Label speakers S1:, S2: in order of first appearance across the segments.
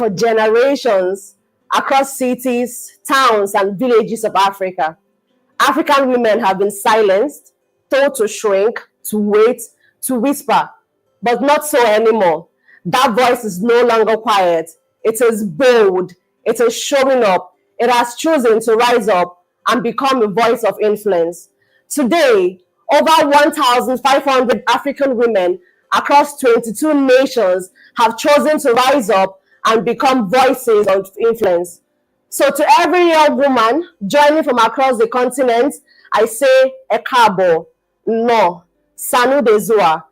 S1: For generations, across cities, towns, and villages of Africa, African women have been silenced, told to shrink, to wait, to whisper, but not so anymore. That voice is no longer quiet. It is bold. It is showing up. It has chosen to rise up and become a voice of influence. Today, over 1,500 African women across 22 nations have chosen to rise up and become voices of influence. So to every young woman joining from across the continent, I say Ekabo, No, Sanu Dezua,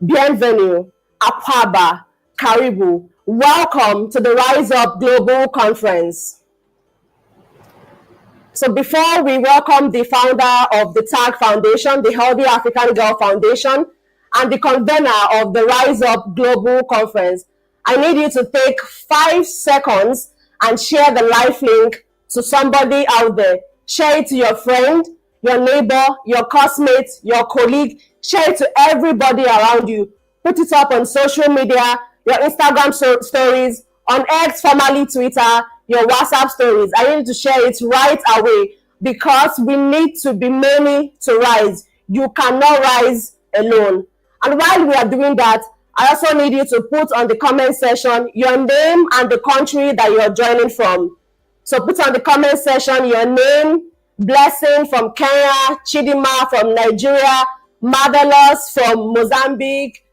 S1: Bienvenue, Akwaba, Karibu. Welcome to the Rise Up Global Conference. So before we welcome the founder of the TAG Foundation, the Healthy African Girl Foundation, and the convener of the Rise Up Global Conference, I need you to take 5 seconds and share the live link to somebody out there. Share it to your friend, your neighbor, your classmate, your colleague. Share it to everybody around you. Put it up on social media, your Instagram stories, on X, formerly Twitter, your WhatsApp stories. I need you to share it right away because we need to be many to rise. You cannot rise alone. And while we are doing that, I also need you to put on the comment section your name and the country that you are joining from. So put on the comment section your name, Blessing from Kenya, Chidima from Nigeria, Marvelous from Mozambique.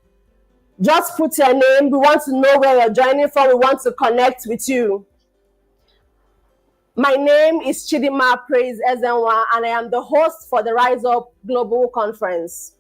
S1: Just put your name. We want to know where you're joining from. We want to connect with you. My name is Chidima Praise Ezenwa, and I am the host for the Rise Up Global Conference.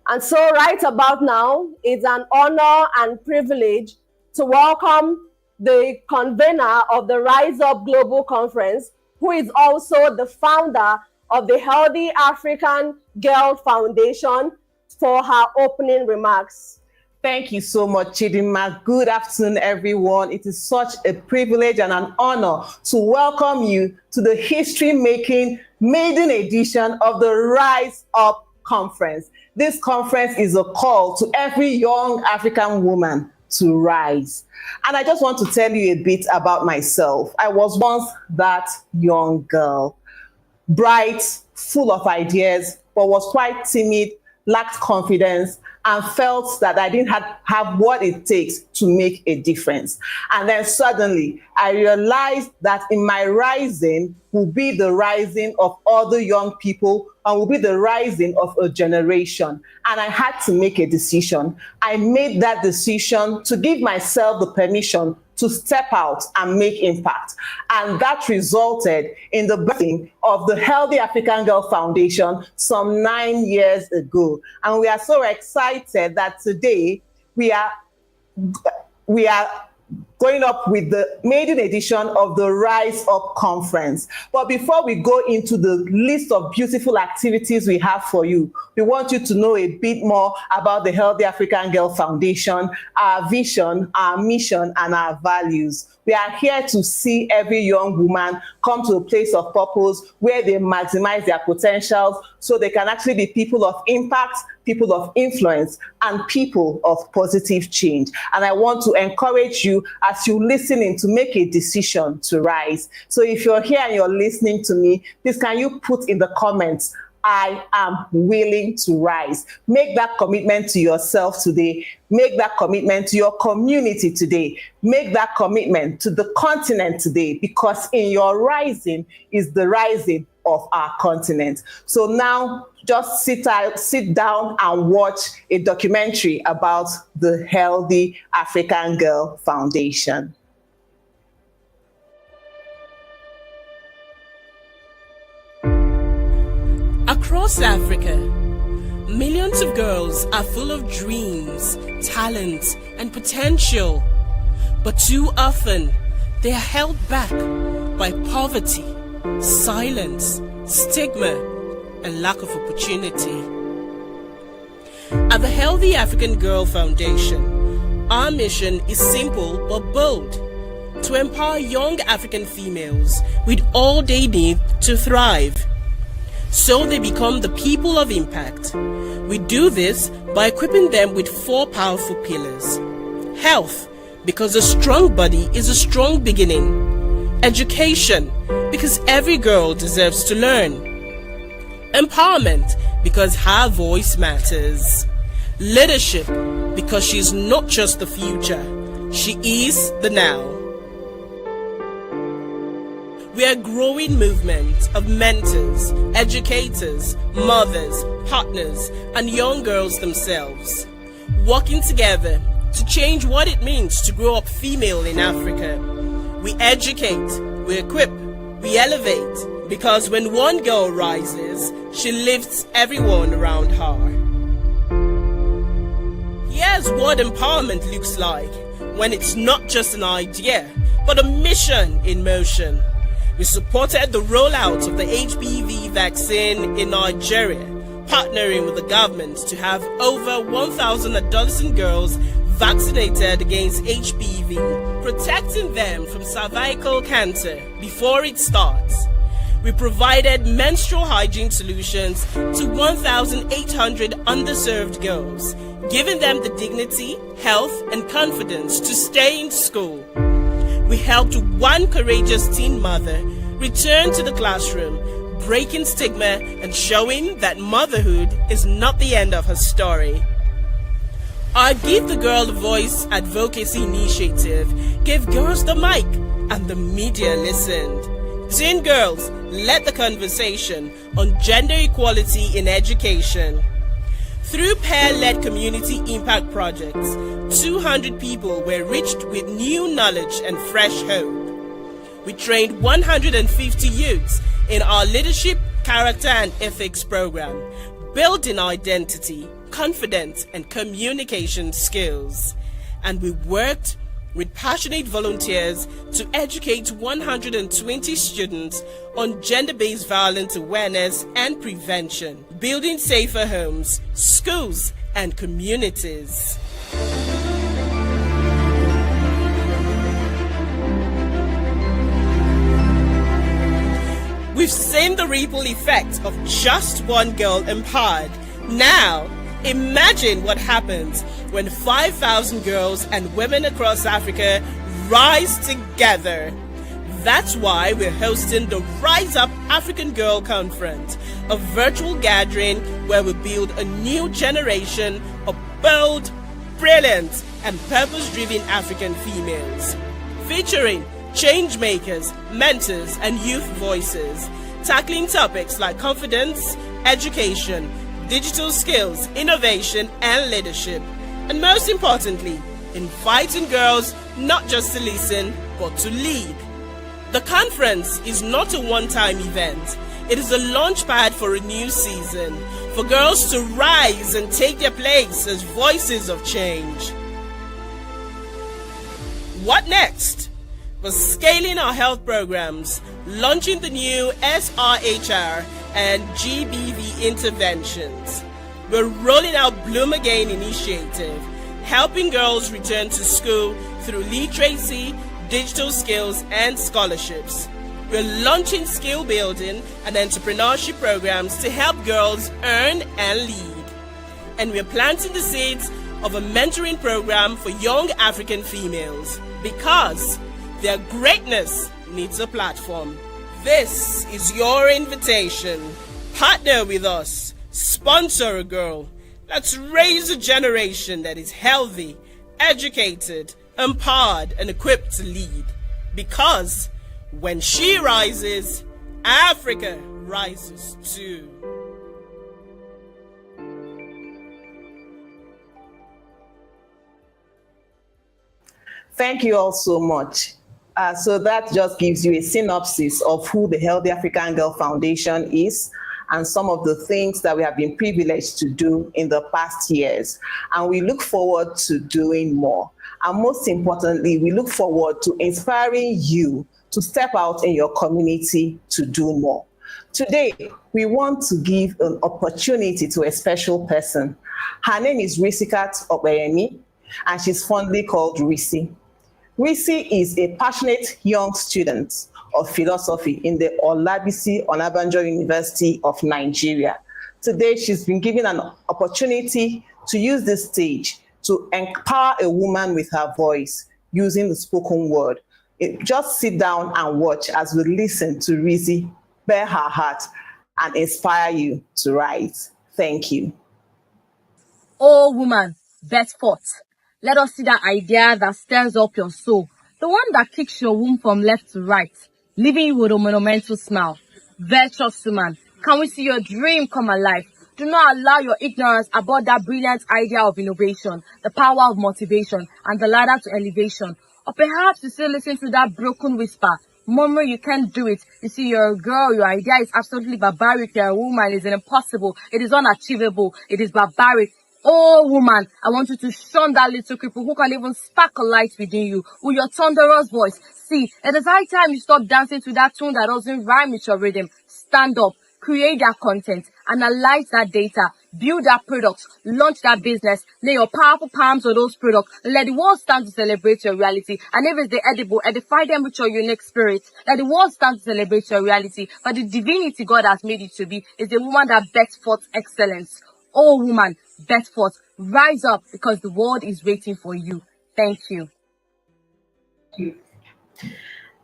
S1: And so right about now, it's an honor and privilege to welcome the convener of the Rise Up Global Conference, who is also the founder of the Healthy African Girl Foundation, for her opening remarks.
S2: Thank you so much, Chidima. Good afternoon, everyone. It is such a privilege and an honor to welcome you to the history-making maiden edition of the Rise Up Conference. This conference is a call to every young African woman to rise. And I just want to tell you a bit about myself. I was once that young girl, bright, full of ideas, but was quite timid, lacked confidence, and felt that I didn't have what it takes to make a difference. And then suddenly I realized that in my rising will be the rising of other young people and will be the rising of a generation. And I had to make a decision. I made that decision to give myself the permission to step out and make impact. And that resulted in the birthing of the Healthy African Girl Foundation some 9 years ago. And we are so excited that today we are going up with the maiden edition of the Rise Up Conference. But before we go into the list of beautiful activities we have for you, we want you to know a bit more about the Healthy African Girl Foundation, our vision, our mission, and our values. We are here to see every young woman come to a place of purpose where they maximize their potentials so they can actually be people of impact, people of influence, and people of positive change. And I want to encourage you as you listen in to make a decision to rise. So if you're here and you're listening to me, please can you put in the comments, I am willing to rise. Make that commitment to yourself today. Make that commitment to your community today. Make that commitment to the continent today, because in your rising is the rising of our continent. So now just sit down and watch a documentary about the Healthy African Girl Foundation.
S3: Across Africa, millions of girls are full of dreams, talent, and potential. But too often, they are held back by poverty, silence, stigma, and lack of opportunity. At the Healthy African Girl Foundation, our mission is simple but bold: to empower young African females with all they need to thrive, so they become the people of impact. We do this by equipping them with 4 powerful pillars. Health, because a strong body is a strong beginning. Education, because every girl deserves to learn. Empowerment, because her voice matters. Leadership, because she's not just the future, she is the now. We are a growing movement of mentors, educators, mothers, partners, and young girls themselves, working together to change what it means to grow up female in Africa. We educate, we equip, we elevate, because when one girl rises, she lifts everyone around her. Here's what empowerment looks like when it's not just an idea, but a mission in motion. We supported the rollout of the HPV vaccine in Nigeria, partnering with the government to have over 1,000 adolescent girls vaccinated against HPV, protecting them from cervical cancer before it starts. We provided menstrual hygiene solutions to 1,800 underserved girls, giving them the dignity, health, and confidence to stay in school. We helped one courageous teen mother return to the classroom, breaking stigma and showing that motherhood is not the end of her story. Our Give the Girl a Voice advocacy initiative gave girls the mic, and the media listened. Teen girls led the conversation on gender equality in education. Through peer-led community impact projects, 200 people were reached with new knowledge and fresh hope. We trained 150 youths in our leadership, character, and ethics program, building identity, confidence, and communication skills. And we worked with passionate volunteers to educate 120 students on gender-based violence awareness and prevention, building safer homes, schools, and communities. We've seen the ripple effect of just one girl empowered. Now, imagine what happens when 5,000 girls and women across Africa rise together. That's why we're hosting the Rise Up African Girl Conference, a virtual gathering where we build a new generation of bold, brilliant, and purpose-driven African females, featuring change makers, mentors, and youth voices, tackling topics like confidence, education, digital skills, innovation, and leadership. And most importantly, inviting girls not just to listen, but to lead. The conference is not a one-time event. It is a launchpad for a new season, for girls to rise and take their place as voices of change. What next? We're scaling our health programs, launching the new SRHR and GBV interventions. We're rolling out Bloom Again initiative, helping girls return to school through literacy, digital skills, and scholarships. We're launching skill building and entrepreneurship programs to help girls earn and lead. And we're planting the seeds of a mentoring program for young African females, because their greatness needs a platform. This is your invitation. Partner with us. Sponsor a girl. Let's raise a generation that is healthy, educated, empowered, and equipped to lead. Because when she rises, Africa rises too.
S2: Thank you all so much. So that just gives you a synopsis of who the Healthy African Girl Foundation is and some of the things that we have been privileged to do in the past years. And we look forward to doing more. And most importantly, we look forward to inspiring you to step out in your community to do more. Today, we want to give an opportunity to a special person. Her name is Risikat Opeyemi, and she's fondly called Risi. Risi is a passionate young student of philosophy in the Olabisi Onabanjo University of Nigeria. Today, she's been given an opportunity to use this stage to empower a woman with her voice using the spoken word. Just sit down and watch as we listen to Risi bare her heart and inspire you to write. Thank you.
S4: Oh woman, best forth. Let us see that idea that stirs up your soul. The one that kicks your womb from left to right, leaving you with a monumental smile. Virtuous woman, can we see your dream come alive? Do not allow your ignorance about that brilliant idea of innovation, the power of motivation, and the ladder to elevation. Or perhaps you still listen to that broken whisper, murmuring you can't do it. You see, you're a girl, your idea is absolutely barbaric, you're a woman, it's impossible, it is unachievable, it is barbaric. Oh woman, I want you to shun that little cripple who can even spark a light within you with your thunderous voice. See, it is high time you stop dancing to that tune that doesn't rhyme with your rhythm. Stand up, create that content, analyze that data, build that product, launch that business, lay your powerful palms on those products, let the world stand to celebrate your reality. And if it's the edible, edify them with your unique spirit. Let the world stand to celebrate your reality. For the divinity God has made you to be is the woman that bets forth excellence. Oh woman, bet forth, rise up because the world is waiting for you. Thank you.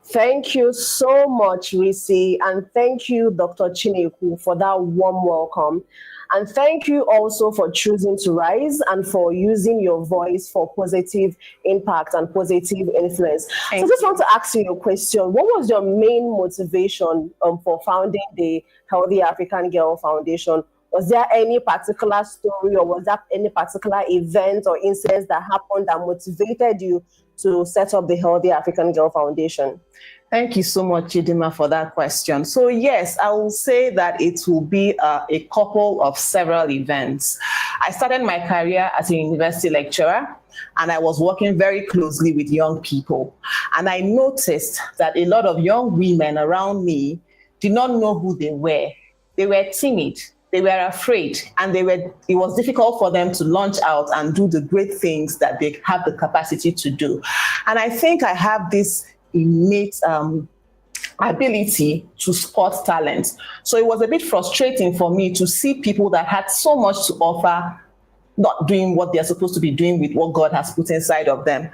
S1: Thank you so much, Risi, and thank you, Dr. Chinedu, for that warm welcome. And thank you also for choosing to rise and for using your voice for positive impact and positive influence. So I just want to ask you a question. What was your main motivation for founding the Healthy African Girl Foundation? Was there any particular story or was there any particular event or incident that happened that motivated you to set up the Healthy African Girl Foundation?
S2: Thank you so much, Chidima, for that question. So yes, I will say that it will be a couple of several events. I started my career as a university lecturer, and I was working very closely with young people. And I noticed that a lot of young women around me did not know who they were. They were timid. They were afraid, and it was difficult for them to launch out and do the great things that they have the capacity to do. And I think I have this innate ability to spot talent. So it was a bit frustrating for me to see people that had so much to offer not doing what they're supposed to be doing with what God has put inside of them.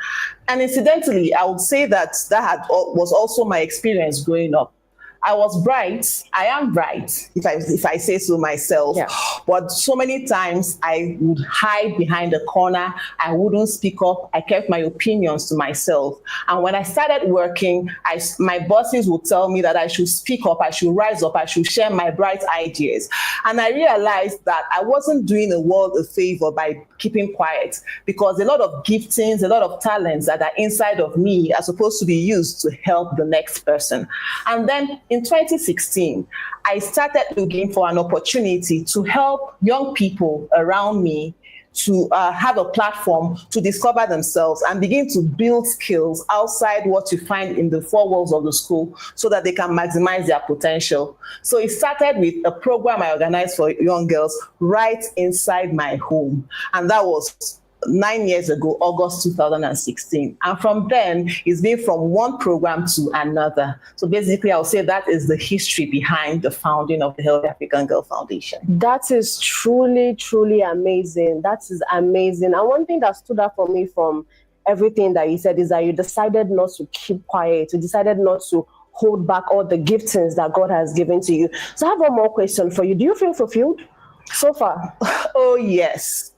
S2: And incidentally, I would say that was also my experience growing up. I was bright. I am bright, if I say so myself. Yeah. But so many times I would hide behind a corner. I wouldn't speak up. I kept my opinions to myself. And when I started working, my bosses would tell me that I should speak up, I should rise up, I should share my bright ideas. And I realized that I wasn't doing the world a favor by keeping quiet, because a lot of giftings, a lot of talents that are inside of me are supposed to be used to help the next person. And then in 2016, I started looking for an opportunity to help young people around me to have a platform to discover themselves and begin to build skills outside what you find in the four walls of the school so that they can maximize their potential. So it started with a program I organized for young girls right inside my home. And that was 9 years ago, August 2016. And from then, it's been from one program to another. So basically, I'll say that is the history behind the founding of the Healthy African Girl Foundation.
S1: That is truly, truly amazing. That is amazing. And one thing that stood out for me from everything that you said is that you decided not to keep quiet. You decided not to hold back all the giftings that God has given to you. So I have one more question for you. Do you feel fulfilled so far?
S2: Oh, yes.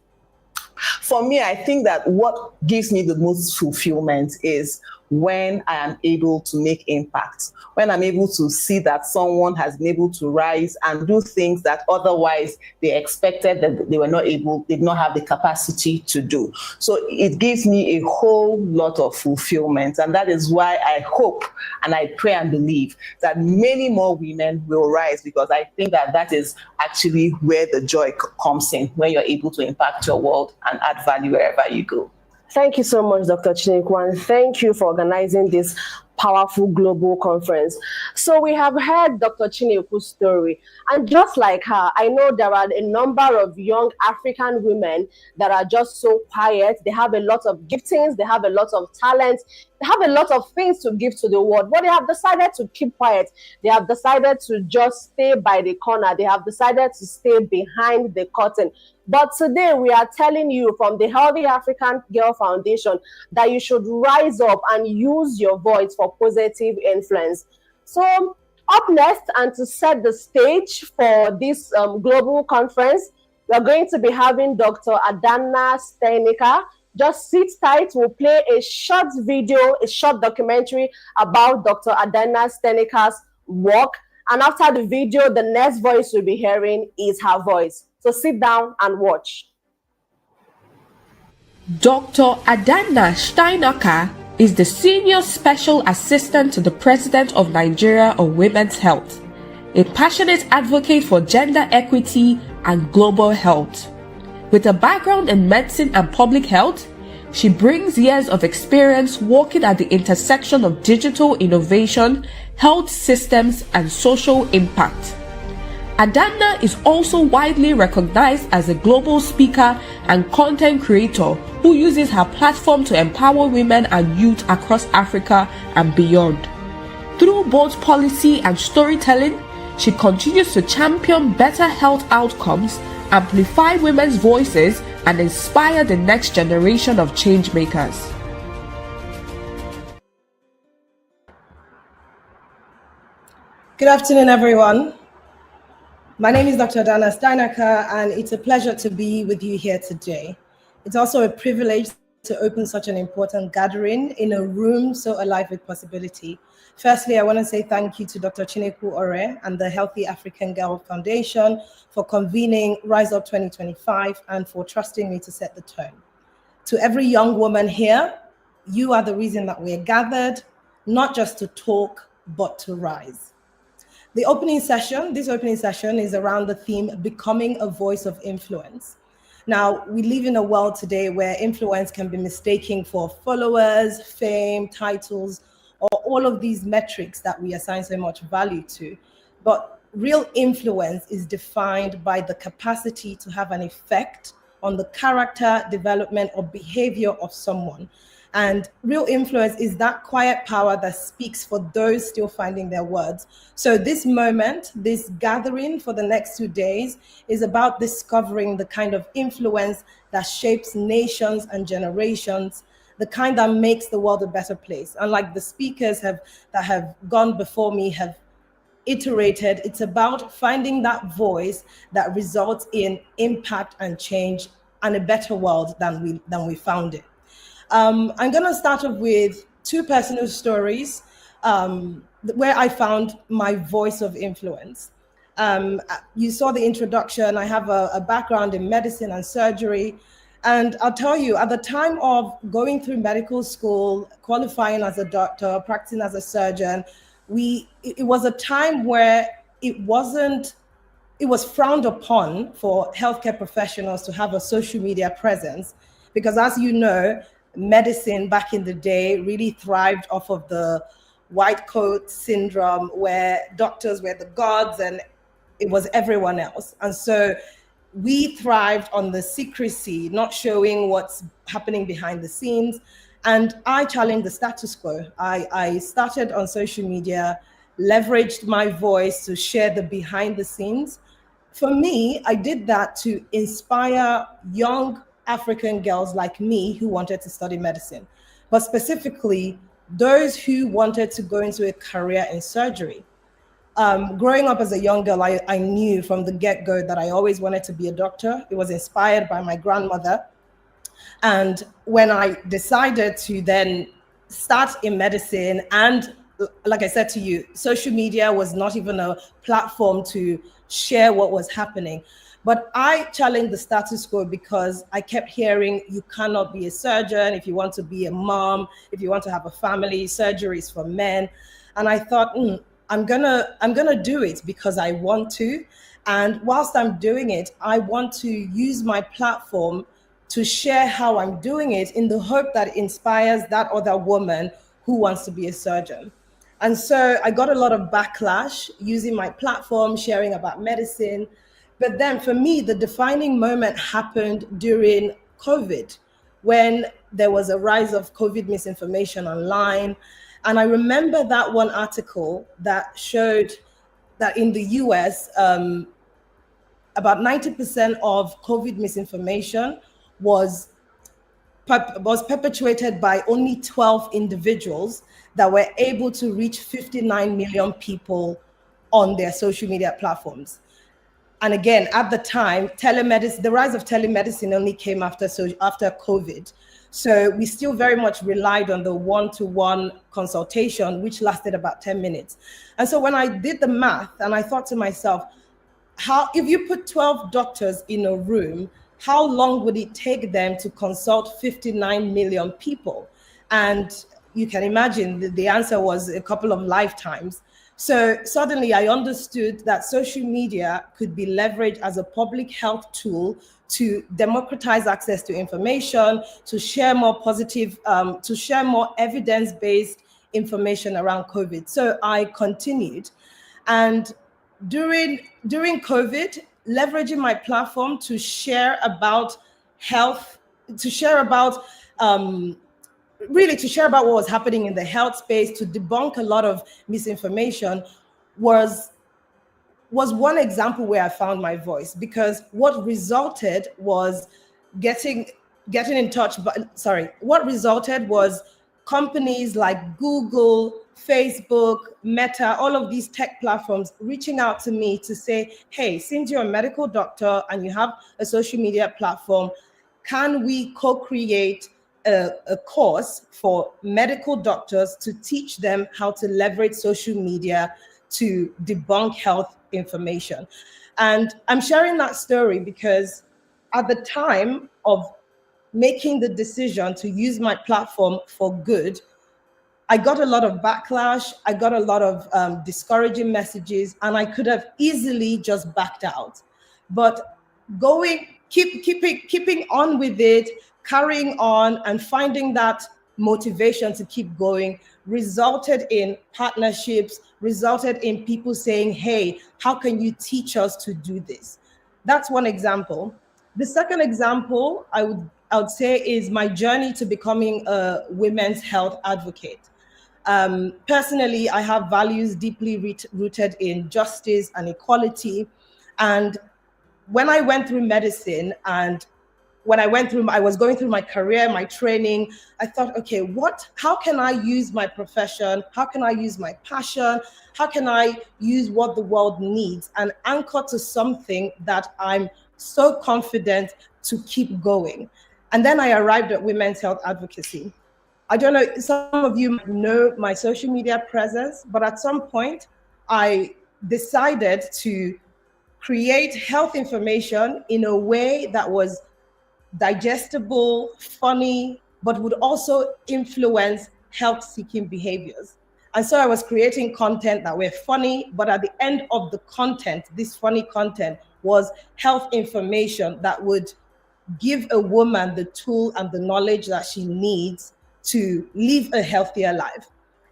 S2: For me, I think that what gives me the most fulfillment is when I am able to make impact, when I'm able to see that someone has been able to rise and do things that otherwise they expected that they did not have the capacity to do. So it gives me a whole lot of fulfillment. And that is why I hope and I pray and believe that many more women will rise, because I think that is actually where the joy comes in, when you're able to impact your world and add value wherever you go.
S1: Thank you so much, Dr. Chinedu, and thank you for organizing this powerful global conference. So we have heard Dr. Chinedu's story, and just like her, I know there are a number of young African women that are just so quiet. They have a lot of giftings, they have a lot of talent, they have a lot of things to give to the world, but they have decided to keep quiet. They have decided to just stay by the corner. They have decided to stay behind the curtain. But today we are telling you from the Healthy African Girl Foundation that you should rise up and use your voice for positive influence. So up next, and to set the stage for this global conference, We're going to be having Dr. Adana Steinecker. Just sit tight. We'll play a short video, a short documentary about Dr. Adana Steinecker's work. And after the video, the next voice we'll be hearing is her voice. So sit down and watch.
S5: Dr. Adana Steinecker is the Senior Special Assistant to the President of Nigeria on Women's Health, a passionate advocate for gender equity and global health. With a background in medicine and public health, she brings years of experience working at the intersection of digital innovation, health systems, and social impact. Adana is also widely recognized as a global speaker and content creator who uses her platform to empower women and youth across Africa and beyond. Through both policy and storytelling, she continues to champion better health outcomes, amplify women's voices, and inspire the next generation of change makers.
S6: Good afternoon, everyone. My name is Dr. Adana Steinecker, and it's a pleasure to be with you here today. It's also a privilege to open such an important gathering in a room so alive with possibility. Firstly, I want to say thank you to Dr. Chineku Ore and the Healthy African Girl Foundation for convening Rise Up 2025 and for trusting me to set the tone. To every young woman here, you are the reason that we're gathered, not just to talk, but to rise. This opening session is around the theme, becoming a voice of influence. Now, we live in a world today where influence can be mistaken for followers, fame, titles, or all of these metrics that we assign so much value to. But real influence is defined by the capacity to have an effect on the character, development, or behavior of someone. And real influence is that quiet power that speaks for those still finding their words. So this moment, this gathering for the next 2 days is about discovering the kind of influence that shapes nations and generations, the kind that makes the world a better place. Unlike the speakers that have gone before me have iterated, it's about finding that voice that results in impact and change and a better world than we found it. I'm going to start off with 2 personal stories where I found my voice of influence. You saw the introduction. I have a background in medicine and surgery. And I'll tell you, at the time of going through medical school, qualifying as a doctor, practicing as a surgeon, it was a time where it was frowned upon for healthcare professionals to have a social media presence. Because as you know, medicine back in the day really thrived off of the white coat syndrome, where doctors were the gods and it was everyone else. And so we thrived on the secrecy, not showing what's happening behind the scenes. And I challenged the status quo. I started on social media, leveraged my voice to share the behind the scenes. For me, I did that to inspire young African girls like me who wanted to study medicine, but specifically those who wanted to go into a career in surgery. Growing up as a young girl, I knew from the get-go that I always wanted to be a doctor. It was inspired by my grandmother. And when I decided to then start in medicine, and like I said to you, social media was not even a platform to share what was happening. But I challenged the status quo because I kept hearing, you cannot be a surgeon if you want to be a mom, if you want to have a family, surgery is for men. And I thought, I'm gonna do it because I want to. And whilst I'm doing it, I want to use my platform to share how I'm doing it in the hope that it inspires that other woman who wants to be a surgeon. And so I got a lot of backlash using my platform, sharing about medicine. But then for me, the defining moment happened during COVID, when there was a rise of COVID misinformation online. And I remember that one article that showed that in the US, about 90% of COVID misinformation was perpetuated by only 12 individuals that were able to reach 59 million people on their social media platforms. And again, at the time, telemedicine, the rise of telemedicine only came after COVID. So we still very much relied on the one-to-one consultation, which lasted about 10 minutes. And so when I did the math, and I thought to myself, if you put 12 doctors in a room, how long would it take them to consult 59 million people? And you can imagine the answer was a couple of lifetimes. So suddenly I understood that social media could be leveraged as a public health tool to democratize access to information, to share more to share more evidence-based information around COVID. So I continued. And during COVID, leveraging my platform to share about health, to share about what was happening in the health space, to debunk a lot of misinformation was one example where I found my voice, because what resulted was what resulted was companies like Google, Facebook, Meta, all of these tech platforms reaching out to me to say, hey, since you're a medical doctor and you have a social media platform, can we co-create a course for medical doctors to teach them how to leverage social media to debunk health information? And I'm sharing that story because at the time of making the decision to use my platform for good, I got a lot of backlash, I got a lot of discouraging messages, and I could have easily just backed out. But keeping on with it, carrying on and finding that motivation to keep going resulted in partnerships, resulted in people saying, hey, how can you teach us to do this? That's one example. The second example I would say is my journey to becoming a women's health advocate. Personally, I have values deeply rooted in justice and equality. And when I went through medicine and I was going through my career, my training, I thought, okay, how can I use my profession? How can I use my passion? How can I use what the world needs and anchor to something that I'm so confident to keep going? And then I arrived at Women's Health Advocacy. I don't know, some of you might know my social media presence, but at some point I decided to create health information in a way that was digestible, funny, but would also influence health-seeking behaviors. And so I was creating content that were funny, but at the end of the content, this funny content was health information that would give a woman the tool and the knowledge that she needs to live a healthier life.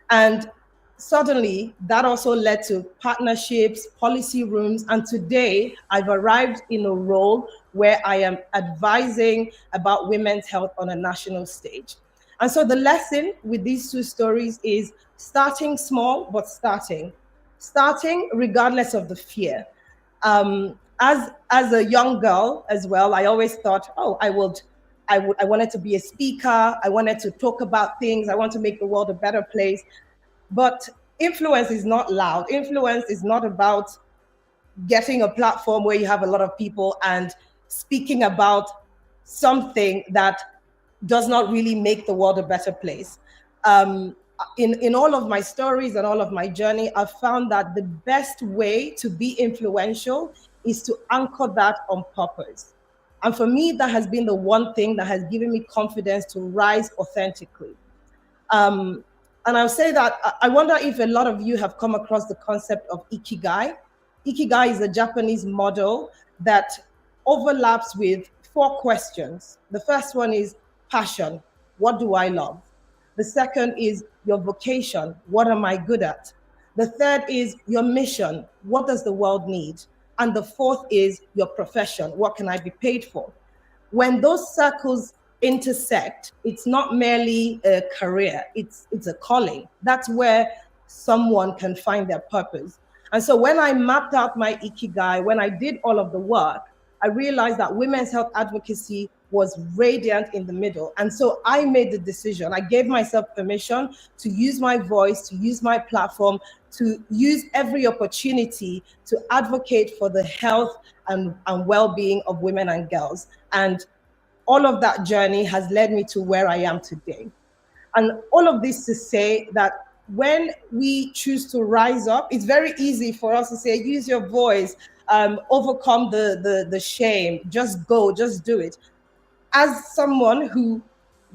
S6: And suddenly that also led to partnerships, policy rooms, and today I've arrived in a role where I am advising about women's health on a national stage. And so the lesson with these two stories is starting small, but starting regardless of the fear. As a young girl as well, I always thought, oh, I wanted to be a speaker. I wanted to talk about things. I want to make the world a better place. But influence is not loud. Influence is not about getting a platform where you have a lot of people and speaking about something that does not really make the world a better place. In all of my stories and all of my journey, I've found that the best way to be influential is to anchor that on purpose. And for me, that has been the one thing that has given me confidence to rise authentically. And I'll say that I wonder if a lot of you have come across the concept of Ikigai. Ikigai is a Japanese model that overlaps with 4 questions. The first one is passion. What do I love? The second is your vocation. What am I good at? The third is your mission. What does the world need? And the fourth is your profession. What can I be paid for? When those circles intersect, it's not merely a career, it's a calling. That's where someone can find their purpose. And so when I mapped out my Ikigai, when I did all of the work, I realized that women's health advocacy was radiant in the middle. And so I made the decision. I gave myself permission to use my voice, to use my platform, to use every opportunity to advocate for the health and well-being of women and girls. And all of that journey has led me to where I am today. And all of this to say that when we choose to rise up, it's very easy for us to say, use your voice, overcome the shame, just go, just do it. As someone who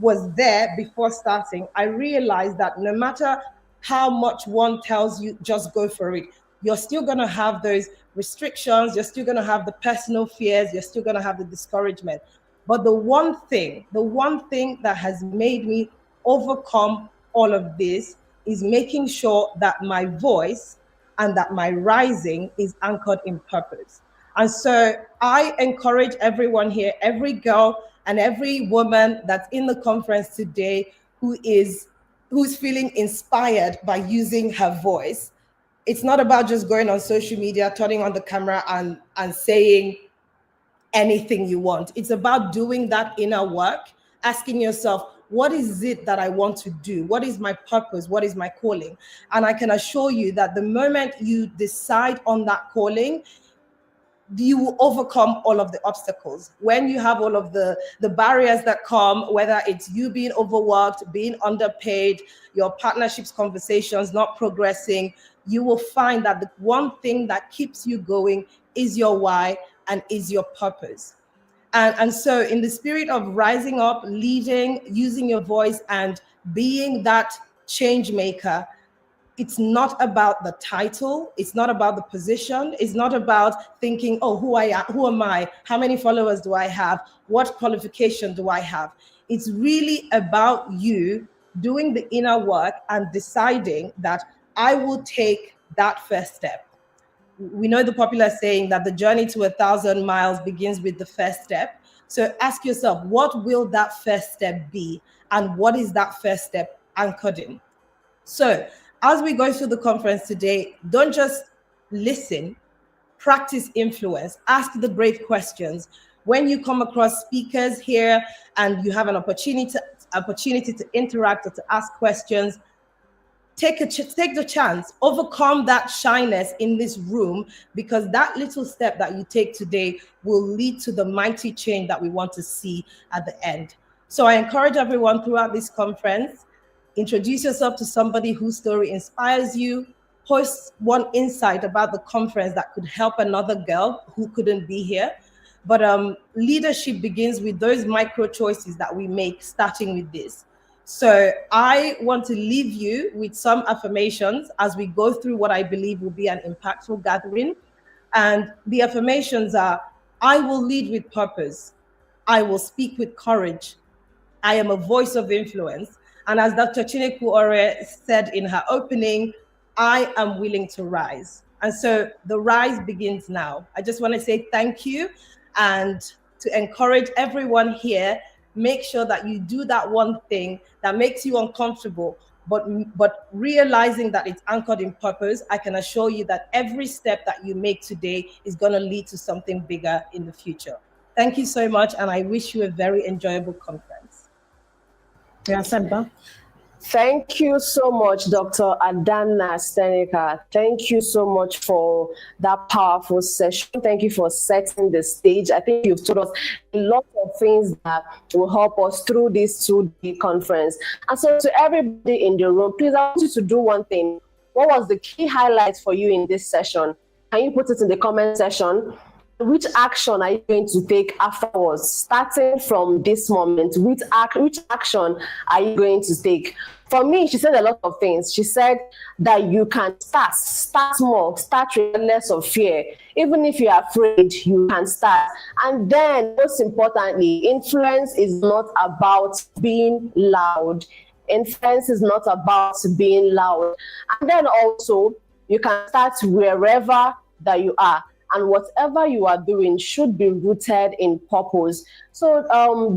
S6: was there before starting, I realized that no matter how much one tells you, just go for it, you're still going to have those restrictions, you're still going to have the personal fears, you're still going to have the discouragement. But the one thing that has made me overcome all of this is making sure that my voice and that my rising is anchored in purpose. And so I encourage everyone here, every girl and every woman that's in the conference today who's feeling inspired by using her voice. It's not about just going on social media, turning on the camera and saying anything you want. It's about doing that inner work, asking yourself, what is it that I want to do? What is my purpose? What is my calling? And I can assure you that the moment you decide on that calling, you will overcome all of the obstacles. When you have all of the barriers that come, whether it's you being overworked, being underpaid, your partnerships conversations not progressing, you will find that the one thing that keeps you going is your why and is your purpose. And so in the spirit of rising up, leading, using your voice and being that change maker, it's not about the title. It's not about the position. It's not about thinking, oh, who am I? How many followers do I have? What qualification do I have? It's really about you doing the inner work and deciding that I will take that first step. We know the popular saying that the journey to 1,000 miles begins with the first step. So ask yourself, what will that first step be? And what is that first step anchored in? So as we go through the conference today, don't just listen, practice influence, ask the brave questions. When you come across speakers here and you have an opportunity to interact or to ask questions, take the chance, overcome that shyness in this room, because that little step that you take today will lead to the mighty change that we want to see at the end. So I encourage everyone throughout this conference, introduce yourself to somebody whose story inspires you, post one insight about the conference that could help another girl who couldn't be here. But leadership begins with those micro choices that we make, starting with this. So I want to leave you with some affirmations as we go through what I believe will be an impactful gathering. And the affirmations are, I will lead with purpose. I will speak with courage. I am a voice of influence. And as Dr. Chineku Ore said in her opening, I am willing to rise. And so the rise begins now. I just want to say thank you and to encourage everyone here, make sure that you do that one thing that makes you uncomfortable, but realizing that it's anchored in purpose. I can assure you that every step that you make today is going to lead to something bigger in the future. Thank you so much, and I wish you a very enjoyable conference.
S2: Yeah, Semba.
S1: Thank you so much, Dr. Adanna Stanika. Thank you so much for that powerful session. Thank you for setting the stage. I think you've told us a lot of things that will help us through this 2-day conference. And so to everybody in the room, please, I want you to do one thing. What was the key highlights for you in this session? Can you put it in the comment section? Which action are you going to take afterwards? Starting from this moment, which action are you going to take? For me, she said a lot of things. She said that you can start small, start regardless of fear. Even if you're afraid, you can start. And then, most importantly, influence is not about being loud. Influence is not about being loud. And then also, you can start wherever that you are. and whatever you are doing should be rooted in purpose. So,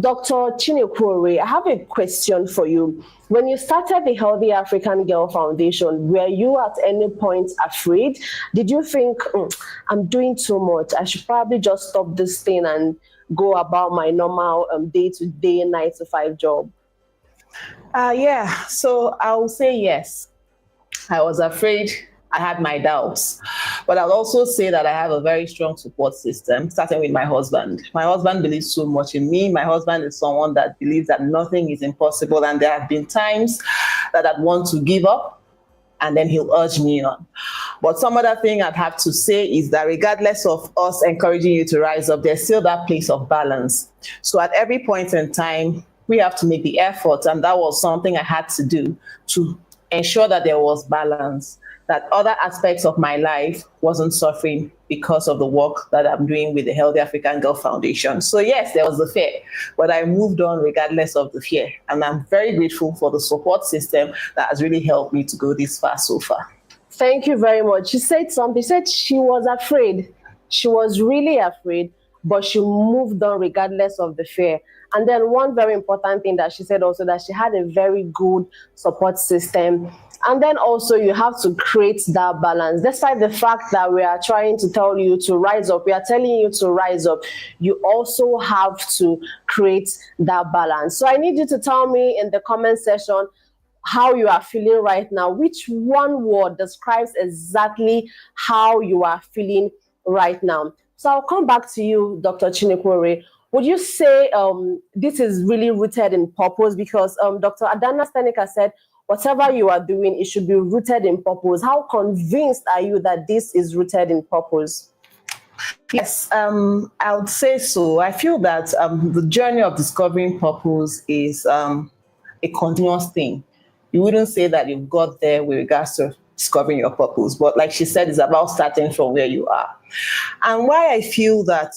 S1: Dr. Chinekwore, I have a question for you. When you started the Healthy African Girl Foundation, were you at any point afraid? Did you think, I'm doing too much, I should probably just stop this thing and go about my normal day-to-day 9-to-5 job?
S2: Yeah, so I'll say yes. I was afraid. I had my doubts, but I'll also say that I have a very strong support system, starting with my husband. My husband believes so much in me. My husband is someone that believes that nothing is impossible, and there have been times that I'd want to give up, and then he'll urge me on. But some other thing I'd have to say is that regardless of us encouraging you to rise up, there's still that place of balance. So at every point in time, we have to make the effort, and that was something I had to do to ensure that there was balance, that other aspects of my life wasn't suffering because of the work that I'm doing with the Healthy African Girl Foundation. So yes, there was the fear, but I moved on regardless of the fear. And I'm very grateful for the support system that has really helped me to go this far so far.
S1: Thank you very much. She said something. She said she was afraid. She was really afraid, but she moved on regardless of the fear. And then one very important thing that she said also, that she had a very good support system. And then also you have to create that balance. Despite the fact that we are trying to tell you to rise up, we are telling you to rise up, you also have to create that balance. So I need you to tell me in the comment section how you are feeling right now. Which one word describes exactly how you are feeling right now? So I'll come back to you, Dr. Chinekwore. Would you say this is really rooted in purpose? Because Dr. Adanna Steinecker said, whatever you are doing, it should be rooted in purpose. How convinced are you that this is rooted in purpose?
S2: Yes, I would say so. I feel that the journey of discovering purpose is a continuous thing. You wouldn't say that you've got there with regards to discovering your purpose, but like she said, it's about starting from where you are. And why I feel that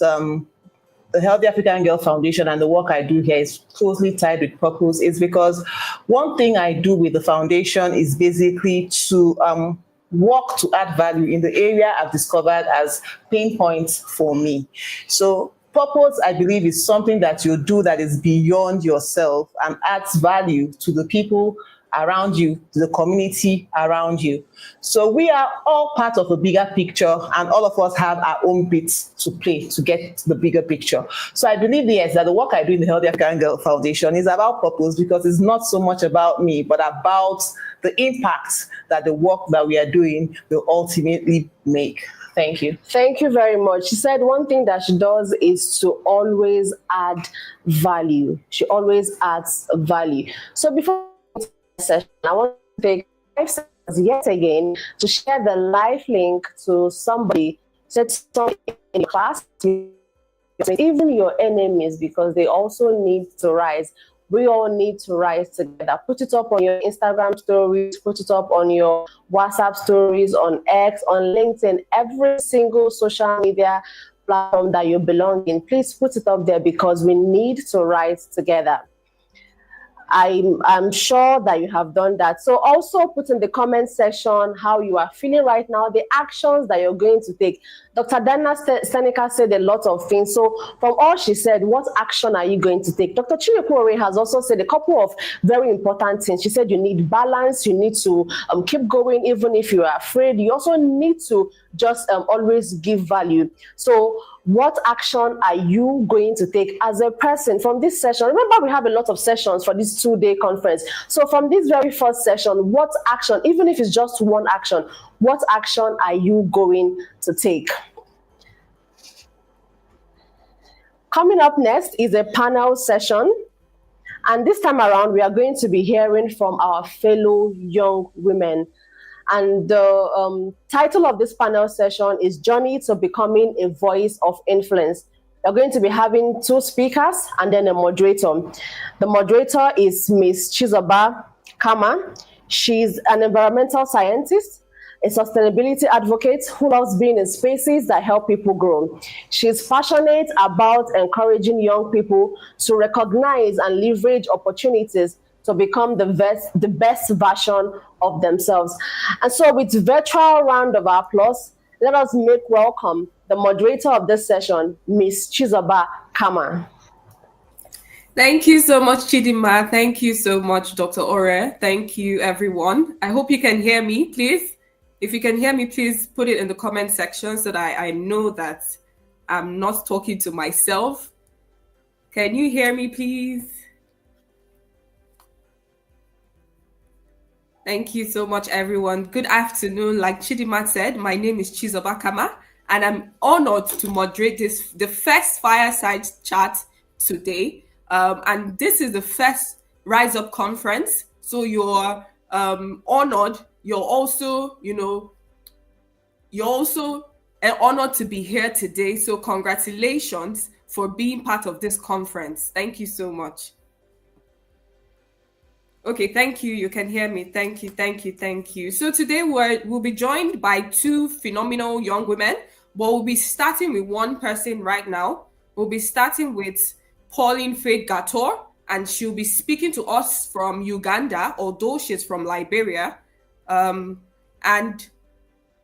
S2: the Healthy African Girl Foundation and the work I do here is closely tied with purpose is because one thing I do with the foundation is basically to work to add value in the area I've discovered as pain points for me. So purpose, I believe, is something that you do that is beyond yourself and adds value to the people around you, to the community around you. So we are all part of a bigger picture, and all of us have our own bits to play to get to the bigger picture. So I believe, yes, that the work I do in the Healthy African Girl Foundation is about purpose, because it's not so much about me, but about the impact that the work that we are doing will ultimately make. Thank you.
S1: Thank you very much. She said one thing that she does is to always add value. She always adds value. So before session, I want to take 5 seconds yet again to share the live link to somebody, said somebody in your class, even your enemies, because they also need to rise. We all need to rise together. Put it up on your Instagram stories, put it up on your WhatsApp stories, on X, on LinkedIn, every single social media platform that you belong in. Please put it up there, because we need to rise together. I'm sure that you have done that. So also put in the comment section how you are feeling right now, the actions that you're going to take. Dr. Adanna Steinecker said a lot of things. So from all she said, what action are you going to take? Dr. Chinekwore has also said a couple of very important things. She said you need balance, you need to keep going even if you are afraid. You also need to just always give value. So what action are you going to take as a person from this session? Remember, we have a lot of sessions for this 2-day conference. So from this very first session, what action, even if it's just one action, what action are you going to take? Coming up next is a panel session. And this time around, we are going to be hearing from our fellow young women. And the title of this panel session is Journey to Becoming a Voice of Influence. We're going to be having 2 speakers and then a moderator. The moderator is Ms. Chizoba Kama. She's an environmental scientist, a sustainability advocate who loves being in spaces that help people grow. She's passionate about encouraging young people to recognize and leverage opportunities to become the best version of themselves. And so with virtual round of applause, let us make welcome the moderator of this session, Ms. Chizoba Kama.
S5: Thank you so much, Chidima. Thank you so much, Dr. Ore. Thank you, everyone. I hope you can hear me, please. If you can hear me, please put it in the comment section so that I know that I'm not talking to myself. Can you hear me, please? Thank you so much, everyone. Good afternoon. Like Chidima said, my name is Chizoba Kama, and I'm honored to moderate the first fireside chat today. And this is the first Rise Up conference. So you're honored. You're also honored to be here today. So congratulations for being part of this conference. Thank you so much. Okay, thank you. You can hear me. Thank you. So today we'll be joined by two phenomenal young women, but we'll be starting with one person right now. We'll be starting with Pauline Faith Gator, and she'll be speaking to us from Uganda, although she's from Liberia. And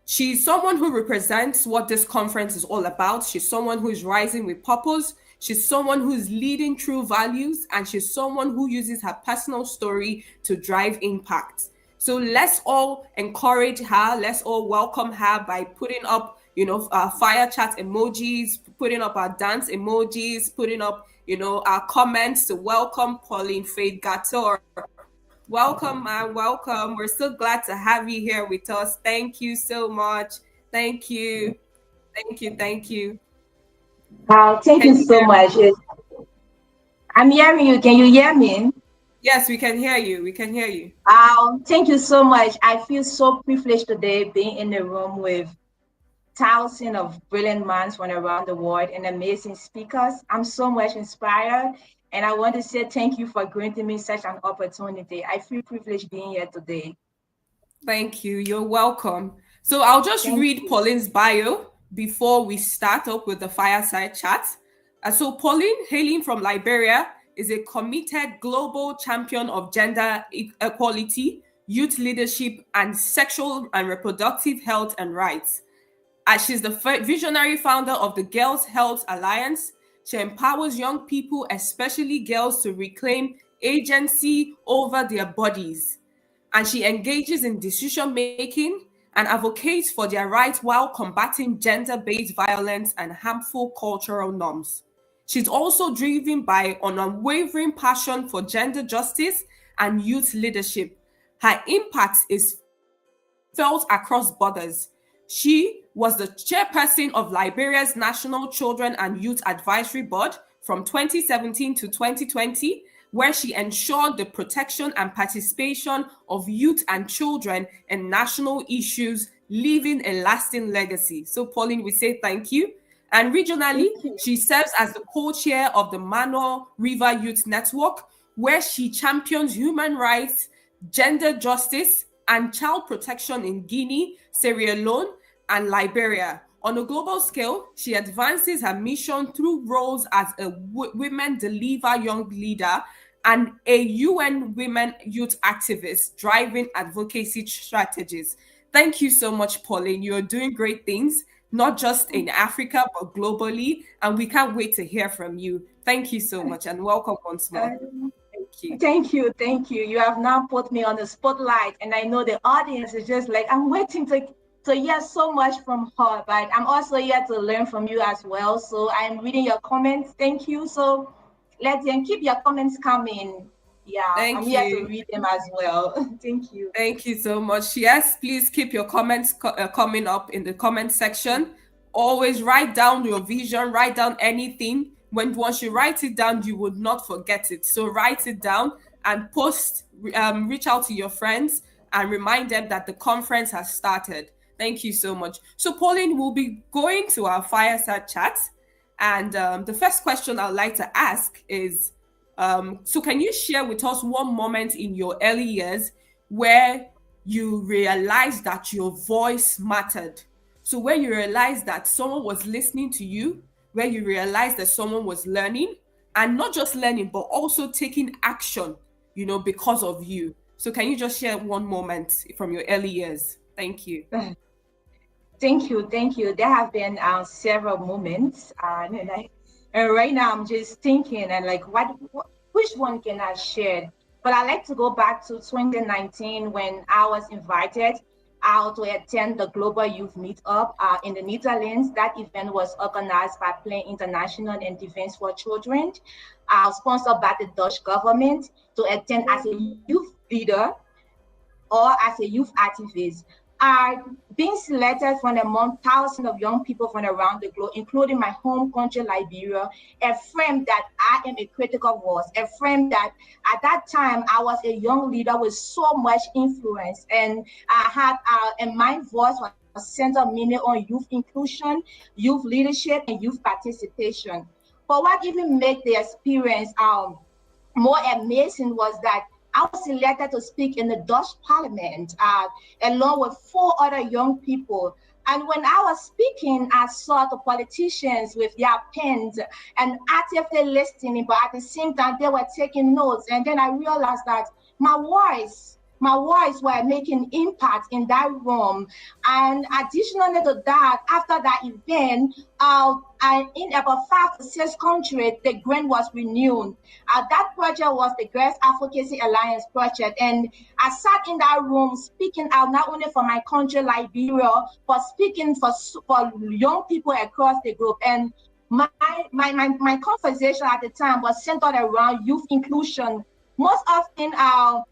S5: she's someone who represents what this conference is all about. She's someone who is rising with purpose. She's someone who's leading true values, and she's someone who uses her personal story to drive impact. So let's all encourage her. Let's all welcome her by putting up, our fire chat emojis, putting up our dance emojis, putting up, our comments to welcome Pauline Faith Gator. Welcome, man. Welcome. We're so glad to have you here with us. Thank you so much. Thank you. Thank you so much.
S7: I'm hearing you. Can you hear me?
S5: Yes, we can hear you.
S7: Thank you so much. I feel so privileged today being in the room with thousands of brilliant minds from around the world and amazing speakers. I'm so much inspired, and I want to say thank you for granting me such an opportunity. I feel privileged being here today.
S5: Thank you. You're welcome. So I'll just read Pauline's bio before we start up with the fireside chat. So Pauline, hailing from Liberia, is a committed global champion of gender equality, youth leadership, and sexual and reproductive health and rights. As she's the visionary founder of the Girls Health Alliance, she empowers young people, especially girls, to reclaim agency over their bodies. And she engages in decision-making and advocates for their rights while combating gender-based violence and harmful cultural norms. She's also driven by an unwavering passion for gender justice and youth leadership. Her impact is felt across borders. She was the chairperson of Liberia's National Children and Youth Advisory Board from 2017 to 2020, where she ensured the protection and participation of youth and children in national issues, leaving a lasting legacy. So, Pauline, we say thank you. And regionally, she serves as the co-chair of the Mano River Youth Network, where she champions human rights, gender justice, and child protection in Guinea, Sierra Leone, and Liberia. On a global scale, she advances her mission through roles as a Women Deliver Young Leader and a UN Women Youth Activist, driving advocacy strategies. Thank you so much, Pauline. You're doing great things, not just in Africa, but globally, and we can't wait to hear from you. Thank you so much, and welcome once more.
S7: Thank you. You have now put me on the spotlight, and I know the audience is just like, I'm waiting to hear so much from her, but I'm also here to learn from you as well. So I'm reading your comments. Thank you. So let's keep your comments coming. Yeah, I'm here to read them as well. Thank you.
S5: Thank you so much. Yes, please keep your comments coming up in the comment section. Always write down your vision, write down anything. Once you write it down, you would not forget it. So write it down and post, reach out to your friends and remind them that the conference has started. Thank you so much. So Pauline, we'll be going to our fireside chat. And the first question I'd like to ask is, so can you share with us one moment in your early years where you realized that your voice mattered? So where you realized that someone was listening to you, where you realized that someone was learning, and not just learning, but also taking action, because of you. So can you just share one moment from your early years? Thank you.
S7: Thank you, thank you. There have been several moments, and right now I'm just thinking and like, which one can I share? But I like to go back to 2019 when I was invited out to attend the Global Youth Meetup in the Netherlands. That event was organized by Plan International and Defense for Children, sponsored by the Dutch government, to attend as a youth leader or as a youth activist. Are being selected from among thousands of young people from around the globe, including my home country, Liberia, affirmed that I am a critical voice, affirmed that at that time I was a young leader with so much influence, and I had, and my voice was centered mainly on youth inclusion, youth leadership, and youth participation. But what even made the experience more amazing was that I was selected to speak in the Dutch parliament along with 4 other young people. And when I was speaking, I saw the politicians with their pens and actively listening, but at the same time, they were taking notes. And then I realized that my voice were making impact in that room. And additionally to that, after that event, in about 5 to 6 countries, the grant was renewed. That project was the Girls Advocacy Alliance project. And I sat in that room speaking out not only for my country, Liberia, but speaking for young people across the globe. And my conversation at the time was centered around youth inclusion. Most often,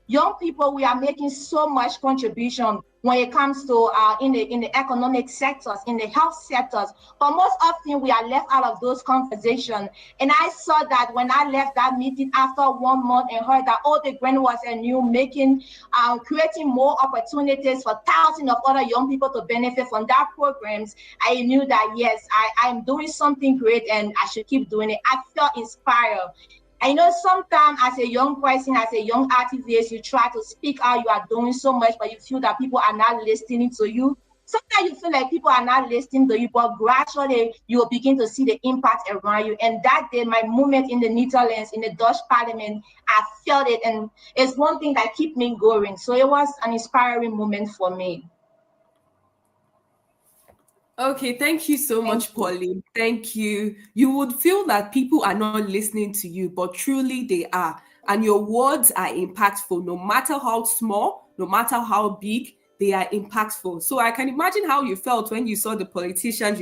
S7: young people, we are making so much contribution when it comes to in the economic sectors, in the health sectors, but most often we are left out of those conversations. And I saw that when I left that meeting after 1 month and heard that all the grant was anew, making, creating more opportunities for thousands of other young people to benefit from that programs, I knew that yes, I'm doing something great and I should keep doing it. I felt inspired. I know sometimes as a young person, as a young activist, you try to speak out, you are doing so much, but you feel that people are not listening to you. Sometimes you feel like people are not listening to you, but gradually you will begin to see the impact around you. And that day, my moment in the Netherlands, in the Dutch parliament, I felt it. And it's one thing that keeps me going. So it was an inspiring moment for me.
S5: Okay, thank you so much, Pauline. Thank you. You would feel that people are not listening to you, but truly they are. And your words are impactful, no matter how small, no matter how big, they are impactful. So I can imagine how you felt when you saw the politicians,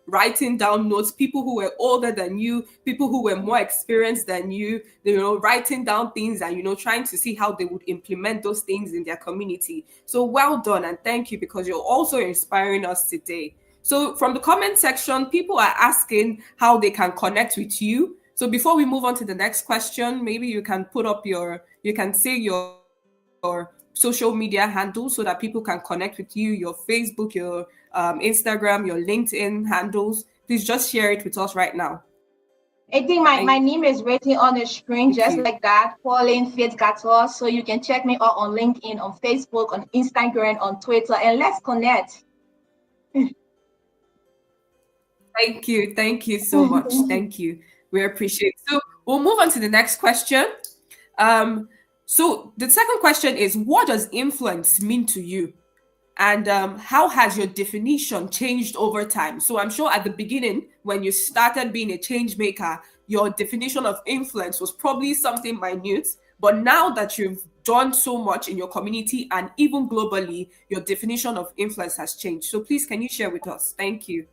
S5: writing down notes, people who were older than you, people who were more experienced than you, writing down things and, trying to see how they would implement those things in their community. So well done. And thank you, because you're also inspiring us today. So from the comment section, people are asking how they can connect with you. So before we move on to the next question, maybe you can put up you can say your social media handles so that people can connect with you, your Facebook, your Instagram, your LinkedIn handles. Please just share it with us right now.
S7: I think my name is written on the screen just like that, Pauline Faith Gator. So you can check me out on LinkedIn, on Facebook, on Instagram, on Twitter, and let's connect.
S5: Thank you. Thank you so much. Thank you. We appreciate it. So we'll move on to the next question. So the second question is, what does influence mean to you? And how has your definition changed over time? So I'm sure at the beginning, when you started being a change maker, your definition of influence was probably something minute. But now that you've done so much in your community and even globally, your definition of influence has changed. So please, can you share with us? Thank you.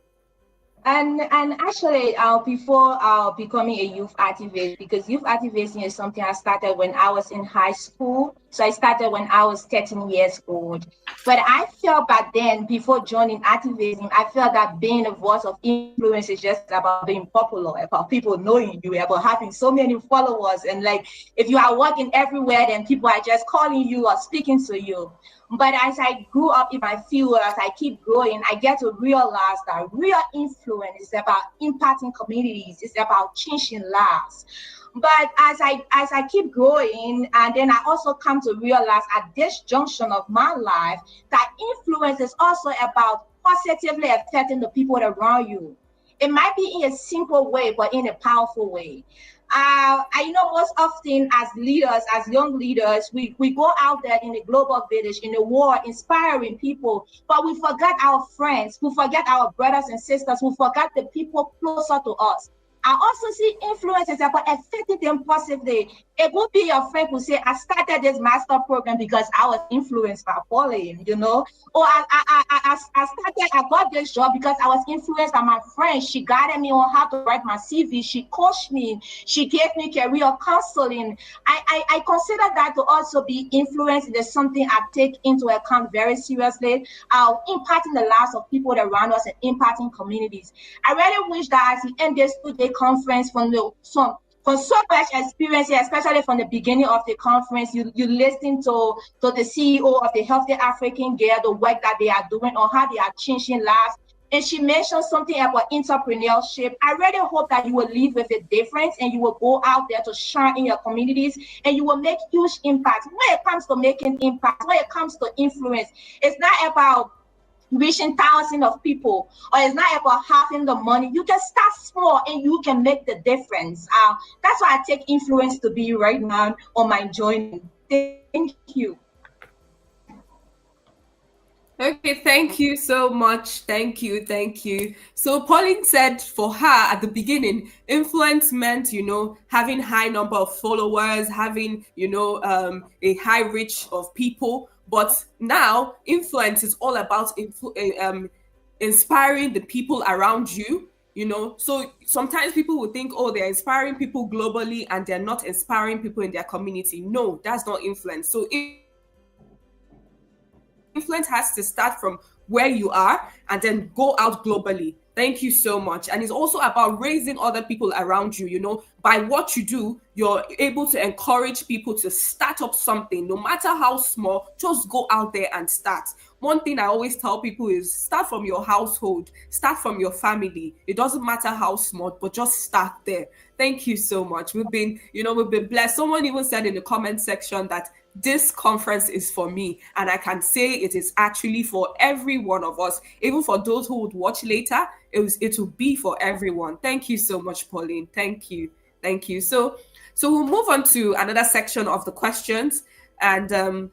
S7: And actually, before becoming a youth activist, because youth activism is something I started when I was in high school. So I started when I was 13 years old. But I felt back then, before joining activism, I felt that being a voice of influence is just about being popular, about people knowing you, about having so many followers. And like, if you are working everywhere, then people are just calling you or speaking to you. But as I grew up in my field, as I keep growing, I get to realize that real influence is about impacting communities. It's about changing lives. But as I keep growing, and then I also come to realize at this junction of my life that influence is also about positively affecting the people around you. It might be in a simple way, but in a powerful way. I know most often as leaders, as young leaders, we go out there in the global village, in the war, inspiring people, but we forget our friends, we forget our brothers and sisters, we forget the people closer to us. I also see influences about affecting them positively. It would be your friend who say, I started this master program because I was influenced by Pauline, you know, or I got this job because I was influenced by my friend. She guided me on how to write my CV. She coached me. She gave me career counseling. I consider that to also be influence. It is something I take into account very seriously. Impacting the lives of people around us and impacting communities. I really wish that as the end this 2-day conference from so much experience here, especially from the beginning of the conference, you listen to the CEO of the Healthy African Girl, the work that they are doing on how they are changing lives. And she mentioned something about entrepreneurship. I really hope that you will leave with a difference and you will go out there to shine in your communities and you will make huge impact. When it comes to making impact, when it comes to influence, it's not about reaching thousands of people, or it's not about having the money. You can start small and you can make the difference. That's why I take influence to be right now on my journey. Thank you.
S5: Okay, thank you so much. Thank you. So Pauline said for her at the beginning, influence meant, having high number of followers, having, a high reach of people. But now influence is all about inspiring the people around you, So sometimes people will think, oh, they're inspiring people globally and they're not inspiring people in their community. No, that's not influence. So influence has to start from where you are and then go out globally. Thank you so much. And it's also about raising other people around you, By what you do, you're able to encourage people to start up something, no matter how small, just go out there and start. One thing I always tell people is start from your household, start from your family. It doesn't matter how small, but just start there. Thank you so much. We've been blessed. Someone even said in the comment section that this conference is for me, and I can say it is actually for every one of us, even for those who would watch later. It will be for everyone. Thank you so much, Pauline. Thank you. So we'll move on to another section of the questions, and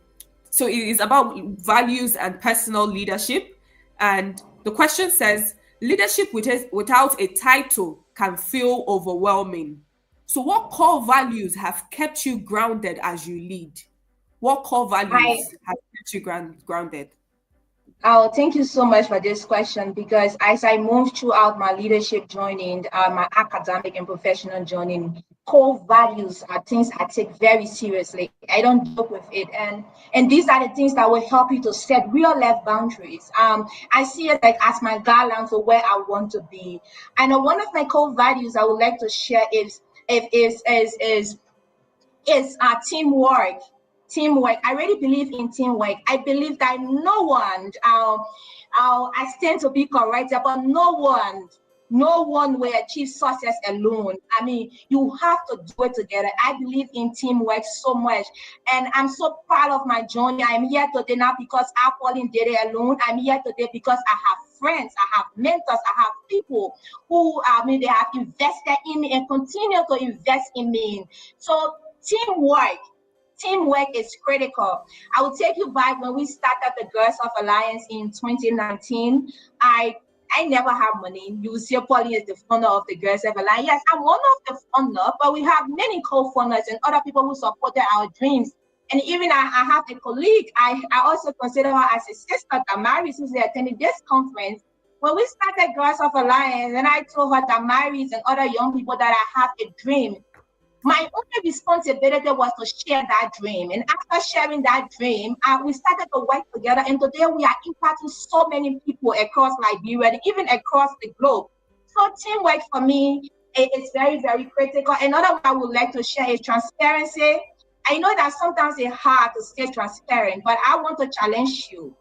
S5: so it is about values and personal leadership. And the question says, leadership without a title can feel overwhelming. So what core values have kept you grounded as you lead? What core values have kept you grounded?
S7: Oh, thank you so much for this question, because as I move throughout my leadership journey, my academic and professional journey, core values are things I take very seriously. I don't joke with it. And these are the things that will help you to set real life boundaries. I see it like as my guideline for where I want to be. And one of my core values I would like to share is teamwork. I really believe in teamwork. I believe that no one, I stand to be corrected, but no one will achieve success alone. I mean, you have to do it together. I believe in teamwork so much. And I'm so proud of my journey. I'm here today not because I Pauline did it alone. I'm here today because I have friends, I have mentors, I have people who, they have invested in me and continue to invest in me. So Teamwork is critical. I will take you back when we started the Girls of Alliance in 2019. I never have money. You will see Pauline is the founder of the Girls of Alliance. Yes, I'm one of the founders, but we have many co-founders and other people who supported our dreams. And even I have a colleague, I also consider her as a sister, Damaris, who's attending this conference. When we started Girls of Alliance, and I told her, Damaris and other young people, that I have a dream. My only responsibility was to share that dream. And after sharing that dream, we started to work together. And today we are impacting so many people across Liberia, and even across the globe. So teamwork for me is very, very critical. Another one I would like to share is transparency. I know that sometimes it's hard to stay transparent, but I want to challenge you.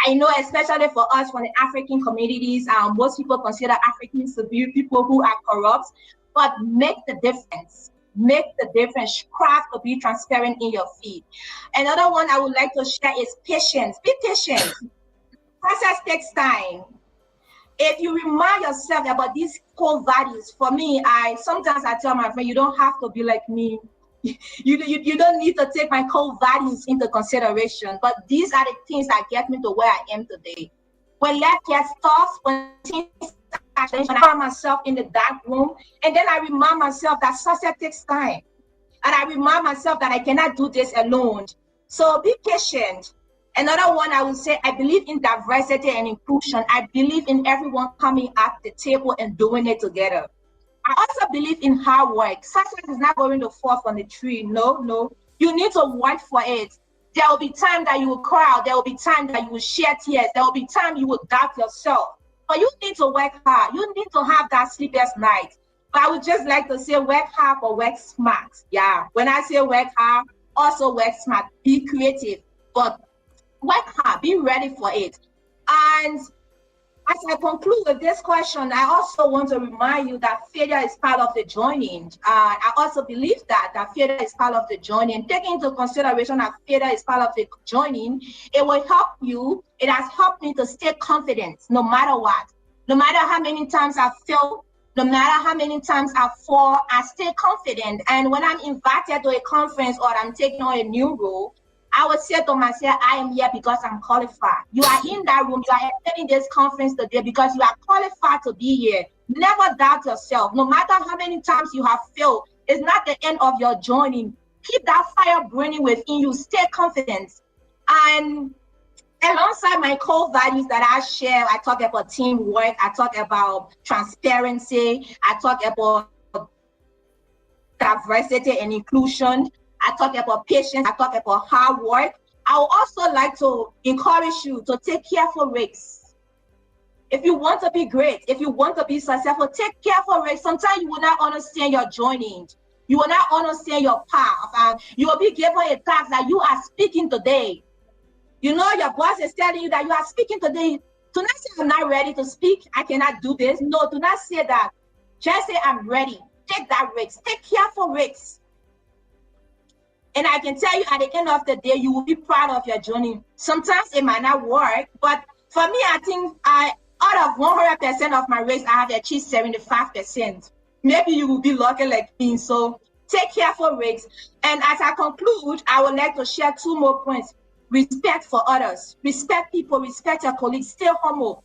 S7: I know, especially for us from the African communities, most people consider Africans to be people who are corrupt. But make the difference. Make the difference. Strive to be transparent in your feed. Another one I would like to share is patience. Be patient. Process takes time. if you remind yourself about these core values, for me, sometimes I tell my friend, you don't have to be like me. You don't need to take my core values into consideration, but these are the things that get me to where I am today. When life gets tough, when things are changing, I find myself in the dark room, and then I remind myself that success takes time. And I remind myself that I cannot do this alone. So be patient. Another one, I would say, I believe in diversity and inclusion. I believe in everyone coming at the table and doing it together. I also believe in hard work. Success is not going to fall from the tree. No. You need to work for it. There will be time that you will cry. There will be time that you will shed tears. There will be time you will doubt yourself. But you need to work hard. You need to have that sleepless night. But I would just like to say work hard or work smart. Yeah. When I say work hard, also work smart. Be creative. But work hard, be ready for it. And as I conclude with this question, I also want to remind you that failure is part of the journey. I also believe that failure is part of the journey. And taking into consideration that failure is part of the journey, it will help you. It has helped me to stay confident no matter what. No matter how many times I fail, no matter how many times I fall, I stay confident. And when I'm invited to a conference or I'm taking on a new role, I would say to myself, I am here because I'm qualified. You are in that room, you are attending this conference today because you are qualified to be here. Never doubt yourself. No matter how many times you have failed, it's not the end of your journey. Keep that fire burning within you. Stay confident. And alongside my core values that I share, I talk about teamwork, I talk about transparency, I talk about diversity and inclusion, I talk about patience, I talk about hard work. I would also like to encourage you to take careful risks. If you want to be great, if you want to be successful, take careful risks. Sometimes you will not understand your journey. You will not understand your path. You will be given a task that you are speaking today. You know, your boss is telling you that you are speaking today. Do not say, I'm not ready to speak. I cannot do this. No, do not say that. Just say, I'm ready. Take that risk. Take careful risks. And I can tell you at the end of the day, you will be proud of your journey. Sometimes it might not work, but for me, I think out of 100% of my race, I have achieved 75%. Maybe you will be lucky like me. So take careful risks. And as I conclude, I would like to share 2 more points. Respect for others. Respect people. Respect your colleagues. Stay humble.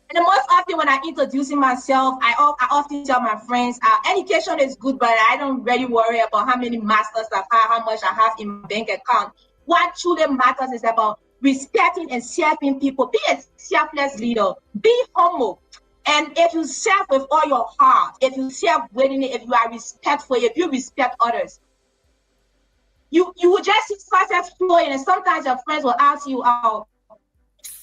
S7: And the most often when I'm introducing myself, I often tell my friends, education is good, but I don't really worry about how many masters I have, how much I have in my bank account. What truly matters is about respecting and serving people. Be a selfless leader. Be humble. And if you serve with all your heart, if you serve willingly, if you are respectful, if you respect others, you will just see success flowing. And sometimes your friends will ask you,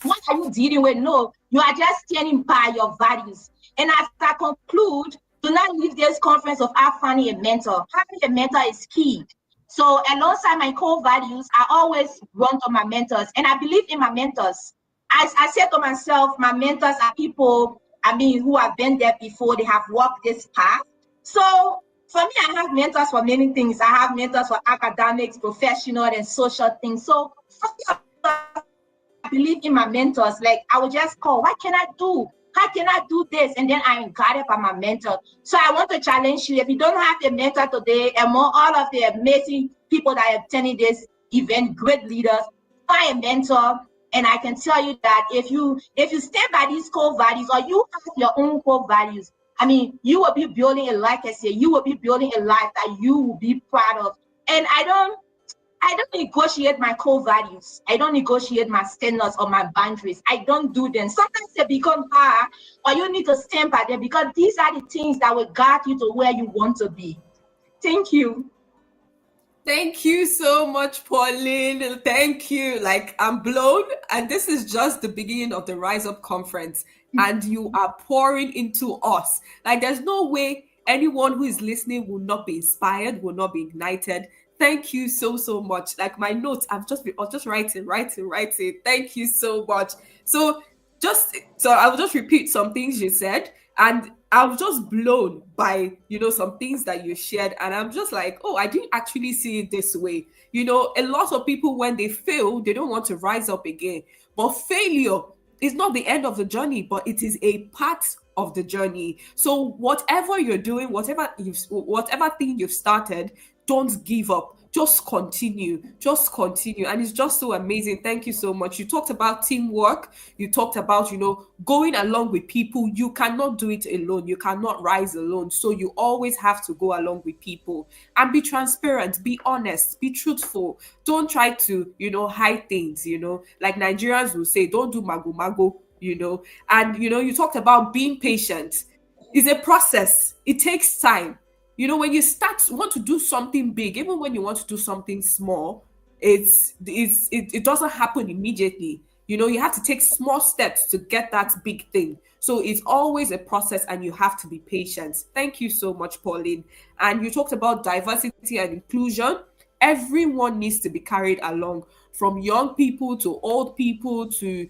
S7: what are you dealing with? No, you are just standing by your values. And as I conclude, do not leave this conference without finding a mentor. Having a mentor is key. So alongside my core values, I always run to my mentors. And I believe in my mentors. As I said to myself, my mentors are people, who have been there before. They have walked this path. So for me, I have mentors for many things. I have mentors for academics, professional, and social things. So I believe in my mentors. Like I would just call, what can I do? How can I do this? And then I'm guided by my mentor. So I want to challenge you. If you don't have a mentor today, among all of the amazing people that are attending this event, great leaders, find a mentor. And I can tell you that if you stand by these core values, or you have your own core values, you will be building a legacy. You will be building a life that you will be proud of. And I don't negotiate my core values. I don't negotiate my standards or my boundaries. I don't do them. Sometimes they become hard, or you need to stand by them, because these are the things that will guide you to where you want to be. Thank you.
S5: Thank you so much, Pauline. Thank you. Like, I'm blown. And this is just the beginning of the Rise Up Conference. And you are pouring into us. Like, there's no way anyone who is listening will not be inspired, will not be ignited. Thank you so much. Like, my notes, I was just writing. Thank you so much. So I will just repeat some things you said, and I was just blown by, some things that you shared. And I'm just like, oh, I didn't actually see it this way. A lot of people, when they fail, they don't want to rise up again. But failure
S8: it's not the end of the journey, but it is a part of the journey. So whatever you're doing, whatever thing you've started, don't give up. Just continue. And it's just so amazing. Thank you so much. You talked about teamwork. You talked about, going along with people. You cannot do it alone. You cannot rise alone. So you always have to go along with people and be transparent, be honest, be truthful. Don't try to, hide things, like Nigerians will say, don't do mago, and, you talked about being patient. It's a process. It takes time. When you want to do something big, even when you want to do something small, it doesn't happen immediately. You have to take small steps to get that big thing. So it's always a process and you have to be patient. Thank you so much, Pauline. And you talked about diversity and inclusion. Everyone needs to be carried along, from young people to old people to,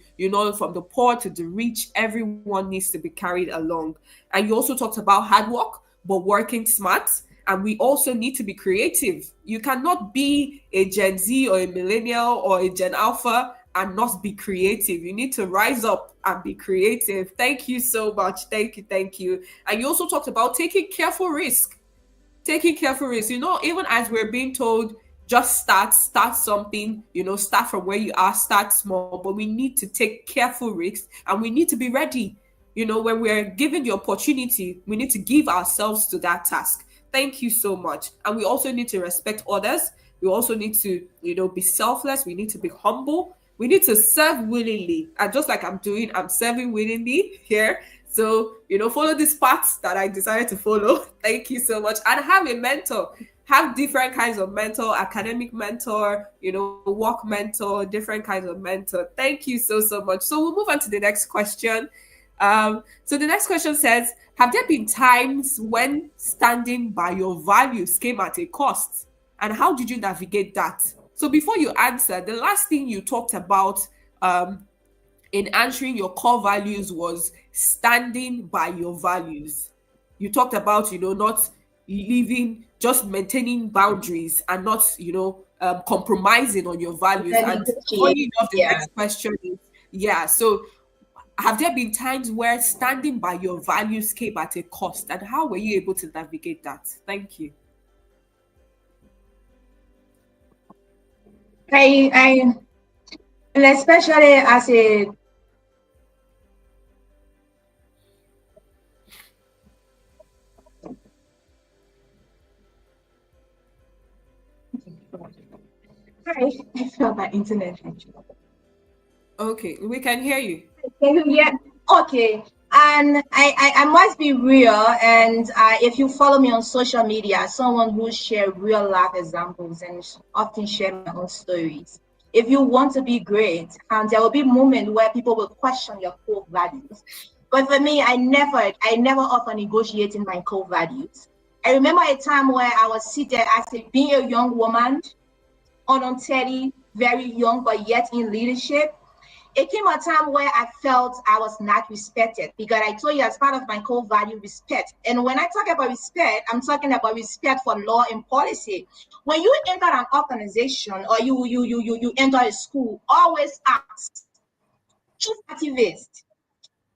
S8: from the poor to the rich. Everyone needs to be carried along. And you also talked about hard work, but working smart. And we also need to be creative. You cannot be a Gen Z or a millennial or a Gen Alpha and not be creative. You need to rise up and be creative. Thank you so much. Thank you. And you also talked about taking careful risk. Even as we're being told, just start something, start from where you are, start small, but we need to take careful risks and we need to be ready. When we're given the opportunity, we need to give ourselves to that task. Thank you so much. And we also need to respect others. We also need to, be selfless. We need to be humble. We need to serve willingly. And just like I'm serving willingly here. So, follow these paths that I decided to follow. Thank you so much. And have a mentor. Have different kinds of mentor, academic mentor, work mentor, different kinds of mentor. Thank you so much. So we'll move on to the next question. So the next question says, have there been times when standing by your values came at a cost? And how did you navigate that? So before you answer, the last thing you talked about in answering your core values was standing by your values. You talked about, not living, just maintaining boundaries and not, compromising on your values. And funny enough, the next question is, so have there been times where standing by your values came at a cost, and how were you able to navigate that? Thank you.
S7: I and especially as a I felt my internet.
S8: Okay, we can hear you.
S7: Can you hear? Okay. And I must be real. And if you follow me on social media, someone who share real life examples and often share my own stories. If you want to be great, there will be moments where people will question your core values. But for me, I never offer negotiating my core values. I remember a time where I was seated as being a young woman, unsteady, very young, but yet in leadership. It came a time where I felt I was not respected, because I told you, as part of my core value, respect. And when I talk about respect, I'm talking about respect for law and policy. When you enter an organization or you enter a school, always ask, chief activist,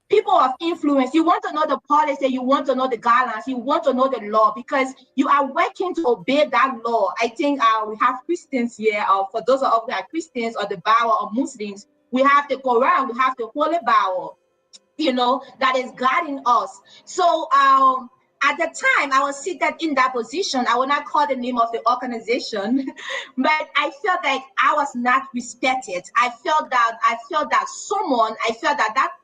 S7: people of influence, you want to know the policy, you want to know the guidelines, you want to know the law, because you are working to obey that law. I think we have Christians here, or for those of us who are Christians or the Bible or Muslims, we have the Quran, we have the Holy Bible, that is guiding us. So at the time I was seated in that position, I will not call the name of the organization, but I felt like I was not respected. I felt that that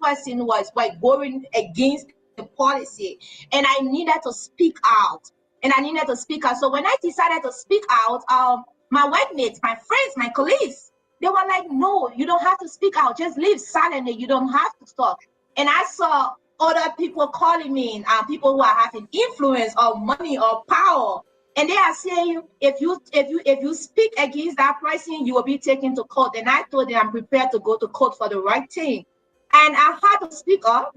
S7: person was going against the policy, and I needed to speak out. So when I decided to speak out, my workmates, my friends, my colleagues, they were like, no, you don't have to speak out. Just live silently. You don't have to talk. And I saw other people calling me, people who are having influence or money or power. And they are saying, if you speak against that person, you will be taken to court. And I told them I'm prepared to go to court for the right thing. And I had to speak up.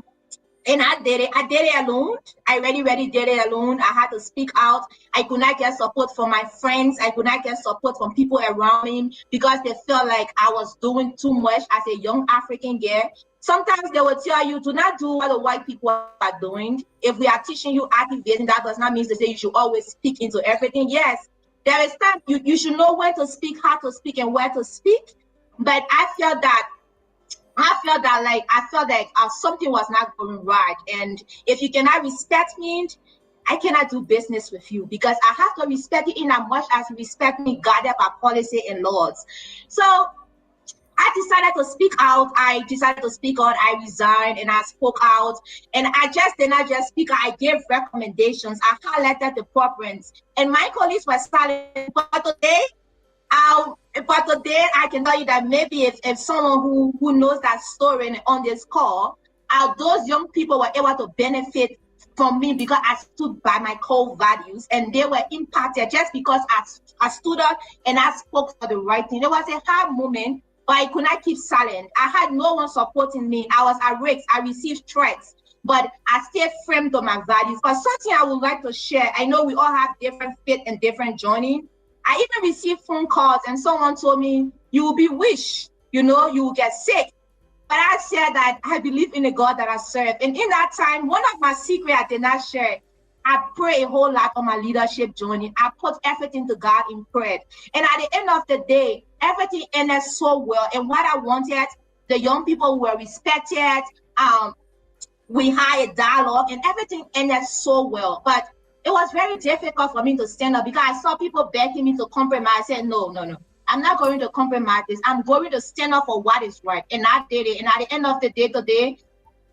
S7: And I did it. I did it alone. I really did it alone. I had to speak out. I could not get support from my friends. I could not get support from people around me, because they felt like I was doing too much as a young African girl. Sometimes they will tell you to not do what the white people are doing. If we are teaching you activism, that does not mean to say you should always speak into everything. Yes, there is time you should know when to speak, how to speak, and where to speak. But I feel that something was not going right. And if you cannot respect me, I cannot do business with you, because I have to respect you in as much as you respect me, guided by policy and laws. So I decided to speak out. I resigned and I spoke out. And I just did not just speak. I gave recommendations. I highlighted the problems. And my colleagues were silent. But today I can tell you that maybe if someone who knows that story on this call, those young people were able to benefit from me because I stood by my core values, and they were impacted just because I stood up and I spoke for the right thing. There was a hard moment, but I could not keep silent. I had no one supporting me. I was at risk. I received threats, but I stayed firm on my values. But something I would like to share, I know we all have different faith and different journey. I even received phone calls and someone told me, you will be wish, you will get sick. But I said that I believe in the God that I serve. And in that time, one of my secrets I did not share. I pray a whole lot on my leadership journey. I put everything to God in prayer. And at the end of the day, everything ended so well. And what I wanted, the young people were respected. We had a dialogue and everything ended so well. But it was very difficult for me to stand up because I saw people begging me to compromise. I said, no. I'm not going to compromise this. I'm going to stand up for what is right. And I did it. And at the end of the day today,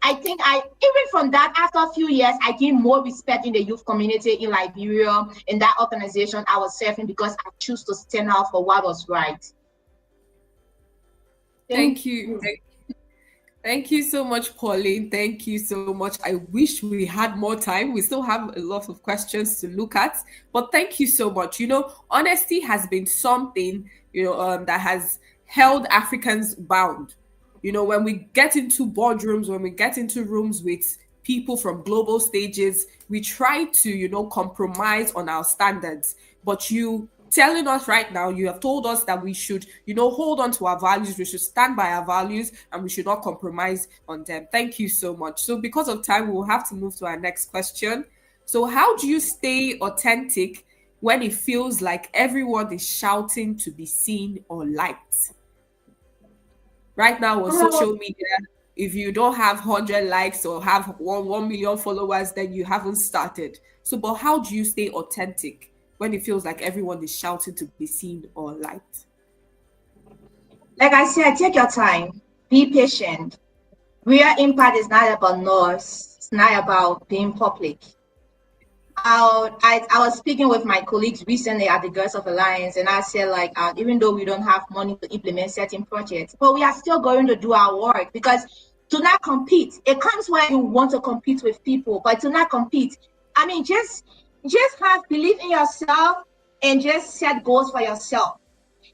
S7: I think even from that, after a few years, I gained more respect in the youth community in Liberia, in that organization I was serving, because I chose to stand out for what was right.
S8: Thank you. Thank you so much, Pauline. Thank you so much. I wish we had more time. We still have a lot of questions to look at, but thank you so much. Honesty has been something, that has held Africans bound. When we get into boardrooms, when we get into rooms with people from global stages, we try to, compromise on our standards. But you telling us right now, you have told us that we should, hold on to our values, we should stand by our values, and we should not compromise on them. Thank you so much. So because of time, we will have to move to our next question. So how do you stay authentic when it feels like everyone is shouting to be seen or liked? Right now on social media, if you don't have 100 likes or have 1 million followers, then you haven't started. So, but how do you stay authentic when it feels like everyone is shouting to be seen or liked?
S7: Like I said, take your time, be patient. Real impact is not about noise. It's not about being public. I was speaking with my colleagues recently at the Girls of Alliance, and I said, even though we don't have money to implement certain projects, but we are still going to do our work, because to not compete, it comes when you want to compete with people, but to not compete, just have belief in yourself and just set goals for yourself.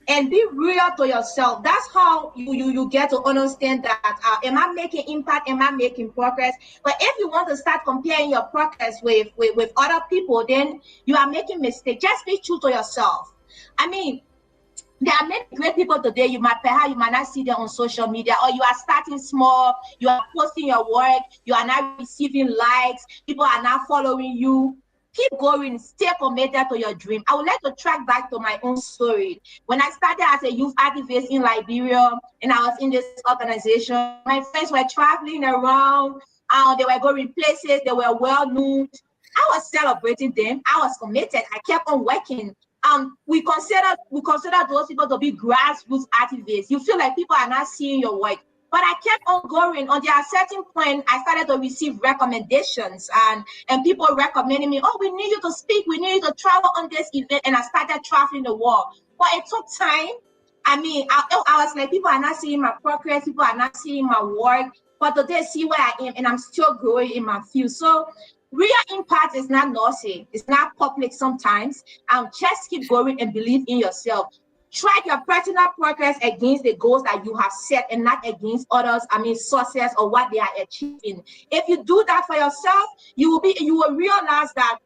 S7: And be real to yourself. That's how you get to understand that, am I making impact? Am I making progress? But if you want to start comparing your progress with other people, then you are making mistakes. Just be true to yourself. There are many great people today. You might not see them on social media, or you are starting small. You are posting your work. You are not receiving likes. People are not following you. Keep going, stay committed to your dream. I would like to track back to my own story. When I started as a youth activist in Liberia, and I was in this organization, my friends were traveling around. They were going places. They were well known. I was celebrating them. I was committed. I kept on working. We consider those people to be grassroots activists. You feel like people are not seeing your work. But I kept on going. Until at a certain point, I started to receive recommendations and people recommending me, we need you to speak. We need you to travel on this event. And I started traveling the world. But it took time. I was like, people are not seeing my progress. People are not seeing my work. But today, see where I am, and I'm still growing in my field. So real impact is not noisy. It's not public sometimes. Just keep going and believe in yourself. Track your personal progress against the goals that you have set, and not against others, sources or what they are achieving. If you do that for yourself, you will realize that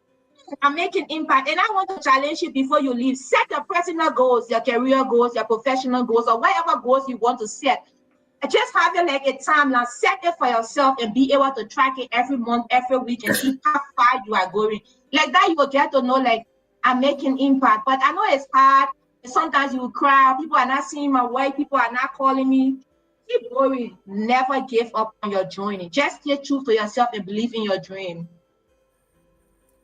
S7: I'm making impact. And I want to challenge you before you leave. Set your personal goals, your career goals, your professional goals, or whatever goals you want to set. just having like a timeline, set it for yourself and be able to track it every month, every week, and see how far you are going. Like that, you will get to know, like, I'm making impact. But I know it's hard. Sometimes you will cry. People are not seeing my work. People are not calling me. Keep going. Never give up on your journey. Just stay true to yourself and believe in your dream.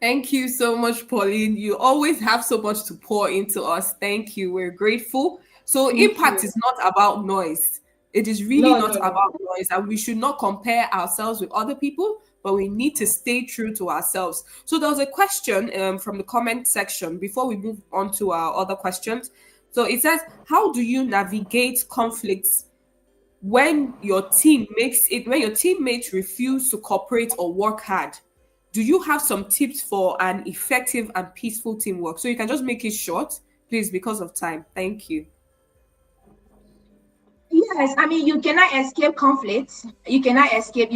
S8: Thank you so much, Pauline. You always have so much to pour into us. Thank you. We're grateful. So impact is not about noise. It is really not about noise, and we should not compare ourselves with other people, but we need to stay true to ourselves. So there was a question from the comment section before we move on to our other questions. So it says, how do you navigate conflicts when your teammates refuse to cooperate or work hard? Do you have some tips for an effective and peaceful teamwork? So you can just make it short, please, because of time. Thank you.
S7: Yes, I mean, you cannot escape conflict. You cannot escape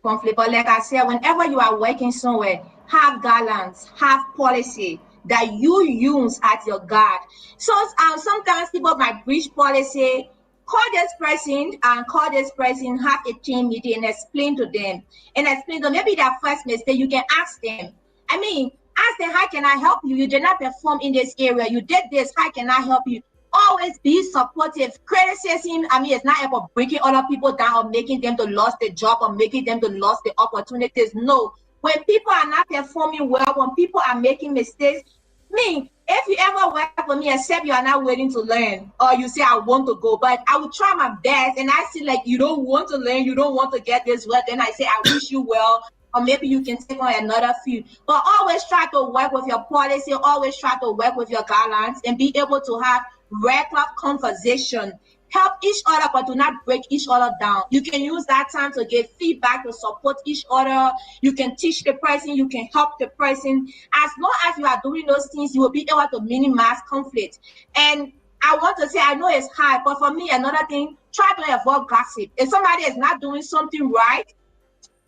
S7: conflict. But like I said, whenever you are working somewhere, have guidelines, have policy that you use at your guard. So sometimes people might breach policy. Call this person, have a team meeting and explain to them. Maybe their first mistake, you can ask them. I mean, ask them, how can I help you? You did not perform in this area. You did this. How can I help you? Always be supportive. Criticism, it's not about breaking other people down or making them to lose the job or making them to lose the opportunities. No. When people are not performing well, when people are making mistakes, if you ever work for me, except you are not willing to learn, or you say, I want to go, but I will try my best, and I see like you don't want to learn, you don't want to get this well, then I say, I wish you well, or maybe you can take on another field. But always try to work with your policy, always try to work with your guidelines, and be able to have regular conversation. Help each other, but do not break each other down. You can use that time to give feedback, to support each other. You can teach the person, you can help the person. As long as you are doing those things, you will be able to minimize conflict. And I want to say, I know it's hard, but for me, another thing, try to avoid gossip. If somebody is not doing something right,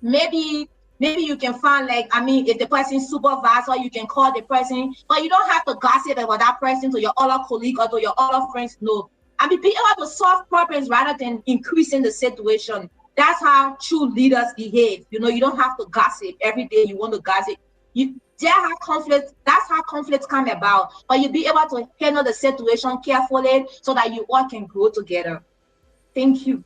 S7: maybe you can find if the person's supervisor, you can call the person, but you don't have to gossip about that person to your other colleague or to your other friends. No. Be able to solve problems rather than increasing the situation. That's how true leaders behave. You don't have to gossip every day. You want to gossip. That's how conflicts come about. But you be able to handle the situation carefully so that you all can grow together. Thank you.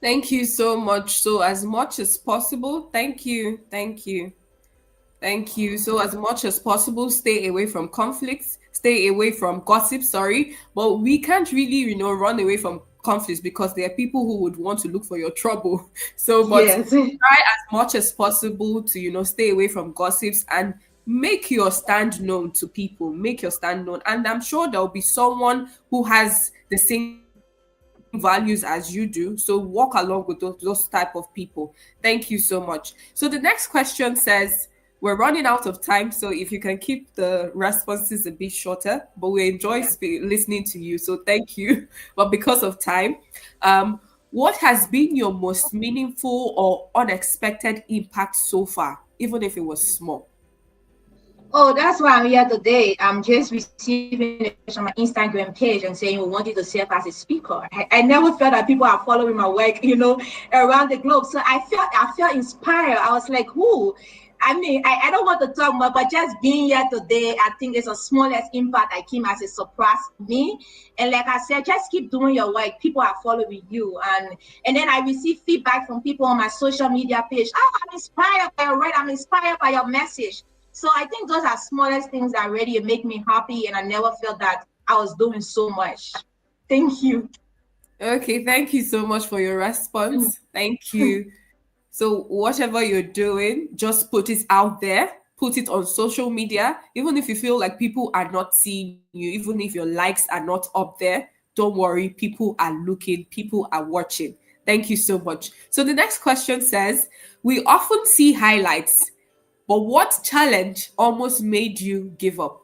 S8: Thank you so much. So as much as possible, thank you. So as much as possible, stay away from conflicts, stay away from gossip, but we can't really, run away from conflicts because there are people who would want to look for your trouble. So, but
S7: yes.
S8: Try as much as possible to, stay away from gossips and make your stand known to people, And I'm sure there'll be someone who has the same values as you do, so walk along with those type of people. Thank you so much. So the next question says, we're running out of time, so if you can keep the responses a bit shorter, but we enjoy listening to you, so thank you. But because of time, what has been your most meaningful or unexpected impact so far, even if it was small?
S7: Oh, that's why I'm here today. I'm just receiving on my Instagram page and saying we wanted to serve as a speaker. I never felt that people are following my work, around the globe. So I felt inspired. I was like, who? I don't want to talk more, but just being here today, I think it's the smallest impact that came as a surprise to me. And like I said, just keep doing your work. People are following you. And then I receive feedback from people on my social media page. Oh, I'm inspired by your work. I'm inspired by your message. So I think those are smallest things that really make me happy. And I never felt that I was doing so much. Thank you.
S8: Okay, thank you so much for your response. Thank you. So whatever you're doing, just put it out there, put it on social media. Even if you feel like people are not seeing you, even if your likes are not up there, don't worry, people are looking, people are watching. Thank you so much. So the next question says, we often see highlights, but what challenge almost made you give up?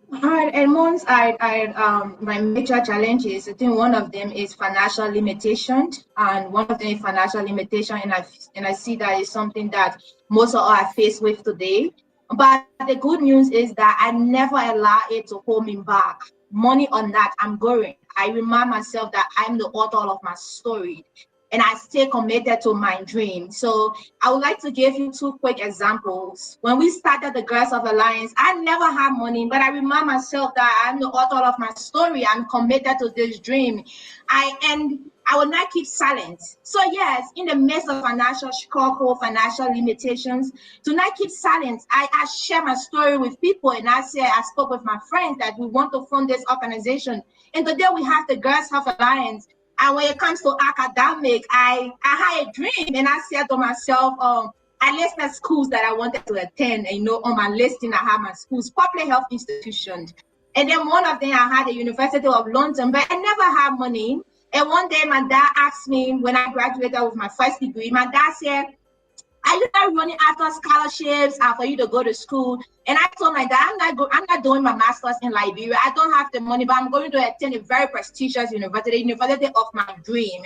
S7: And once my major challenges, I think one of them is financial limitation, and one of them is financial limitation, and I see that is something that most of us are faced with today. But the good news is that I never allow it to hold me back. money or not, I'm going. I remind myself that I'm the author of my story, and I stay committed to my dream. So I would like to give you 2 quick examples. When we started the Girls of Alliance, I never had money, but I remind myself that I'm the author of my story. I'm committed to this dream. I will not keep silent. So yes, in the midst of financial struggle, financial limitations, to not keep silent, I share my story with people, and I spoke with my friends that we want to fund this organization. And today we have the Girls of Alliance. And when it comes to academic, I had a dream, and I said to myself, I listed schools that I wanted to attend. And, on my listing, I had my schools, public health institutions. And then one of them, I had the University of London, but I never had money. And one day, my dad asked me, when I graduated with my first degree, my dad said, are you not running after scholarships for you to go to school? And I told my dad, I'm not doing my master's in Liberia. I don't have the money, but I'm going to attend a very prestigious university of my dream.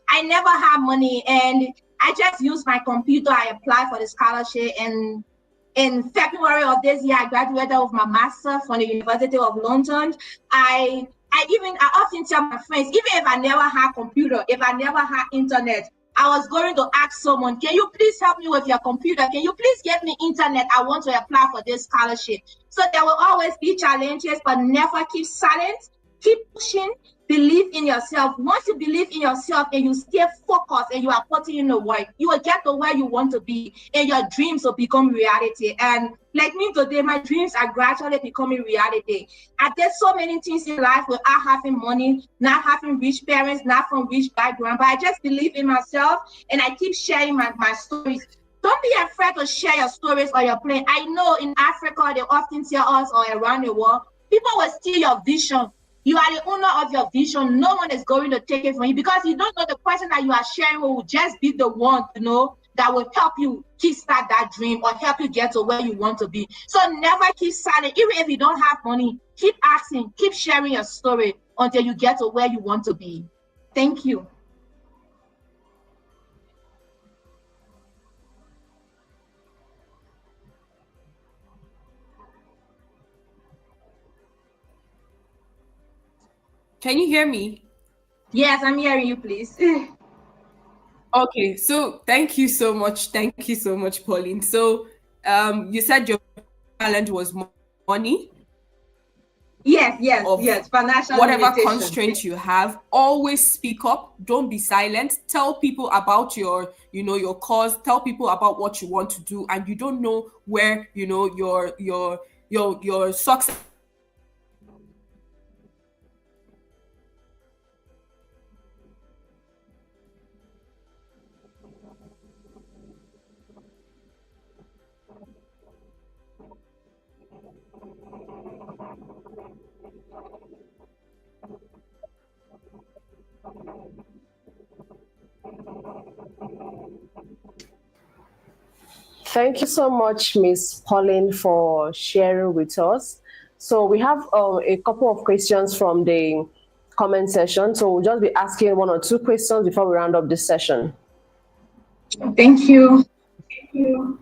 S7: I never had money, and I just used my computer. I applied for the scholarship, and in February of this year, I graduated with my master from the University of London. I often tell my friends, even if I never had computer, if I never had internet, I was going to ask someone, can you please help me with your computer? Can you please get me internet? I want to apply for this scholarship. So there will always be challenges, but never keep silent. Keep pushing. Believe in yourself. Once you believe in yourself and you stay focused and you are putting in the work, you will get to where you want to be, and your dreams will become reality. And like me today, my dreams are gradually becoming reality. I did so many things in life without having money, not having rich parents, not from rich background, but I just believe in myself, and I keep sharing my stories. Don't be afraid to share your stories or your plan. I know in Africa, they often tell us, or around the world, people will steal your vision. You are the owner of your vision. No one is going to take it from you, because you don't know the person that you are sharing will just be the one, that will help you kickstart that dream or help you get to where you want to be. So never keep silent. Even if you don't have money, keep asking, keep sharing your story until you get to where you want to be. Thank you.
S8: Can you hear me?
S7: Yes, I'm hearing you, please.
S8: Okay, so thank you so much. Thank you so much, Pauline. So you said your challenge was money?
S7: Yes. Financial
S8: whatever constraints you have, always speak up. Don't be silent. Tell people about your cause. Tell people about what you want to do, and you don't know where your success.
S1: Thank you so much, Ms. Pauline, for sharing with us. So we have a couple of questions from the comment section. So we'll just be asking 1 or 2 questions before we round up this session.
S7: Thank you. Thank you.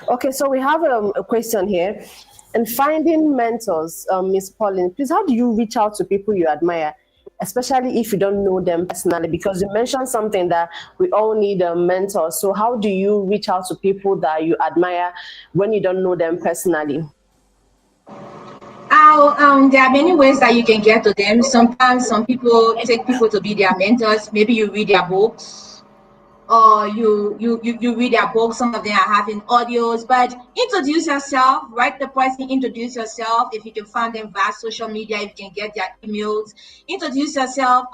S1: Okay, so we have a question here. And finding mentors, Ms. Pauline, please, how do you reach out to people you admire, especially if you don't know them personally? Because you mentioned something that we all need a mentor. So how do you reach out to people that you admire when you don't know them personally?
S7: There are many ways that you can get to them. Sometimes some people take people to be their mentors. Maybe you read their books, or you read their books. Some of them are having audios, but introduce yourself, write the person, introduce yourself. If you can find them via social media, if you can get their emails, introduce yourself,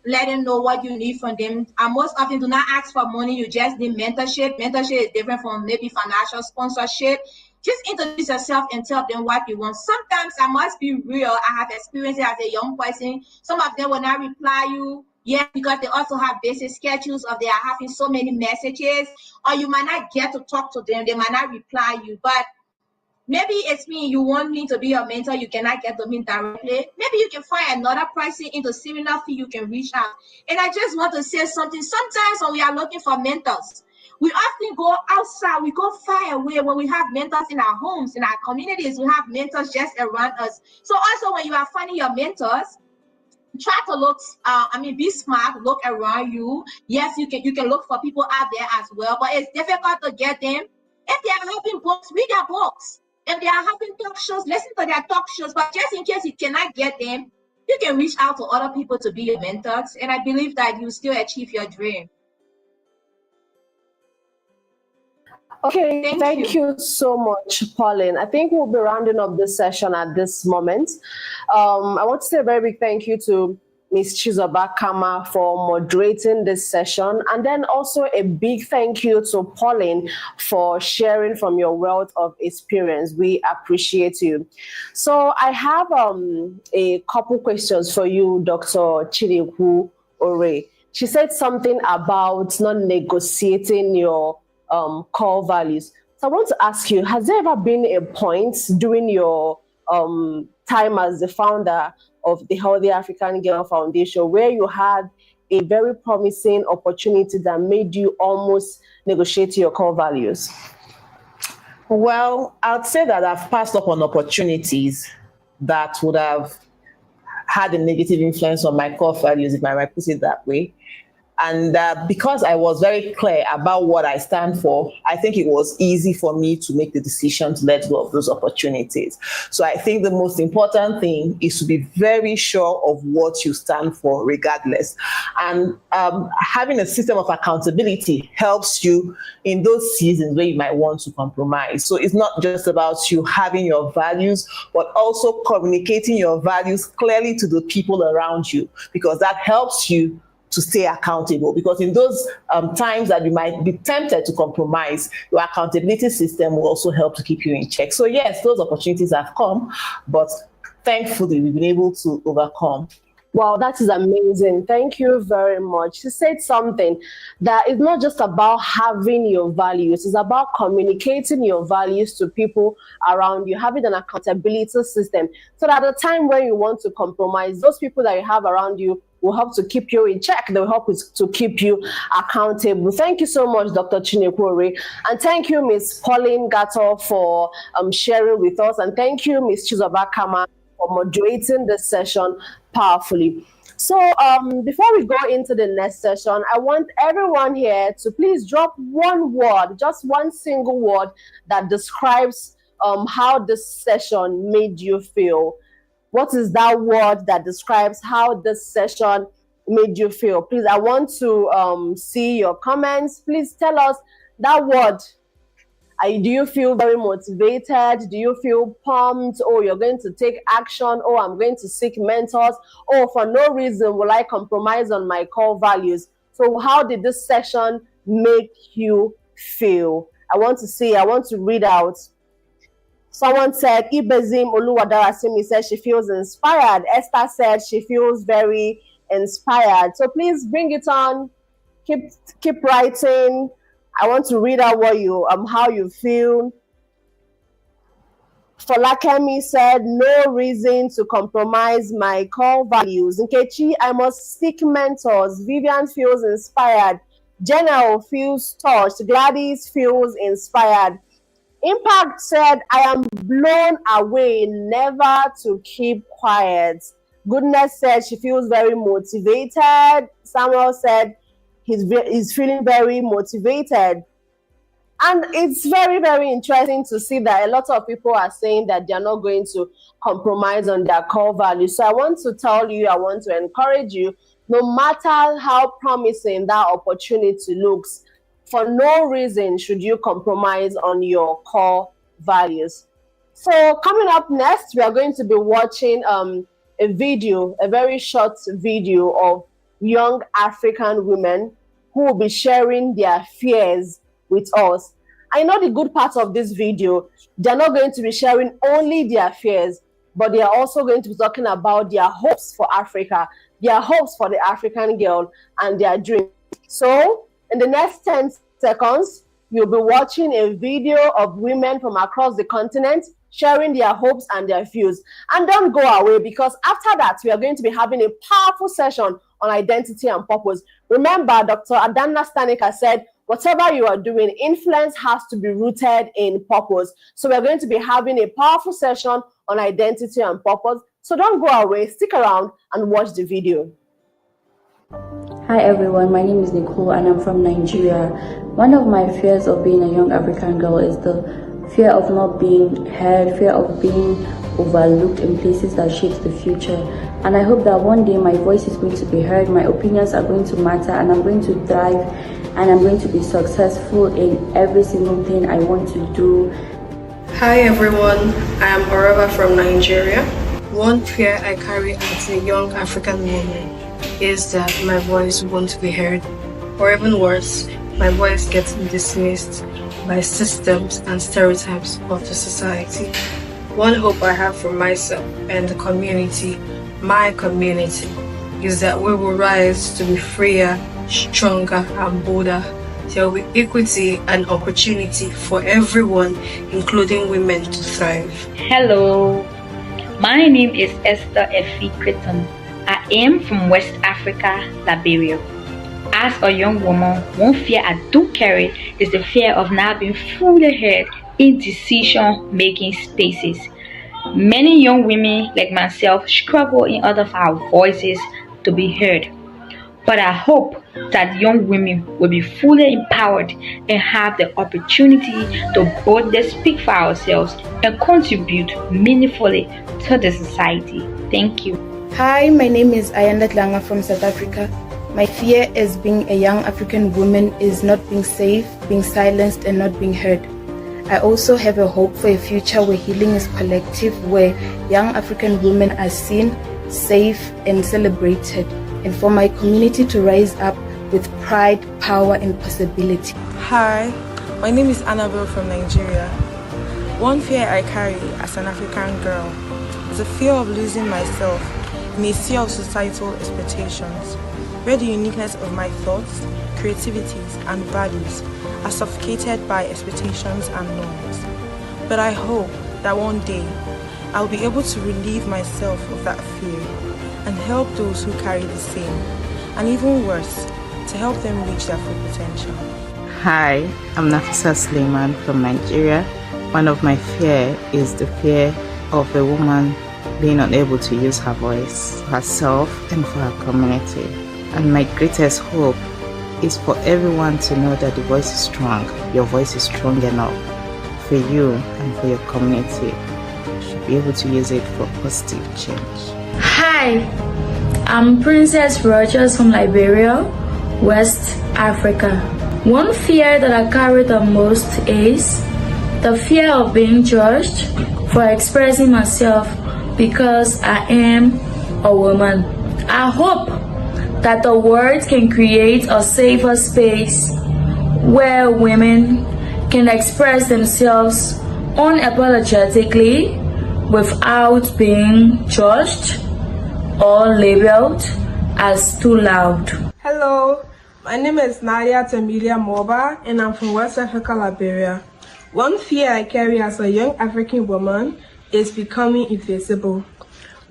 S7: let them know what you need from them. Most often do not ask for money, you just need mentorship. Mentorship is different from maybe financial sponsorship. Just introduce yourself and tell them what you want. Sometimes, I must be real, I have experienced it as a young person. Some of them will not reply you, because they also have basic schedules, or they are having so many messages, or you might not get to talk to them, they might not reply you. But Maybe it's me, you want me to be your mentor, you cannot get to me directly. Maybe you can find another person in the similar field you can reach out. And I just want to say something. Sometimes when we are looking for mentors, we often go outside, we go far away. When we have mentors in our homes, in our communities, we have mentors just around us. So also when you are finding your mentors, try to look, be smart, look around you. Yes, you can look for people out there as well, but it's difficult to get them. If they are having books, read their books. If they are having talk shows, listen to their talk shows. But just in case you cannot get them, you can reach out to other people to be your mentors. And I believe that you still achieve your dream.
S1: Okay, thank you so much, Pauline. I think we'll be rounding up this session at this moment. I want to say a very big thank you to Ms. Chizoba Kama for moderating this session, and then also a big thank you to Pauline for sharing from your wealth of experience. We appreciate you. So I have a couple questions for you, Dr. Chinekwu Ore. She said something about not negotiating your core values. So I want to ask you, has there ever been a point during your time as the founder of the Healthy African Girl Foundation where you had a very promising opportunity that made you almost negotiate your core values?
S2: Well, I'd say that I've passed up on opportunities that would have had a negative influence on my core values, if I might put it that way. And because I was very clear about what I stand for, I think it was easy for me to make the decision to let go of those opportunities. So I think the most important thing is to be very sure of what you stand for regardless. And having a system of accountability helps you in those seasons where you might want to compromise. So it's not just about you having your values, but also communicating your values clearly to the people around you, because that helps you to stay accountable. Because in those times that you might be tempted to compromise, your accountability system will also help to keep you in check. So yes, those opportunities have come, but thankfully we've been able to overcome.
S1: Wow, that is amazing. Thank you very much. She said something that is not just about having your values, it's about communicating your values to people around you, having an accountability system. So that at the time when you want to compromise, those people that you have around you will help to keep you in check. They'll help to keep you accountable. Thank you so much, Dr. Chinekwu Ore. And thank you, Ms. Pauline Gator, for sharing with us. And thank you, Ms. Chizoba Kama, for moderating this session powerfully. So before we go into the next session, I want everyone here to please drop one word, just one single word that describes how this session made you feel. What is that word that describes how this session made you feel? Please, I want to see your comments. Please tell us that word. Do you feel very motivated? Do you feel pumped? Oh, you're going to take action. Oh, I'm going to seek mentors. Oh, for no reason will I compromise on my core values. So how did this session make you feel? I want to read out. Someone said, Ibezim Oluwadarasimi said she feels inspired. Esther said she feels very inspired. So please bring it on. Keep writing. I want to read out what you how you feel. Folakemi said, no reason to compromise my core values. Nkechi, I must seek mentors. Vivian feels inspired. Jenna feels touched. Gladys feels inspired. Impact said, I am blown away, never to keep quiet. Goodness said she feels very motivated. Samuel said he's feeling very motivated. And it's very, very interesting to see that a lot of people are saying that they're not going to compromise on their core values. So I want to tell you, I want to encourage you, no matter how promising that opportunity looks, for no reason should you compromise on your core values. So coming up next, we are going to be watching a video, a very short video of young African women who will be sharing their fears with us. I know the good part of this video, they're not going to be sharing only their fears, but they are also going to be talking about their hopes for Africa, their hopes for the African girl, and their dreams. So in the next 10 seconds, you'll be watching a video of women from across the continent sharing their hopes and their views. And don't go away, because after that, we are going to be having a powerful session on identity and purpose. Remember, Dr. Adanna Steinecker said, whatever you are doing, influence has to be rooted in purpose. So we're going to be having a powerful session on identity and purpose. So don't go away, stick around and watch the video.
S9: Hi everyone, my name is Nicole and I'm from Nigeria. One of my fears of being a young African girl is the fear of not being heard, fear of being overlooked in places that shapes the future. And I hope that one day my voice is going to be heard, my opinions are going to matter, and I'm going to thrive, and I'm going to be successful in every single thing I want to do.
S10: Hi everyone, I am Orova from Nigeria. One fear I carry as a young African woman is that my voice won't be heard, or even worse, my voice gets dismissed by systems and stereotypes of the society. One hope I have for myself and the community, my community, is that we will rise to be freer, stronger and bolder. There will be equity and opportunity for everyone, including women, to thrive.
S11: Hello, my name is Esther Efi Creton. I am from West Africa, Liberia. As a young woman, one fear I do carry is the fear of not being fully heard in decision-making spaces. Many young women like myself struggle in order for our voices to be heard. But I hope that young women will be fully empowered and have the opportunity to boldly speak for ourselves and contribute meaningfully to the society. Thank you.
S12: Hi, my name is Ayanda Tlanga from South Africa. My fear as being a young African woman is not being safe, being silenced, and not being heard. I also have a hope for a future where healing is collective, where young African women are seen, safe, and celebrated, and for my community to rise up with pride, power, and possibility.
S13: Hi, my name is Annabelle from Nigeria. One fear I carry as an African girl is the fear of losing myself in a sea of societal expectations, where the uniqueness of my thoughts, creativities, and values are suffocated by expectations and norms. But I hope that one day I'll be able to relieve myself of that fear and help those who carry the same, and even worse, to help them reach their full potential.
S14: Hi, I'm Nafisa Suleiman from Nigeria. One of my fear is the fear of a woman being unable to use her voice, herself, and for her community. And my greatest hope is for everyone to know that the voice is strong. Your voice is strong enough for you and for your community. You should be able to use it for positive change.
S15: Hi, I'm Princess Rogers from Liberia, West Africa. One fear that I carry the most is the fear of being judged for expressing myself because I am a woman. I hope that the world can create a safer space where women can express themselves unapologetically without being judged or labeled as too loud.
S13: Hello, my name is Nadia Temilia Moba and I'm from West Africa, Liberia. One fear I carry as a young African woman is becoming invisible.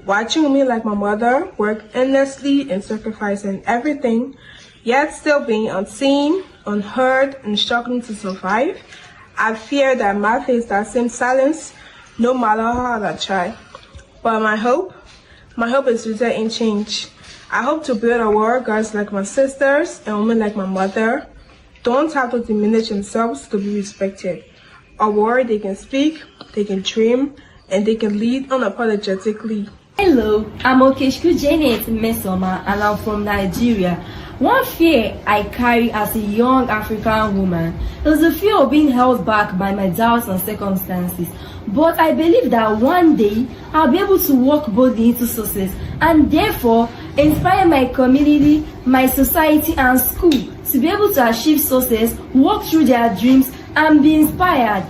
S13: Watching me like my mother work endlessly and sacrificing everything, yet still being unseen, unheard, and struggling to survive, I fear that I might face that same silence no matter how hard I try. But my hope is rooted in change. I hope to build a world where girls like my sisters and women like my mother don't have to diminish themselves to be respected. A world they can speak, they can dream, and they can lead unapologetically.
S16: Hello, I'm Okeshku Janet Mesoma and I'm from Nigeria. One fear I carry as a young African woman is the fear of being held back by my doubts and circumstances. But I believe that one day I'll be able to walk boldly into success and therefore inspire my community, my society and school to be able to achieve success, walk through their dreams and be inspired.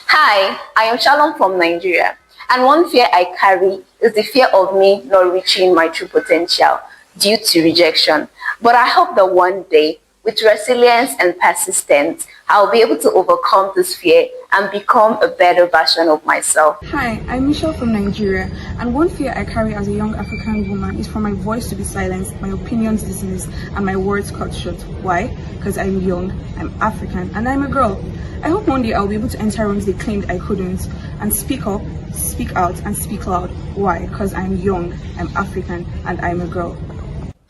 S17: Hi, I am Shalom from Nigeria. And one fear I carry is the fear of me not reaching my true potential due to rejection. But I hope that one day, with resilience and persistence, I'll be able to overcome this fear and become a better version of myself.
S18: Hi, I'm Michelle from Nigeria, and one fear I carry as a young African woman is for my voice to be silenced, my opinions dismissed, and my words cut short. Why? Because I'm young, I'm African, and I'm a girl. I hope one day I'll be able to enter rooms they claimed I couldn't, and speak up, speak out, and speak loud. Why? Because I'm young, I'm African, and I'm a girl.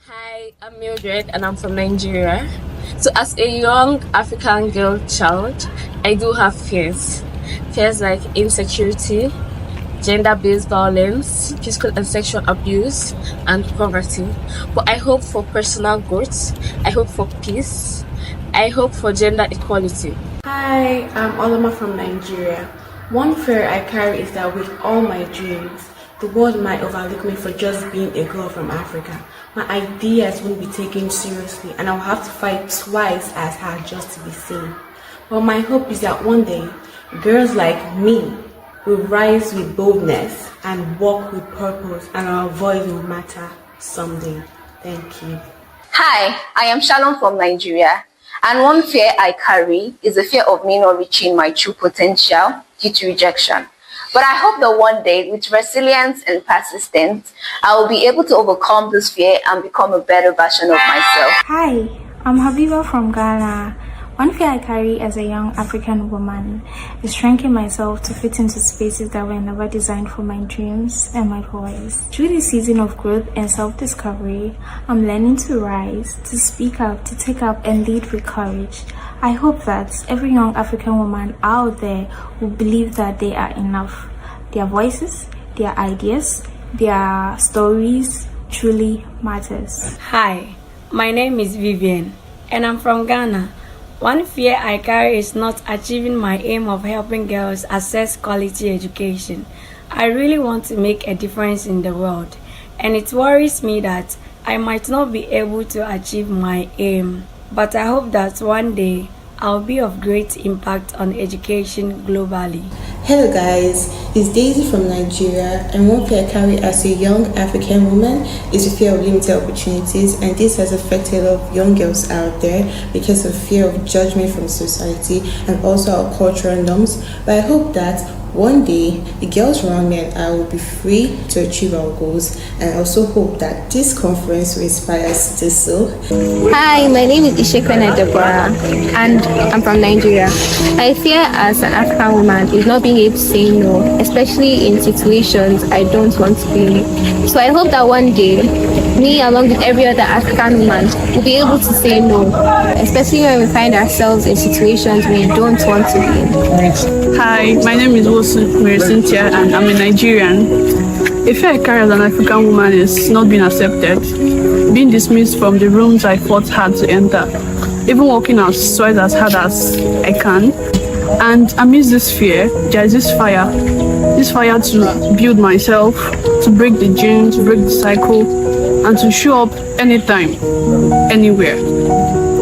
S19: Hi, I'm Mildred, and I'm from Nigeria. So as a young African girl child, I do have fears. Fears like insecurity, gender-based violence, physical and sexual abuse, and poverty. But I hope for personal growth, I hope for peace, I hope for gender equality.
S20: Hi, I'm Olama from Nigeria. One fear I carry is that with all my dreams, the world might overlook me for just being a girl from Africa. My ideas won't be taken seriously and I'll have to fight twice as hard just to be seen. But my hope is that one day, girls like me will rise with boldness and walk with purpose and our voice will matter someday. Thank you.
S17: Hi, I am Shalom from Nigeria. And one fear I carry is the fear of me not reaching my true potential due to rejection. But I hope that one day, with resilience and persistence, I will be able to overcome this fear and become a better version of myself.
S21: Hi, I'm Habiba from Ghana. One fear I carry as a young African woman is shrinking myself to fit into spaces that were never designed for my dreams and my voice. Through this season of growth and self-discovery, I'm learning to rise, to speak up, to take up and lead with courage. I hope that every young African woman out there will believe that they are enough. Their voices, their ideas, their stories truly matters.
S22: Hi, my name is Vivian and I'm from Ghana. One fear I carry is not achieving my aim of helping girls access quality education. I really want to make a difference in the world, and it worries me that I might not be able to achieve my aim. But I hope that one day I'll be of great impact on education globally.
S23: Hello guys, it's Daisy from Nigeria, and one fear I carry as a young African woman is the fear of limited opportunities, and this has affected a lot of young girls out there because of fear of judgment from society and also our cultural norms. But I hope that one day the girls around me and I will be free to achieve our goals, and I also hope that this conference will inspire us to do so.
S24: Hi, my name is Ishekwana Deborah and I'm from Nigeria. My fear as an African woman is not being able to say no, especially in situations I don't want to be in. So I hope that one day, me along with every other African woman will be able to say no, especially when we find ourselves in situations we don't want to be in.
S25: Hi, my name is Cynthia and I'm a Nigerian. A fear I carry as an African woman is not being accepted, being dismissed from the rooms I fought hard to enter, even working as twice as hard as I can. And amidst this fear, there is this fire to build myself, to break the gene, to break the cycle, and to show up anytime, anywhere.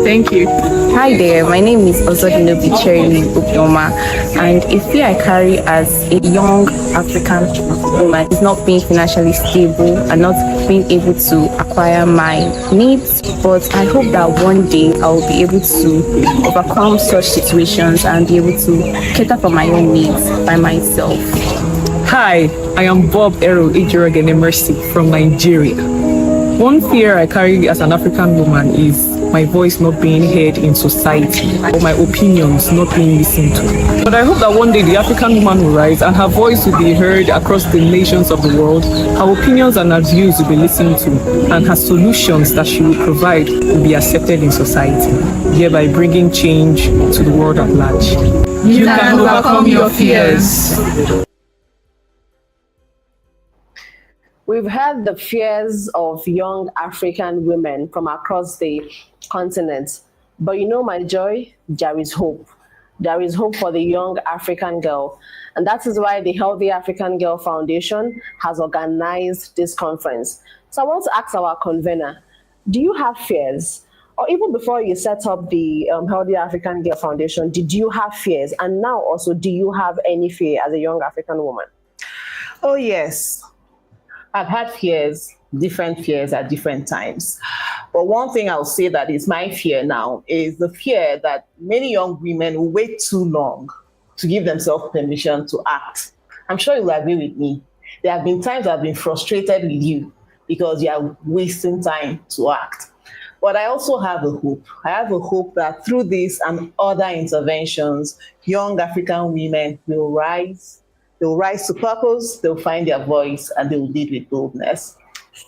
S25: Thank you.
S26: Hi there, my name is Ozodinobi Cherry Upioma, and a fear I carry as a young African woman is not being financially stable and not being able to acquire my needs. But I hope that one day I will be able to overcome such situations and be able to cater for my own needs by myself.
S27: Hi, I am Bob Ero Ijirogene Mercy from Nigeria. One fear I carry as an African woman is my voice not being heard in society or my opinions not being listened to. But I hope that one day the African woman will rise and her voice will be heard across the nations of the world. Her opinions and her views will be listened to, and her solutions that she will provide will be accepted in society, thereby bringing change to the world at large.
S5: You can overcome your fears.
S1: We've heard the fears of young African women from across the continent. But you know, my joy, there is hope. There is hope for the young African girl. And that is why the Healthy African Girl Foundation has organized this conference. So I want to ask our convener, do you have fears? Or even before you set up the Healthy African Girl Foundation, did you have fears? And now also, do you have any fear as a young African woman?
S2: Oh, yes. I've had fears, different fears at different times. But one thing I'll say that is my fear now is the fear that many young women will wait too long to give themselves permission to act. I'm sure you'll agree with me. There have been times I've been frustrated with you because you are wasting time to act. But I also have a hope. I have a hope that through this and other interventions, young African women will rise. They'll rise to purpose, they'll find their voice, and they will lead with boldness.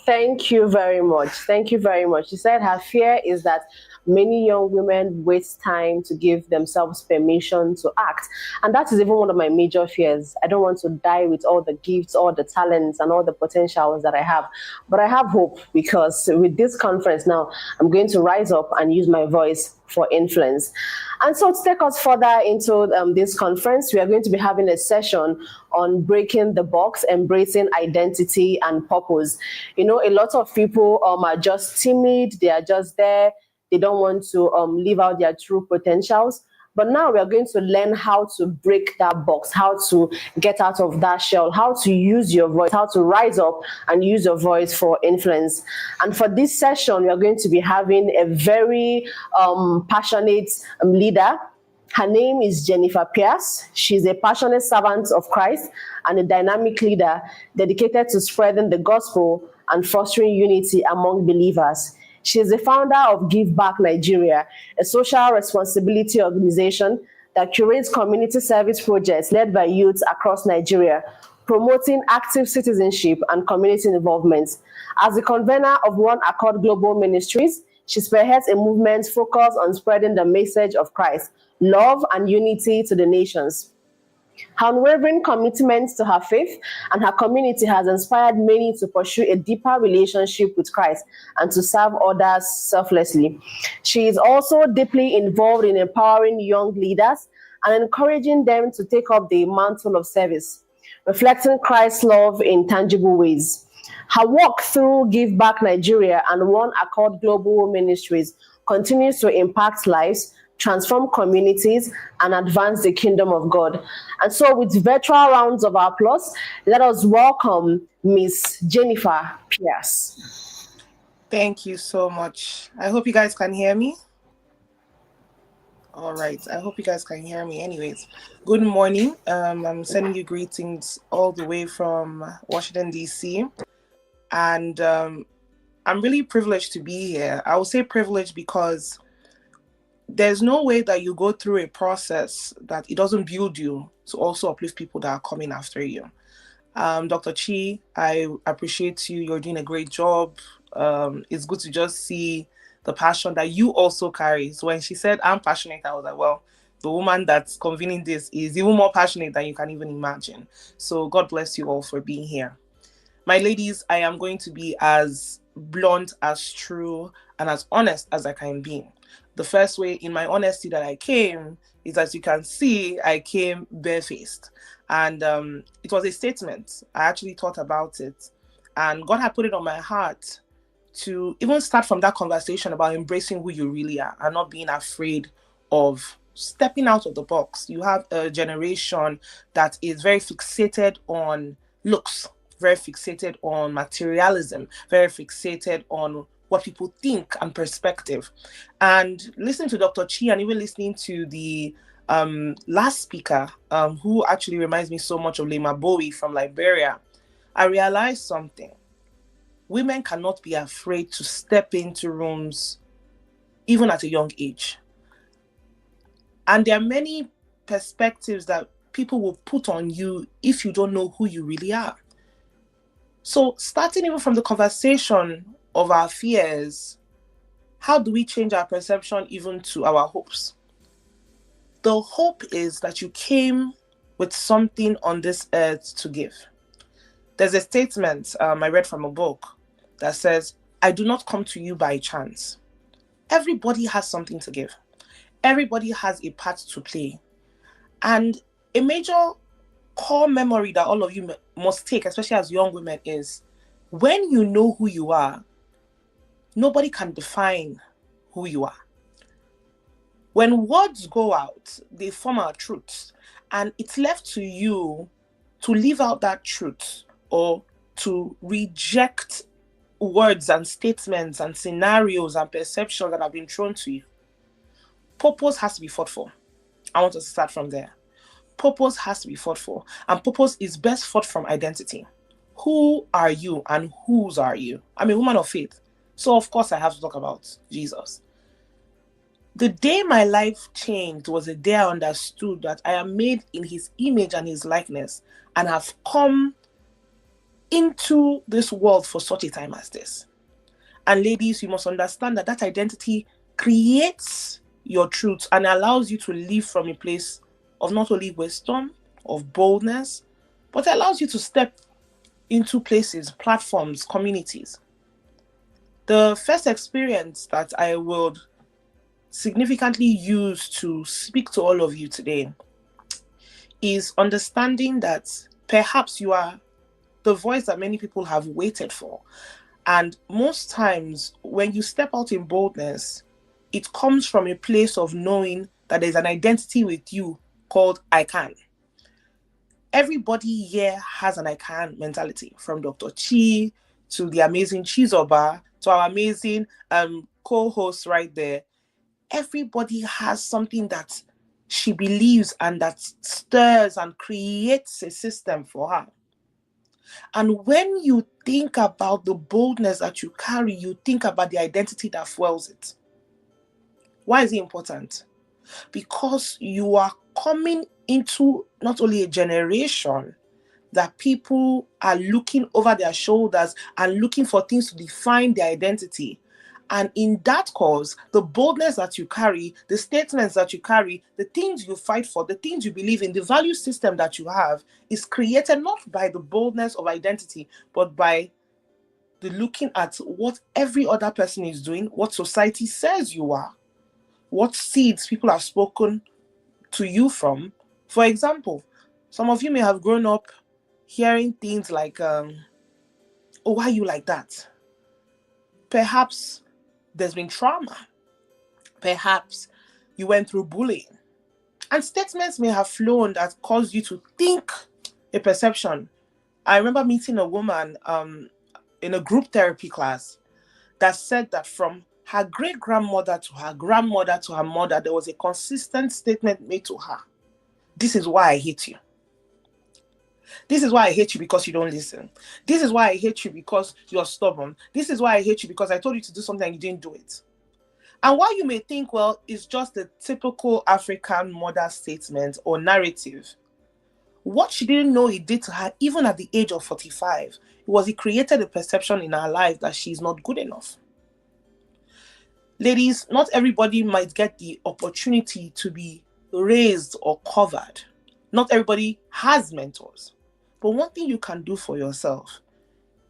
S1: Thank you very much. Thank you very much. She said her fear is that many young women waste time to give themselves permission to act. And that is even one of my major fears. I don't want to die with all the gifts, all the talents, and all the potentials that I have. But I have hope because with this conference now, I'm going to rise up and use my voice for influence. And so to take us further into this conference, we are going to be having a session on breaking the box, embracing identity and purpose. You know, a lot of people are just timid. They are just there. They don't want to live out their true potentials. But now we are going to learn how to break that box, how to get out of that shell, how to use your voice, how to rise up and use your voice for influence. And for this session, we are going to be having a very passionate leader. Her name is Jennifer Pierce. She's a passionate servant of Christ and a dynamic leader dedicated to spreading the gospel and fostering unity among believers. She is the founder of Give Back Nigeria, a social responsibility organization that curates community service projects led by youths across Nigeria, promoting active citizenship and community involvement. As the convener of One Accord Global Ministries, she spearheads a movement focused on spreading the message of Christ, love and unity to the nations. Her unwavering commitment to her faith and her community has inspired many to pursue a deeper relationship with Christ and to serve others selflessly. She is also deeply involved in empowering young leaders and encouraging them to take up the mantle of service, reflecting Christ's love in tangible ways. Her work through Give Back Nigeria and One Accord Global Ministries continues to impact lives, transform communities, and advance the kingdom of God. And so with virtual rounds of applause, let us welcome Miss Jennifer Pierce.
S3: Thank you so much. I hope you guys can hear me. All right, I hope you guys can hear me. Anyways, good morning. I'm sending you greetings all the way from Washington, D.C. And I'm really privileged to be here. I will say privileged because there's no way that you go through a process that it doesn't build you to also uplift people that are coming after you. Dr. Chi, I appreciate you. You're doing a great job. It's good to just see the passion that you also carry. So when she said, I'm passionate, I was like, well, the woman that's convening this is even more passionate than you can even imagine. So God bless you all for being here. My ladies, I am going to be as blunt, as true, and as honest as I can be. The first way in my honesty that I came is, as you can see, I came barefaced. And it was a statement. I actually thought about it. And God had put it on my heart to even start from that conversation about embracing who you really are and not being afraid of stepping out of the box. You have a generation that is very fixated on looks, very fixated on materialism, very fixated on what people think and perspective. And listening to Dr. Chi and even listening to the last speaker, who actually reminds me so much of Lema Bowie from Liberia, I realized something. Women cannot be afraid to step into rooms even at a young age. And there are many perspectives that people will put on you if you don't know who you really are. So starting even from the conversation of our fears, how do we change our perception even to our hopes? The hope is that you came with something on this earth to give. There's a statement I read from a book that says, I do not come to you by chance. Everybody has something to give. Everybody has a part to play. And a major core memory that all of you must take, especially as young women, is when you know who you are, nobody can define who you are. When words go out, they form our truths, and it's left to you to live out that truth or to reject words and statements and scenarios and perceptions that have been thrown to you, purpose has to be fought for. I want to start from there. Purpose has to be fought for, and purpose is best fought from identity. Who are you and whose are you? I'm a woman of faith, so of course I have to talk about Jesus. The day my life changed was the day I understood that I am made in his image and his likeness and have come into this world for such a time as this. And ladies, you must understand that that identity creates your truth and allows you to live from a place of not only wisdom, of boldness, but allows you to step into places, platforms, communities. The first experience that I would significantly use to speak to all of you today is understanding that perhaps you are the voice that many people have waited for. And most times when you step out in boldness, it comes from a place of knowing that there's an identity with you called I can. Everybody here has an I can mentality, from Dr. Chi to the amazing Chizoba to our amazing co-host right there. Everybody has something that she believes and that stirs and creates a system for her. And when you think about the boldness that you carry, you think about the identity that fuels it. Why is it important? Because you are coming into not only a generation that people are looking over their shoulders and looking for things to define their identity. And in that cause, the boldness that you carry, the statements that you carry, the things you fight for, the things you believe in, the value system that you have is created not by the boldness of identity, but by the looking at what every other person is doing, what society says you are, what seeds people have spoken to you from. For example, some of you may have grown up hearing things like, oh, why are you like that? Perhaps there's been trauma. Perhaps you went through bullying. And statements may have flown that caused you to think a perception. I remember meeting a woman in a group therapy class that said that from her great-grandmother to her grandmother to her mother, there was a consistent statement made to her. This is why I hate you. This is why I hate you, because you don't listen. This is why I hate you, because you're stubborn. This is why I hate you, because I told you to do something and you didn't do it. And while you may think, well, it's just a typical African mother statement or narrative, what she didn't know it did to her, even at the age of 45, was it created a perception in her life that she's not good enough. Ladies, not everybody might get the opportunity to be raised or covered. Not everybody has mentors. But one thing you can do for yourself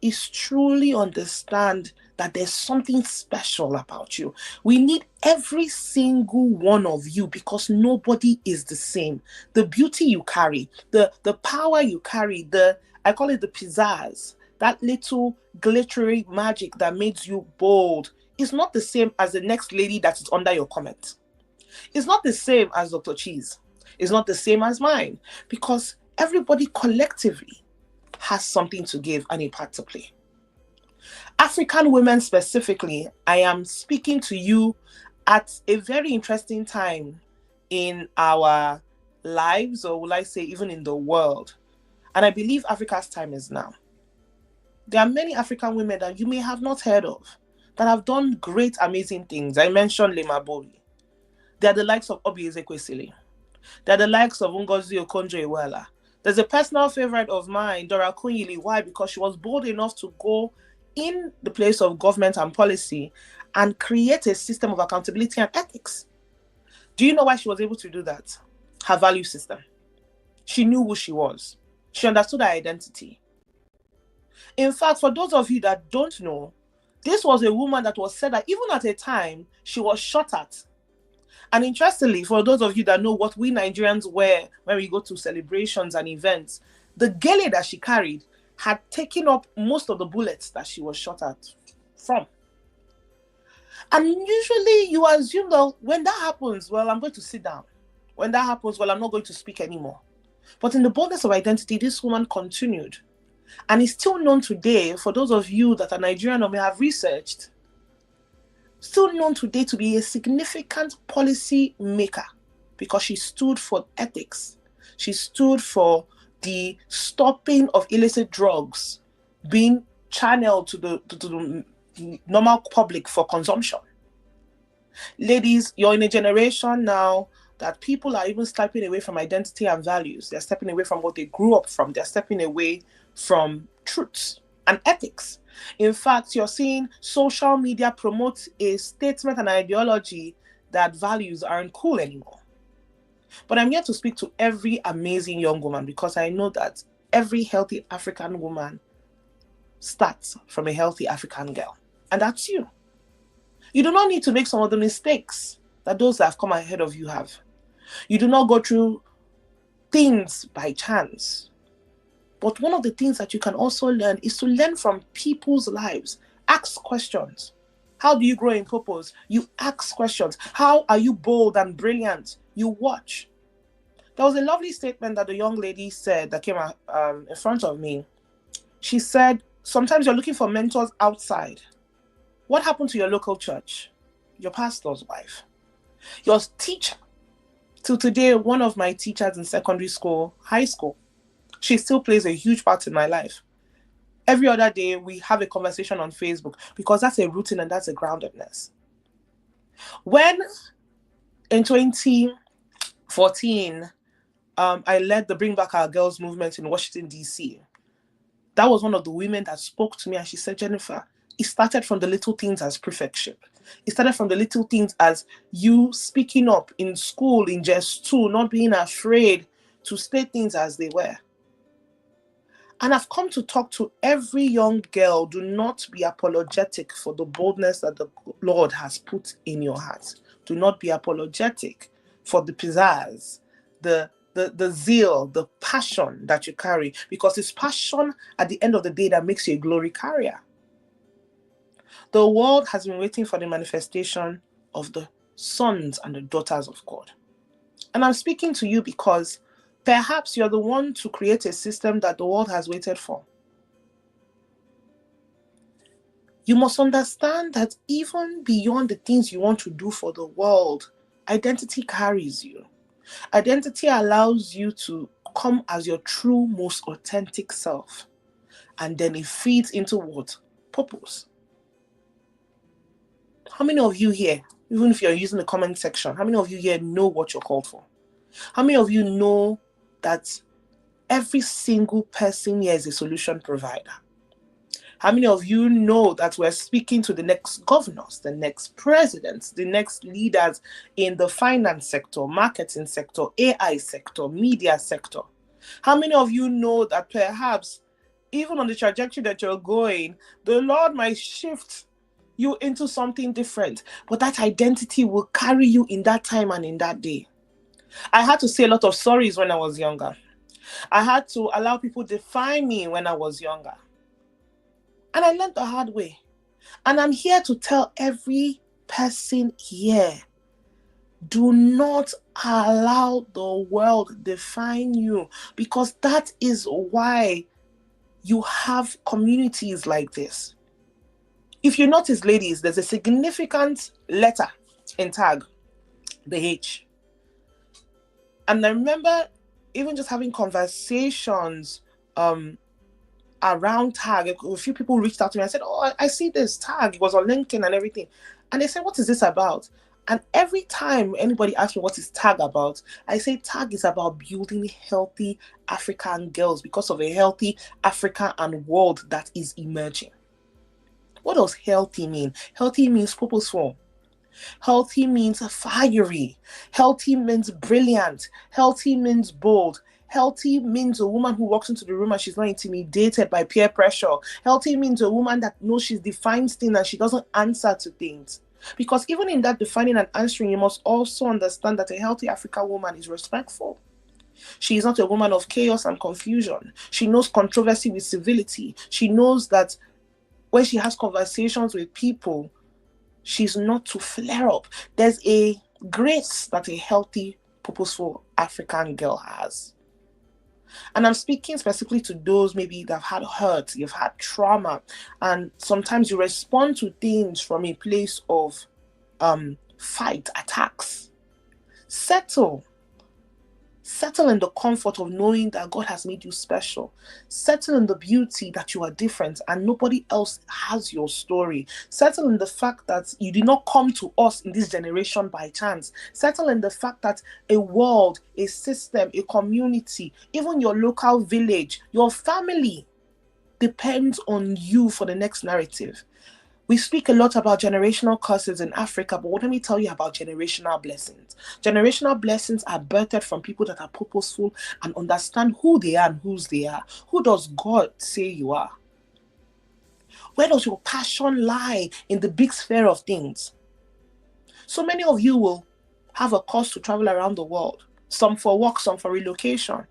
S3: is truly understand that there's something special about you. We need every single one of you, because nobody is the same. The beauty you carry, the power you carry, I call it the pizzazz, that little glittery magic that makes you bold, is not the same as the next lady that is under your comment. It's not the same as Dr. Cheese. It's not the same as mine, because everybody collectively has something to give and a part to play. African women specifically, I am speaking to you at a very interesting time in our lives, or will I say even in the world. And I believe Africa's time is now. There are many African women that you may have not heard of that have done great, amazing things. I mentioned Lema Bowie. They are the likes of Obi Ezekwesili. They're the likes of Ngozi Okonjo-Iweala. There's a personal favorite of mine, Dora Akunyili. Why? Because she was bold enough to go in the place of government and policy and create a system of accountability and ethics. Do you know why she was able to do that? Her value system. She knew who she was. She understood her identity. In fact, for those of you that don't know, this was a woman that was said that even at a time, she was shot at. And interestingly, for those of you that know what we Nigerians wear when we go to celebrations and events, the gele that she carried had taken up most of the bullets that she was shot at from. And usually you assume that when that happens, well, I'm going to sit down. When that happens, well, I'm not going to speak anymore. But in the boldness of identity, this woman continued. And it's still known today, for those of you that are Nigerian or may have researched, still known today to be a significant policy maker because she stood for ethics. She stood for the stopping of illicit drugs being channeled to the normal public for consumption. Ladies, you're in a generation now that people are even stepping away from identity and values. They're stepping away from what they grew up from. They're stepping away from truths and ethics. In fact, you're seeing social media promote a statement and ideology that values aren't cool anymore. But I'm here to speak to every amazing young woman because I know that every healthy African woman starts from a healthy African girl. And that's you. You do not need to make some of the mistakes that those that have come ahead of you have. You do not go through things by chance. But one of the things that you can also learn is to learn from people's lives. Ask questions. How do you grow in purpose? You ask questions. How are you bold and brilliant? You watch. There was a lovely statement that the young lady said that came in front of me. She said, sometimes you're looking for mentors outside. What happened to your local church? Your pastor's wife. Your teacher. Till today, one of my teachers in secondary school, high school, she still plays a huge part in my life. Every other day, we have a conversation on Facebook because that's a routine and that's a groundedness. When in 2014, I led the Bring Back Our Girls movement in Washington, D.C., that was one of the women that spoke to me and she said, Jennifer, it started from the little things as prefectship. It started from the little things as you speaking up in school, in just 2, not being afraid to state things as they were. And I've come to talk to every young girl, do not be apologetic for the boldness that the Lord has put in your heart. Do not be apologetic for the pizzazz, the zeal, the passion that you carry, because it's passion at the end of the day that makes you a glory carrier. The world has been waiting for the manifestation of the sons and the daughters of God. And I'm speaking to you because perhaps you're the one to create a system that the world has waited for. You must understand that even beyond the things you want to do for the world, identity carries you. Identity allows you to come as your true, most authentic self. And then it feeds into what? Purpose. How many of you here, even if you're using the comment section, how many of you here know what you're called for? How many of you know that every single person here is a solution provider? How many of you know that we're speaking to the next governors, the next presidents, the next leaders in the finance sector, marketing sector, AI sector, media sector? How many of you know that perhaps even on the trajectory that you're going, the Lord might shift you into something different, but that identity will carry you in that time and in that day? I had to say a lot of sorries when I was younger. I had to allow people define me when I was younger. And I learned the hard way. And I'm here to tell every person here, do not allow the world define you, because that is why you have communities like this. If you notice, ladies, there's a significant letter in TAG, the H. And I remember even just having conversations around TAG. A few people reached out to me and said, oh, I see this TAG. It was on LinkedIn and everything. And they said, what is this about? And every time anybody asks me what is TAG about, I say TAG is about building healthy African girls because of a healthy Africa and world that is emerging. What does healthy mean? Healthy means purposeful. Healthy means fiery. Healthy means brilliant. Healthy means bold. Healthy means a woman who walks into the room and she's not intimidated by peer pressure. Healthy means a woman that knows she defines things and she doesn't answer to things. Because even in that defining and answering, you must also understand that a healthy African woman is respectful. She is not a woman of chaos and confusion. She knows controversy with civility. She knows that when she has conversations with people, she's not to flare up. There's a grace that a healthy, purposeful African girl has. And I'm speaking specifically to those maybe that have had hurt, you've had trauma, and sometimes you respond to things from a place of fight, attacks. Settle in the comfort of knowing that God has made you special. Settle in the beauty that you are different and nobody else has your story. Settle in the fact that you did not come to us in this generation by chance. Settle in the fact that a world, a system, a community, even your local village, your family depends on you for the next narrative. We speak a lot about generational curses in Africa, but let me tell you about generational blessings. Generational blessings are birthed from people that are purposeful and understand who they are and whose they are. Who does God say you are? Where does your passion lie in the big sphere of things? So many of you will have a cause to travel around the world, some for work, some for relocation,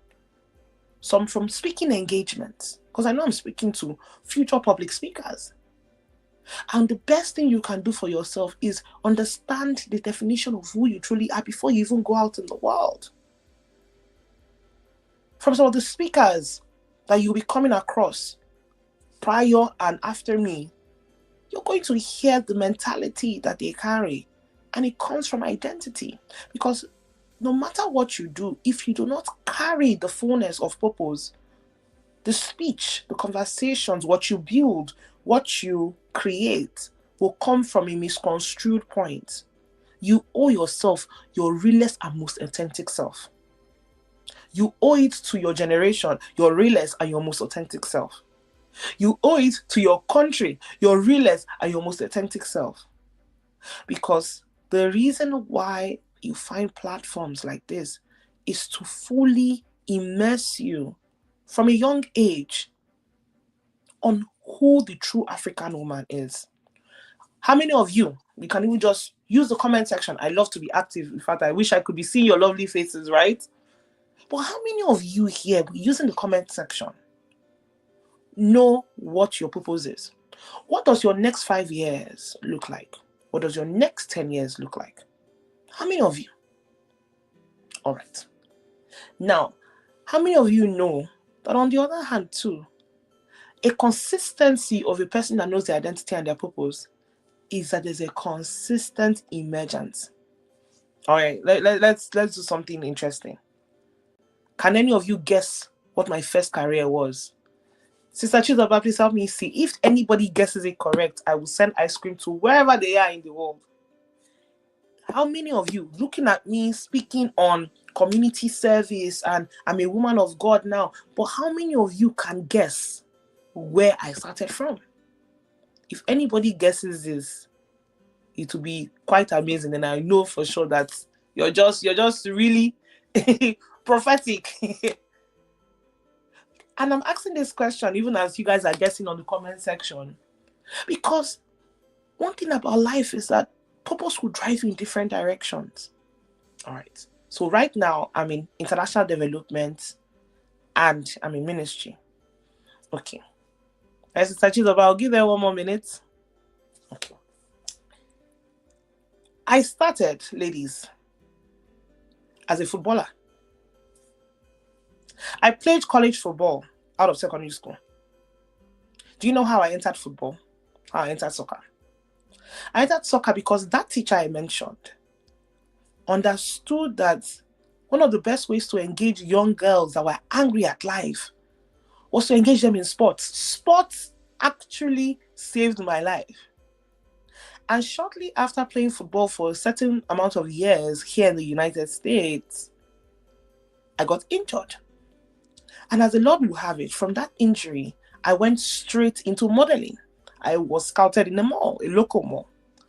S3: some from speaking engagements, because I know I'm speaking to future public speakers. And the best thing you can do for yourself is understand the definition of who you truly are before you even go out in the world. From some of the speakers that you'll be coming across prior and after me, you're going to hear the mentality that they carry. And it comes from identity. Because no matter what you do, if you do not carry the fullness of purpose, the speech, the conversations, what you build, what you create will come from a misconstrued point. You owe yourself your realest and most authentic self. You owe it to your generation, your realest and your most authentic self. You owe it to your country, your realest and your most authentic self. Because the reason why you find platforms like this is to fully immerse you from a young age on who the true African woman is. How many of you can even just use the comment section? I love to be active. In fact, I wish I could be seeing your lovely faces, right? But how many of you here, using the comment section, know what your purpose is? What does your next 5 years look like? What does your next 10 years look like? How many of you? All right. Now, how many of you know that on the other hand too, a consistency of a person that knows their identity and their purpose is that there's a consistent emergence. All right, let's do something interesting. Can any of you guess what my first career was? Sister Chizoba, please help me see. If anybody guesses it correct, I will send ice cream to wherever they are in the world. How many of you, looking at me speaking on community service and I'm a woman of God now, but how many of you can guess where I started from? If anybody guesses this, it will be quite amazing, and I know for sure that you're just really prophetic. And I'm asking this question even as you guys are guessing on the comment section, because one thing about life is that purpose will drive you in different directions. All right. So right now I'm in international development and I'm in ministry. Okay. Sister Chizoba, I'll give her 1 more minute. Okay. I started, ladies, as a footballer. I played college football out of secondary school. Do you know how I entered football? How I entered soccer? I entered soccer because that teacher I mentioned understood that one of the best ways to engage young girls that were angry at life was to engage them in sports. Sports actually saved my life. And shortly after playing football for a certain amount of years here in the United States, I got injured. And as the Lord will have it, from that injury, I went straight into modeling. I was scouted in a mall, a local mall.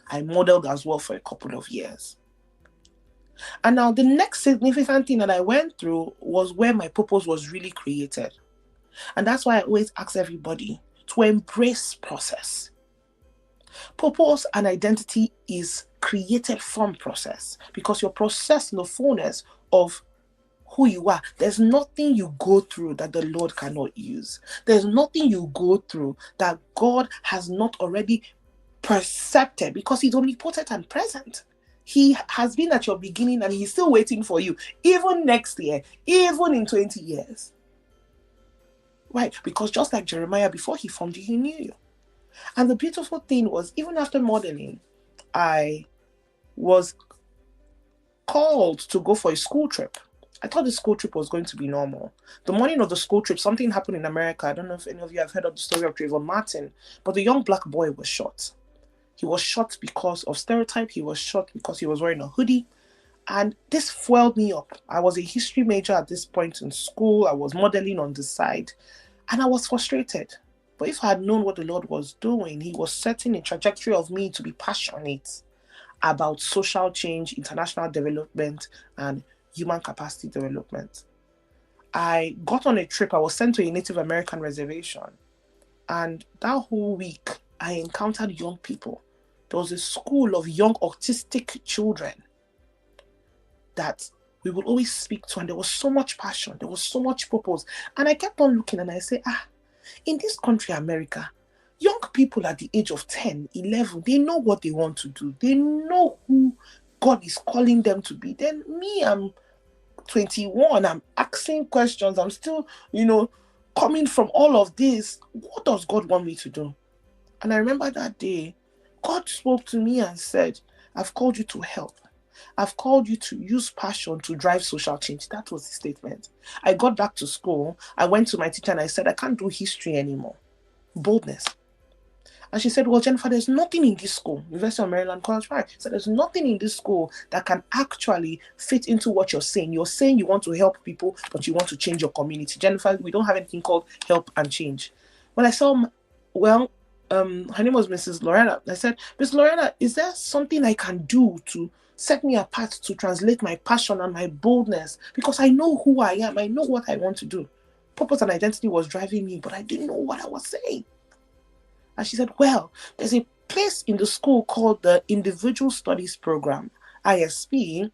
S3: I modeled as well for a couple of years. And now the next significant thing that I went through was where my purpose was really created. And that's why I always ask everybody to embrace process. Purpose and identity is created from process, because your process in the fullness of who you are, there's nothing you go through that the Lord cannot use. There's nothing you go through that God has not already percepted, because He's omnipotent and present. He has been at your beginning and He's still waiting for you, even next year, even in 20 years. Right? Because just like Jeremiah, before he formed you, he knew you. And the beautiful thing was, even after modeling, I was called to go for a school trip. I thought the school trip was going to be normal. The morning of the school trip, something happened in America. I don't know if any of you have heard of the story of Trayvon Martin, but the young black boy was shot. He was shot because of stereotype. He was shot because he was wearing a hoodie. And this fueled me up. I was a history major at this point in school. I was modeling on the side. And I was frustrated. But if I had known what the Lord was doing, he was setting a trajectory of me to be passionate about social change, international development, and human capacity development. I got on a trip. I was sent to a Native American reservation. And that whole week, I encountered young people. There was a school of young autistic children that we would always speak to, and there was so much passion, there was so much purpose. And I kept on looking and I said, in this country, America, young people at the age of 10, 11, they know what they want to do. They know who God is calling them to be. Then me, I'm 21, I'm asking questions. I'm still, coming from all of this. What does God want me to do? And I remember that day, God spoke to me and said, I've called you to help. I've called you to use passion to drive social change. That was the statement. I got back to school. I went to my teacher and I said, I can't do history anymore. Boldness. And she said, well, Jennifer, there's nothing in this school, University of Maryland College Park. She said, there's nothing in this school that can actually fit into what you're saying. You're saying you want to help people, but you want to change your community. Jennifer, we don't have anything called help and change. When I saw, her name was Mrs. Loretta. I said, Miss Loretta, is there something I can do to set me apart, to translate my passion and my boldness? Because I know who I am. I know what I want to do. Purpose and identity was driving me, but I didn't know what I was saying. And she said, well, there's a place in the school called the Individual Studies Program, IVSP.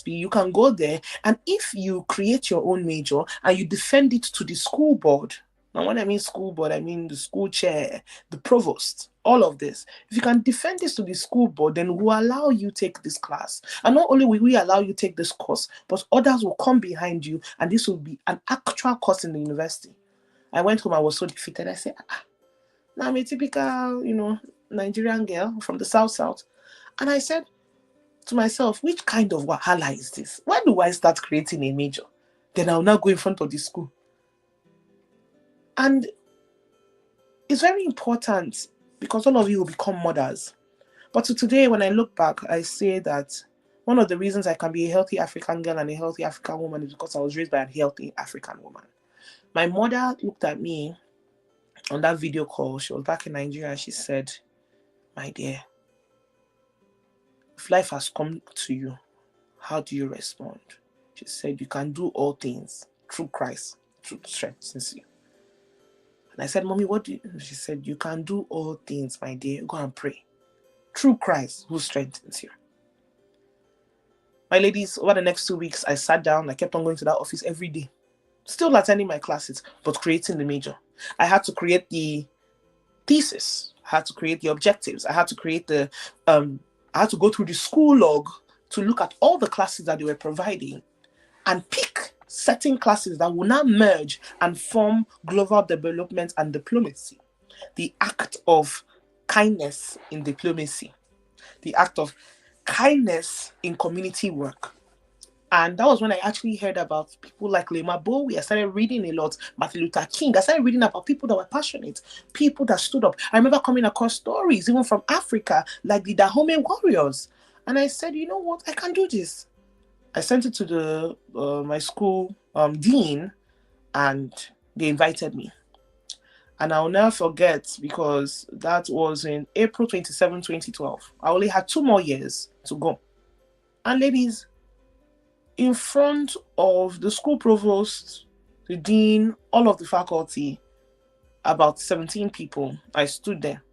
S3: You can go there, and if you create your own major and you defend it to the school board, now when I mean school board, I mean the school chair, the provost, all of this. If you can defend this to the school board, then we'll allow you take this class. And not only will we allow you take this course, but others will come behind you, and this will be an actual course in the university. I went home, I was so defeated. I said, now I'm a typical, Nigerian girl from the South. And I said to myself, which kind of wahala is this? When do I start creating a major? Then I'll now go in front of the school. And it's very important because all of you will become mothers. But today, when I look back, I say that one of the reasons I can be a healthy African girl and a healthy African woman is because I was raised by a healthy African woman. My mother looked at me on that video call. She was back in Nigeria and she said, my dear, if life has come to you, how do you respond? She said, you can do all things through Christ, through strengthens you. And I said, Mommy, what do you? She said, you can do all things, my dear. Go and pray. Through Christ who strengthens you. My ladies, over the next 2 weeks, I sat down. I kept on going to that office every day. Still attending my classes, but creating the major. I had to create the thesis. I had to create the objectives. I had to create I had to go through the school log to look at all the classes that they were providing and pick certain classes that will now merge and form global development and diplomacy. The act of kindness in diplomacy. The act of kindness in community work. And that was when I actually heard about people like Lema Bowie. I started reading a lot, Martin Luther King. I started reading about people that were passionate, people that stood up. I remember coming across stories, even from Africa, like the Dahomey warriors. And I said, you know what, I can do this. I sent it to my school dean, and they invited me. And I'll never forget, because that was in April 27, 2012. I only had 2 more years to go. And ladies, in front of the school provost, the dean, all of the faculty, about 17 people, I stood there.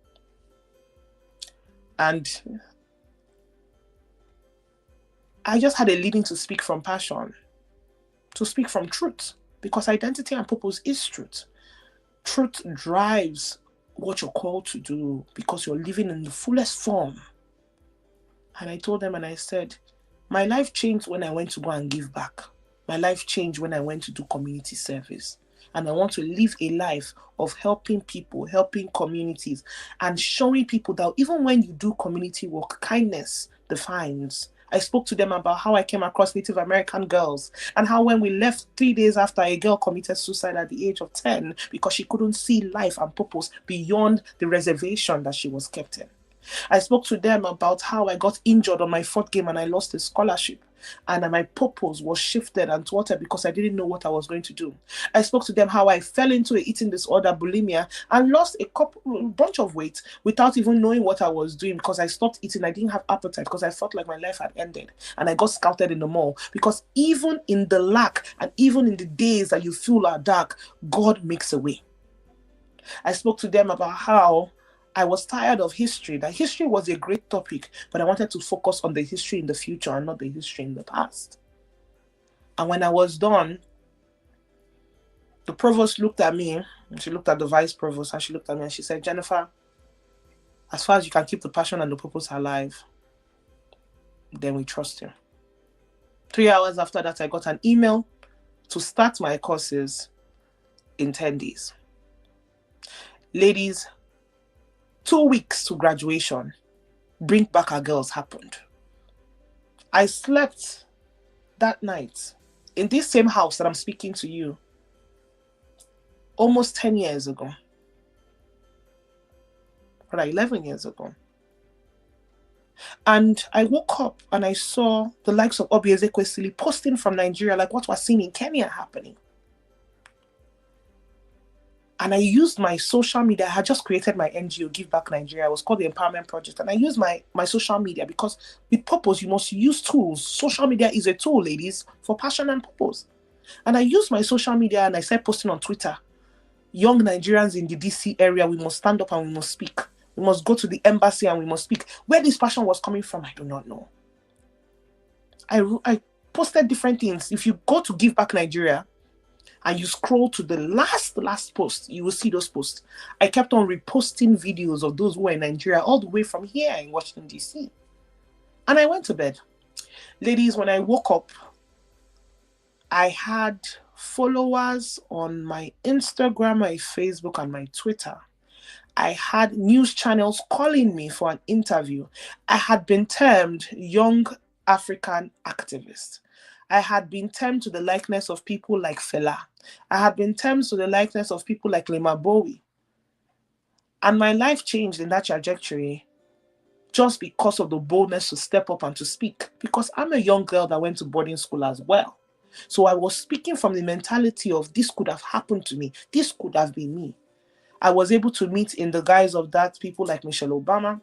S3: And I just had a leading to speak from passion, to speak from truth, because identity and purpose is truth. Truth drives what you're called to do because you're living in the fullest form. And I told them and I said, my life changed when I went to go and give back. My life changed when I went to do community service. And I want to live a life of helping people, helping communities, and showing people that even when you do community work, kindness defines. I spoke to them about how I came across Native American girls and how when we left 3 days after, a girl committed suicide at the age of 10 because she couldn't see life and purpose beyond the reservation that she was kept in. I spoke to them about how I got injured on my 4th game and I lost a scholarship, and my purpose was shifted and thwarted because I didn't know what I was going to do. I spoke to them how I fell into an eating disorder, bulimia, and lost a bunch of weight without even knowing what I was doing because I stopped eating. I didn't have appetite because I felt like my life had ended, and I got scouted in the mall because even in the lack and even in the days that you feel are dark, God makes a way. I spoke to them about how I was tired of history, that history was a great topic, but I wanted to focus on the history in the future and not the history in the past. And when I was done, the provost looked at me, and she looked at the vice provost, and she looked at me and she said, Jennifer, as far as you can keep the passion and the purpose alive, then we trust you. 3 hours after that, I got an email to start my courses in 10 days. Ladies, 2 weeks to graduation, Bring Back Our Girls happened. I slept that night in this same house that I'm speaking to you almost 10 years ago. Or 11 years ago. And I woke up and I saw the likes of Obieze Kwesili posting from Nigeria, like what was seen in Kenya happening. And I used my social media. I had just created my NGO, Give Back Nigeria. It was called the Empowerment Project. And I used my social media because with purpose, you must use tools. Social media is a tool, ladies, for passion and purpose. And I used my social media and I started posting on Twitter. Young Nigerians in the DC area, we must stand up and we must speak. We must go to the embassy and we must speak. Where this passion was coming from, I do not know. I posted different things. If you go to Give Back Nigeria, and you scroll to the last post, you will see those posts. I kept on reposting videos of those who were in Nigeria all the way from here in Washington, D.C. And I went to bed. Ladies, when I woke up, I had followers on my Instagram, my Facebook, and my Twitter. I had news channels calling me for an interview. I had been termed young African activist. I had been termed to the likeness of people like Fela. I had been termed to the likeness of people like Lema Bowie. And my life changed in that trajectory just because of the boldness to step up and to speak. Because I'm a young girl that went to boarding school as well. So I was speaking from the mentality of this could have happened to me. This could have been me. I was able to meet in the guise of that people like Michelle Obama.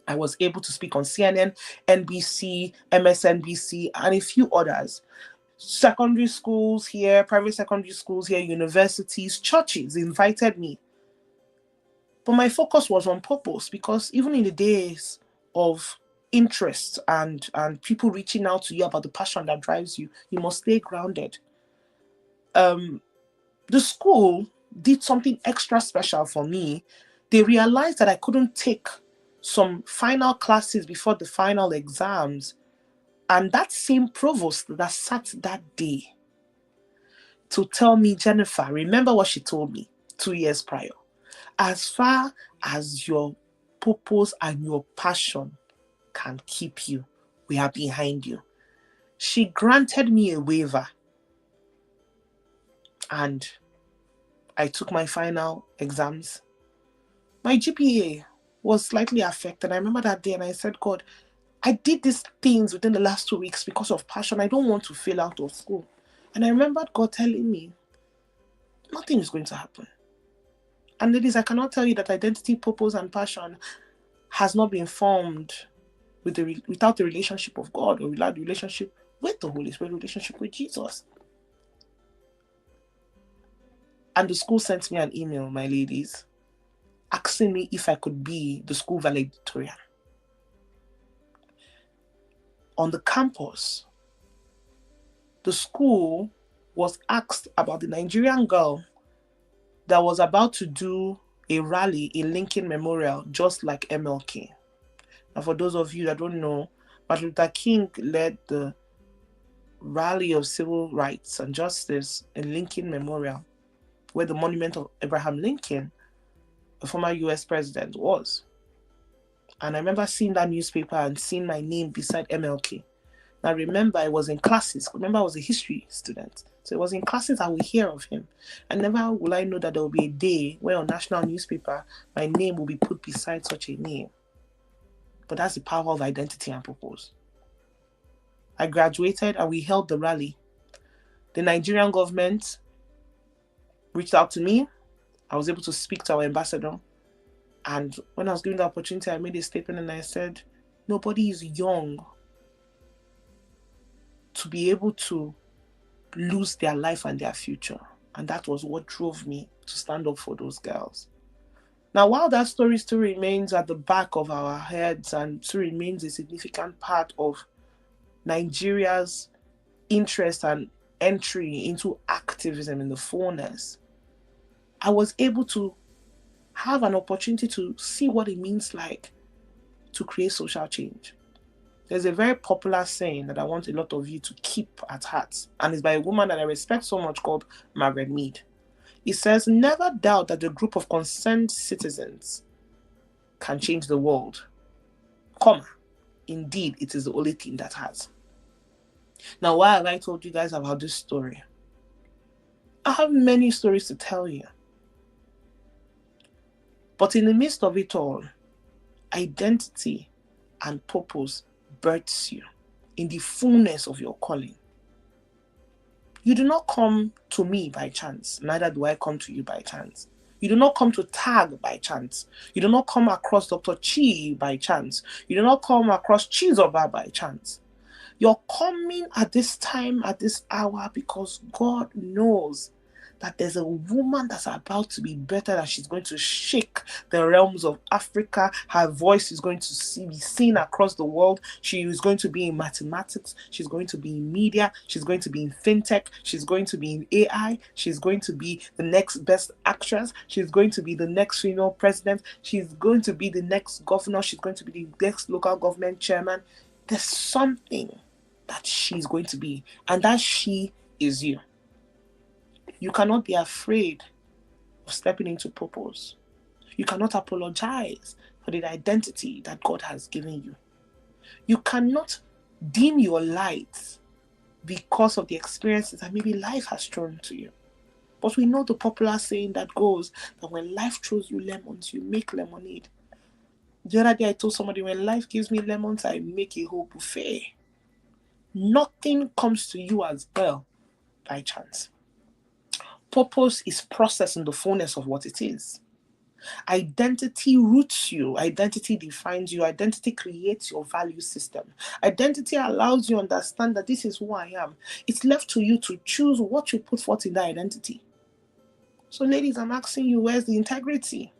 S3: I was able to speak on CNN, NBC, MSNBC, and a few others. Secondary schools here, private secondary schools here, universities, churches invited me. But my focus was on purpose because even in the days of interest and people reaching out to you about the passion that drives you, you must stay grounded. The school did something extra special for me. They realized that I couldn't take some final classes before the final exams. And that same provost that sat that day to tell me, Jennifer, remember what she told me 2 years prior. As far as your purpose and your passion can keep you, we are behind you. She granted me a waiver. And I took my final exams. My GPA was slightly affected. I remember that day and I said, God, I did these things within the last 2 weeks because of passion. I don't want to fail out of school. And I remembered God telling me, nothing is going to happen. And ladies, I cannot tell you that identity, purpose, and passion has not been formed without the relationship of God or without the relationship with the Holy Spirit, relationship with Jesus. And the school sent me an email, my ladies, asking me if I could be the school valedictorian. On the campus, the school was asked about the Nigerian girl that was about to do a rally in Lincoln Memorial, just like MLK. Now, for those of you that don't know, Martin Luther King led the rally of civil rights and justice in Lincoln Memorial where the monument of Abraham Lincoln, the former US president, was. And I remember seeing that newspaper and seeing my name beside MLK. Now remember, I was in classes. Remember, I was a history student. So it was in classes I would hear of him. And never will I know that there will be a day where on national newspaper, my name will be put beside such a name. But that's the power of identity and purpose. I graduated and we held the rally. The Nigerian government reached out to me. I was able to speak to our ambassador. And when I was given the opportunity, I made a statement and I said, nobody is young to be able to lose their life and their future. And that was what drove me to stand up for those girls. Now, while that story still remains at the back of our heads and still remains a significant part of Nigeria's interest and entry into activism in the fullness, I was able to have an opportunity to see what it means like to create social change. There's a very popular saying that I want a lot of you to keep at heart, and it's by a woman that I respect so much called Margaret Mead. It says, never doubt that a group of concerned citizens can change the world. Comma. Indeed, it is the only thing that has. Now, why have I told you guys about this story? I have many stories to tell you. But in the midst of it all, identity and purpose births you in the fullness of your calling. You do not come to me by chance, neither do I come to you by chance. You do not come to TAG by chance. You do not come across Dr. Chi by chance. You do not come across Chizoba by chance. You're coming at this time, at this hour, because God knows that there's a woman that's about to be better, that she's going to shake the realms of Africa. Her voice is going to be seen across the world. She is going to be in mathematics. She's going to be in media. She's going to be in fintech. She's going to be in AI. She's going to be the next best actress. She's going to be the next female president. She's going to be the next governor. She's going to be the next local government chairman. There's something that she's going to be, and that she is you. You cannot be afraid of stepping into purpose. You cannot apologize for the identity that God has given you. You cannot dim your light because of the experiences that maybe life has thrown to you. But we know the popular saying that goes that when life throws you lemons, you make lemonade. The other day I told somebody, when life gives me lemons, I make a whole buffet. Nothing comes to you as well by chance. Purpose is processed in the fullness of what it is. Identity roots you. Identity defines you. Identity creates your value system. Identity allows you to understand that this is who I am. It's left to you to choose what you put forth in that identity. So ladies, I'm asking you, where's the integrity?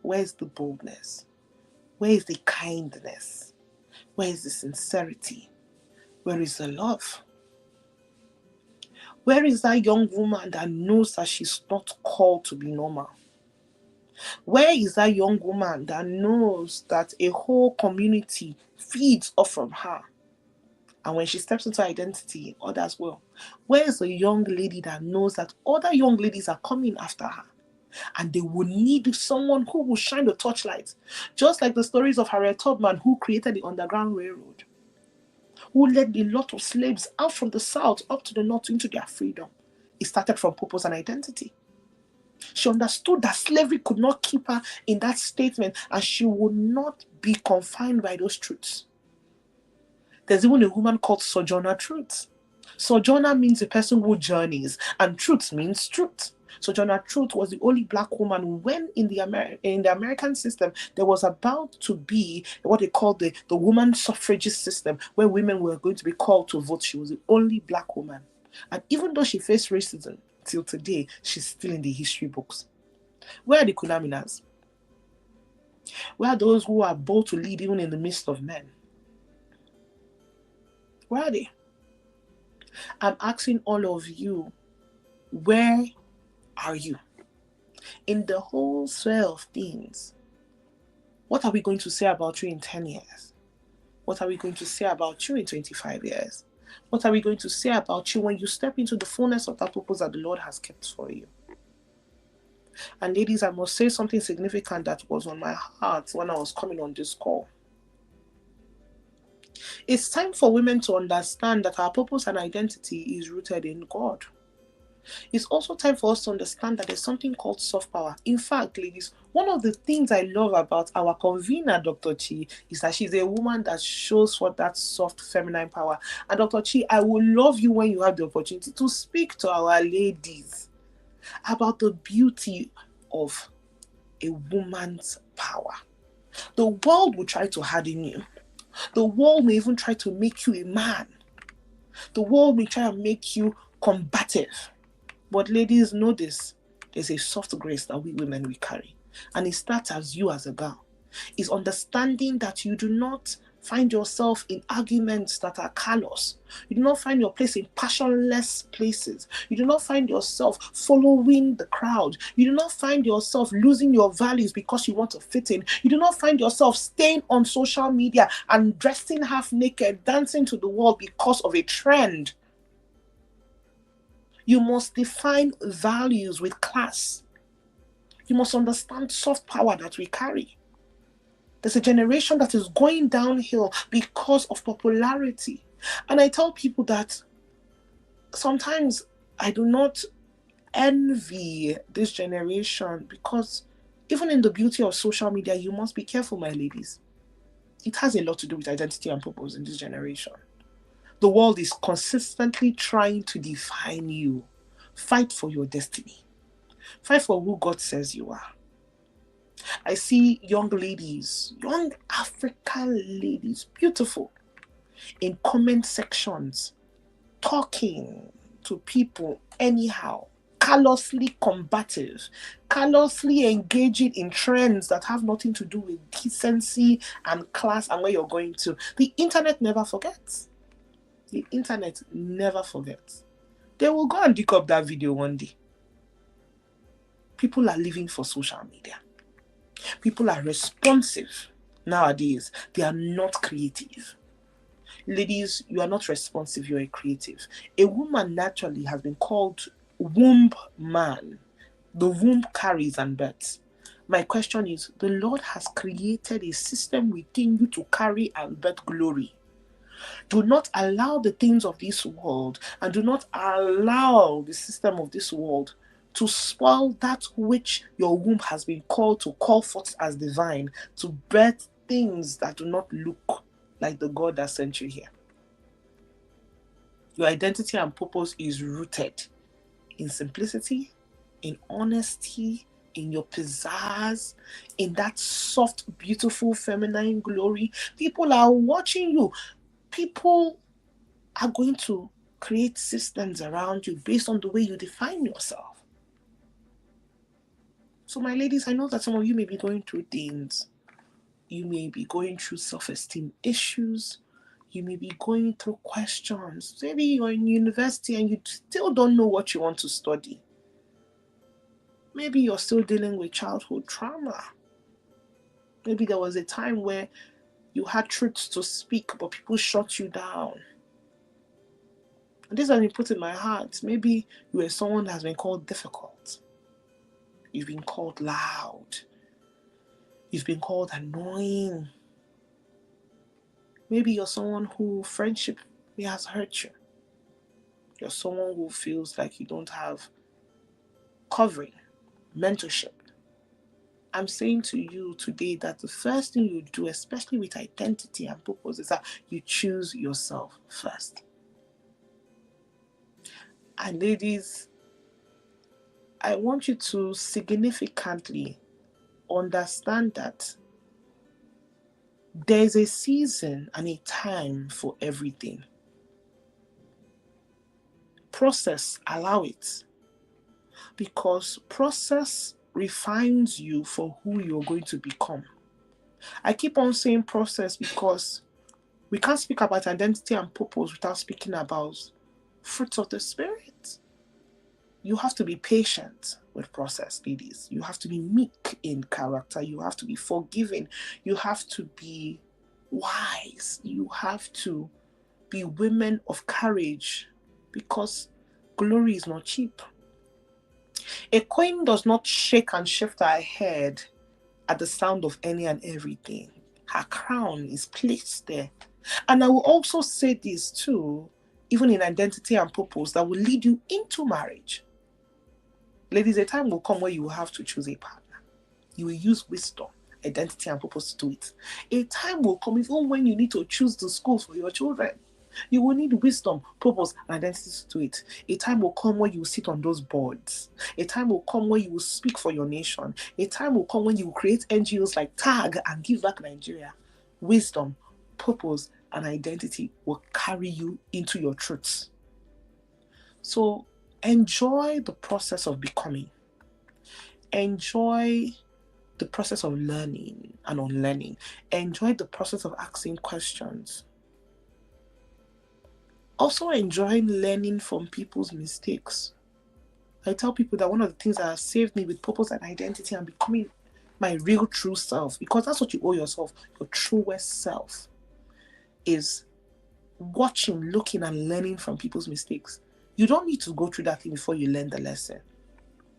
S3: Where's the boldness? Where is the kindness? Where is the sincerity? Where is the love? Where is that young woman that knows that she's not called to be normal? Where is that young woman that knows that a whole community feeds off from her? And when she steps into identity, others will. Where is the young lady that knows that other young ladies are coming after her? And they will need someone who will shine the torchlight. Just like the stories of Harriet Tubman, who created the Underground Railroad, who led a lot of slaves out from the south up to the north into their freedom. It started from purpose and identity. She understood that slavery could not keep her in that statement, and she would not be confined by those truths. There's even a woman called Sojourner Truth. Sojourner means a person who journeys, and truth means truth. Sojourner Truth was the only black woman when in the American system there was about to be what they called the woman suffragist system, where women were going to be called to vote. She was the only black woman. And even though she faced racism till today, she's still in the history books. Where are the Kunaminas? Where are those who are bold to lead even in the midst of men? Where are they? I'm asking all of you, where are you? In the whole swell of things, what are we going to say about you in 10 years? What are we going to say about you in 25 years? What are we going to say about you when you step into the fullness of that purpose that the Lord has kept for you? And ladies, I must say something significant that was on my heart when I was coming on this call. It's time for women to understand that our purpose and identity is rooted in God. It's also time for us to understand that there's something called soft power. In fact, ladies, one of the things I love about our convener, Dr. Chi, is that she's a woman that shows for that soft feminine power. And Dr. Chi, I will love you when you have the opportunity to speak to our ladies about the beauty of a woman's power. The world will try to harden you. The world may even try to make you a man. The world may try to make you combative. But ladies, know this. There's a soft grace that we women we carry. And it starts as you as a girl. It's understanding that you do not find yourself in arguments that are callous. You do not find your place in passionless places. You do not find yourself following the crowd. You do not find yourself losing your values because you want to fit in. You do not find yourself staying on social media and dressing half naked, dancing to the wall because of a trend. You must define values with class. You must understand soft power that we carry. There's a generation that is going downhill because of popularity. And I tell people that sometimes I do not envy this generation, because even in the beauty of social media, you must be careful, my ladies. It has a lot to do with identity and purpose in this generation. The world is consistently trying to define you. Fight for your destiny. Fight for who God says you are. I see young ladies, young African ladies, beautiful, in comment sections, talking to people anyhow, callously combative, callously engaging in trends that have nothing to do with decency and class and where you're going to. The internet never forgets. The internet never forgets. They will go and dig up that video one day. People are living for social media. People are responsive nowadays. They are not creative. Ladies, you are not responsive, you are creative. A woman naturally has been called womb man. The womb carries and births. My question is, the Lord has created a system within you to carry and birth glory. Do not allow the things of this world, and do not allow the system of this world to spoil that which your womb has been called to call forth as divine, to birth things that do not look like the God that sent you here. Your identity and purpose is rooted in simplicity, in honesty, in your pizzazz, in that soft, beautiful, feminine glory. People are watching you. People are going to create systems around you based on the way you define yourself. So my ladies, I know that some of you may be going through things. You may be going through self-esteem issues. You may be going through questions. Maybe you're in university and you still don't know what you want to study. Maybe you're still dealing with childhood trauma. Maybe there was a time where you had truths to speak, but people shut you down. And this has been put in my heart. Maybe you are someone that has been called difficult. You've been called loud. You've been called annoying. Maybe you're someone who friendship has hurt you. You're someone who feels like you don't have covering, mentorship. I'm saying to you today that the first thing you do, especially with identity and purpose, is that you choose yourself first. And ladies, I want you to significantly understand that there's a season and a time for everything. Process, allow it. Because process refines you for who you're going to become. I keep on saying process because we can't speak about identity and purpose without speaking about fruits of the Spirit. You have to be patient with process, ladies. You have to be meek in character. You have to be forgiving. You have to be wise. You have to be women of courage, because glory is not cheap. A queen does not shake and shift her head at the sound of any and everything. Her crown is placed there. And I will also say this too, even in identity and purpose, that will lead you into marriage. Ladies, a time will come where you will have to choose a partner. You will use wisdom, identity, and purpose to do it. A time will come even when you need to choose the schools for your children. You will need wisdom, purpose, and identity to do it. A time will come when you will sit on those boards. A time will come when you will speak for your nation. A time will come when you will create NGOs like TAG and Give Back Nigeria. Wisdom, purpose, and identity will carry you into your truths. So enjoy the process of becoming. Enjoy the process of learning and unlearning. Enjoy the process of asking questions. Also enjoy learning from people's mistakes. I tell people that one of the things that has saved me with purpose and identity and becoming my real true self, because that's what you owe yourself, your truest self, is watching, looking, and learning from people's mistakes. You don't need to go through that thing before you learn the lesson.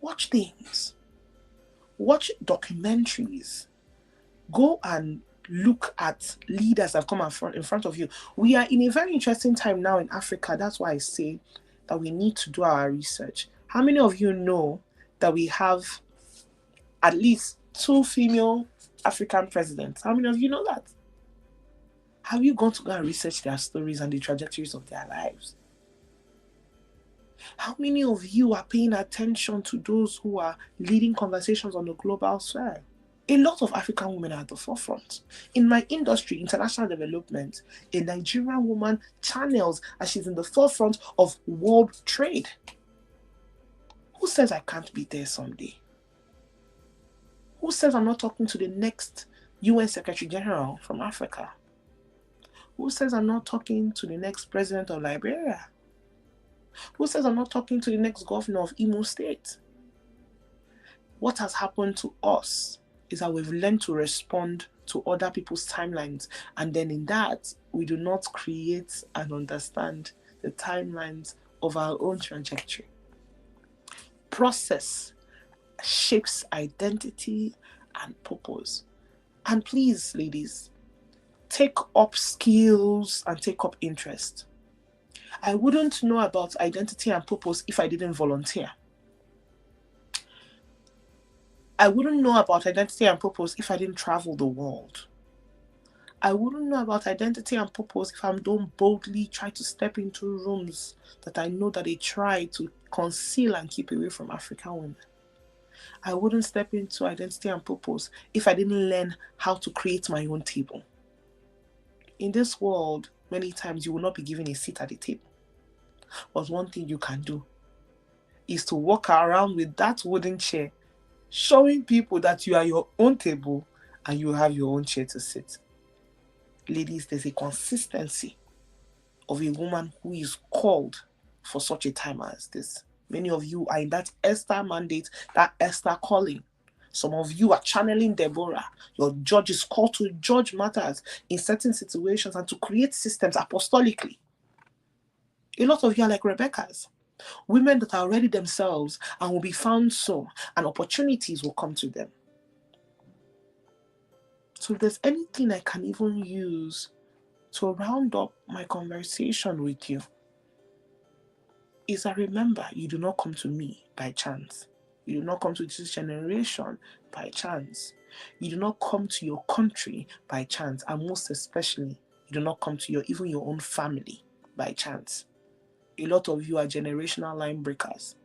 S3: Watch things. Watch documentaries. Go and look at leaders that have come in front of you. We are in a very interesting time now in Africa. That's why I say that we need to do our research. How many of you know that we have at least 2 female African presidents? How many of you know that? Have you gone to go and research their stories and the trajectories of their lives? How many of you are paying attention to those who are leading conversations on the global sphere? A lot of African women are at the forefront. In my industry, international development, a Nigerian woman channels as she's in the forefront of world trade. Who says I can't be there someday? Who says I'm not talking to the next UN Secretary General from Africa? Who says I'm not talking to the next president of Liberia? Who says I'm not talking to the next governor of Imo State? What has happened to us is that we've learned to respond to other people's timelines, and then in that, we do not create and understand the timelines of our own trajectory. Process shapes identity and purpose. And please, ladies, take up skills and take up interest. I wouldn't know about identity and purpose if I didn't volunteer. I wouldn't know about identity and purpose if I didn't travel the world. I wouldn't know about identity and purpose if I don't boldly try to step into rooms that I know that they try to conceal and keep away from African women. I wouldn't step into identity and purpose if I didn't learn how to create my own table. In this world, many times you will not be given a seat at the table. But one thing you can do is to walk around with that wooden chair, showing people that you are your own table and you have your own chair to sit. Ladies, there's a consistency of a woman who is called for such a time as this. Many of you are in that Esther mandate, that Esther calling. Some of you are channeling Deborah. Your judge is called to judge matters in certain situations and to create systems apostolically. A lot of you are like Rebecca's. Women that are already themselves and will be found so, and opportunities will come to them. So if there's anything I can even use to round up my conversation with you, is that remember, you do not come to me by chance. You do not come to this generation by chance. You do not come to your country by chance. And most especially, you do not come to even your own family by chance. A lot of you are generational line breakers.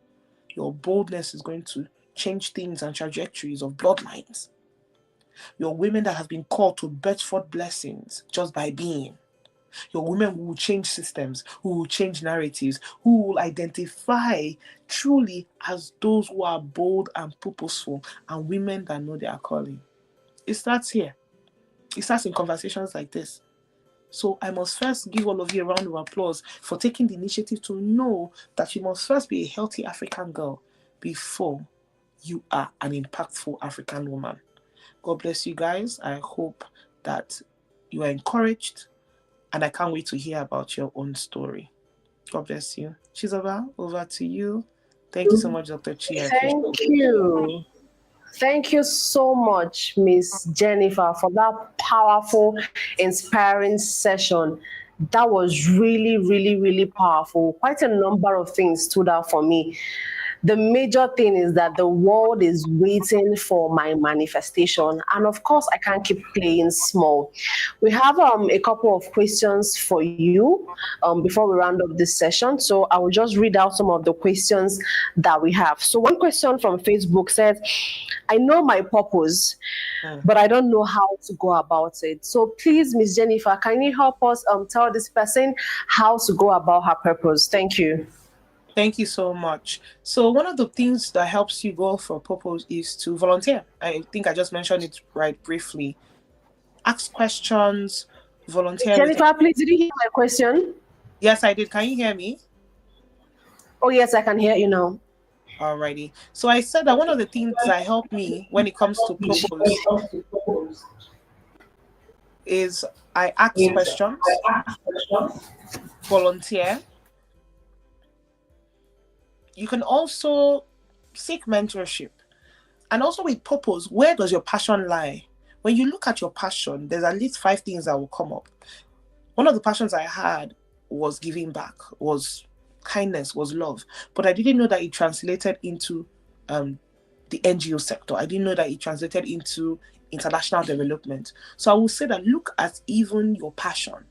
S3: Your boldness is going to change things and trajectories of bloodlines. Your women that have been called to birth forth blessings just by being. Your women who will change systems, who will change narratives, who will identify truly as those who are bold and purposeful, and women that know their calling. It starts here. It starts in conversations like this. So I must first give all of you a round of applause for taking the initiative to know that you must first be a healthy African girl before you are an impactful African woman. God bless you guys. I hope that you are encouraged, and I can't wait to hear about your own story. God bless you. Chizoba, over to you Thank you so much, Dr. Chi. I appreciate
S1: Thank you. Thank you so much, Miss Jennifer, for that powerful, inspiring session. That was really, really, really powerful. Quite a number of things stood out for me. The major thing is that the world is waiting for my manifestation. And of course, I can't keep playing small. We have a couple of questions for you before we round up this session. So I will just read out some of the questions that we have. So one question from Facebook says, I know my purpose, but I don't know how to go about it. So please, Miss Jennifer, can you help us tell this person how to go about her purpose? Thank you.
S3: Thank you so much. So one of the things that helps you go for purpose is to volunteer. I think I just mentioned it right briefly. Ask questions, volunteer.
S1: Jennifer, please, did you hear my question?
S3: Yes, I did. Can you hear me?
S1: Oh, yes, I can hear you now.
S3: Alrighty. So I said that one of the things that help me when it comes to purpose is I ask questions, volunteer. You can also seek mentorship. And also with purpose, where does your passion lie? When you look at your passion, there's at least 5 things that will come up. One of the passions I had was giving back, was kindness, was love. But I didn't know that it translated into the NGO sector. I didn't know that it translated into international development. So I will say that look at even your passion,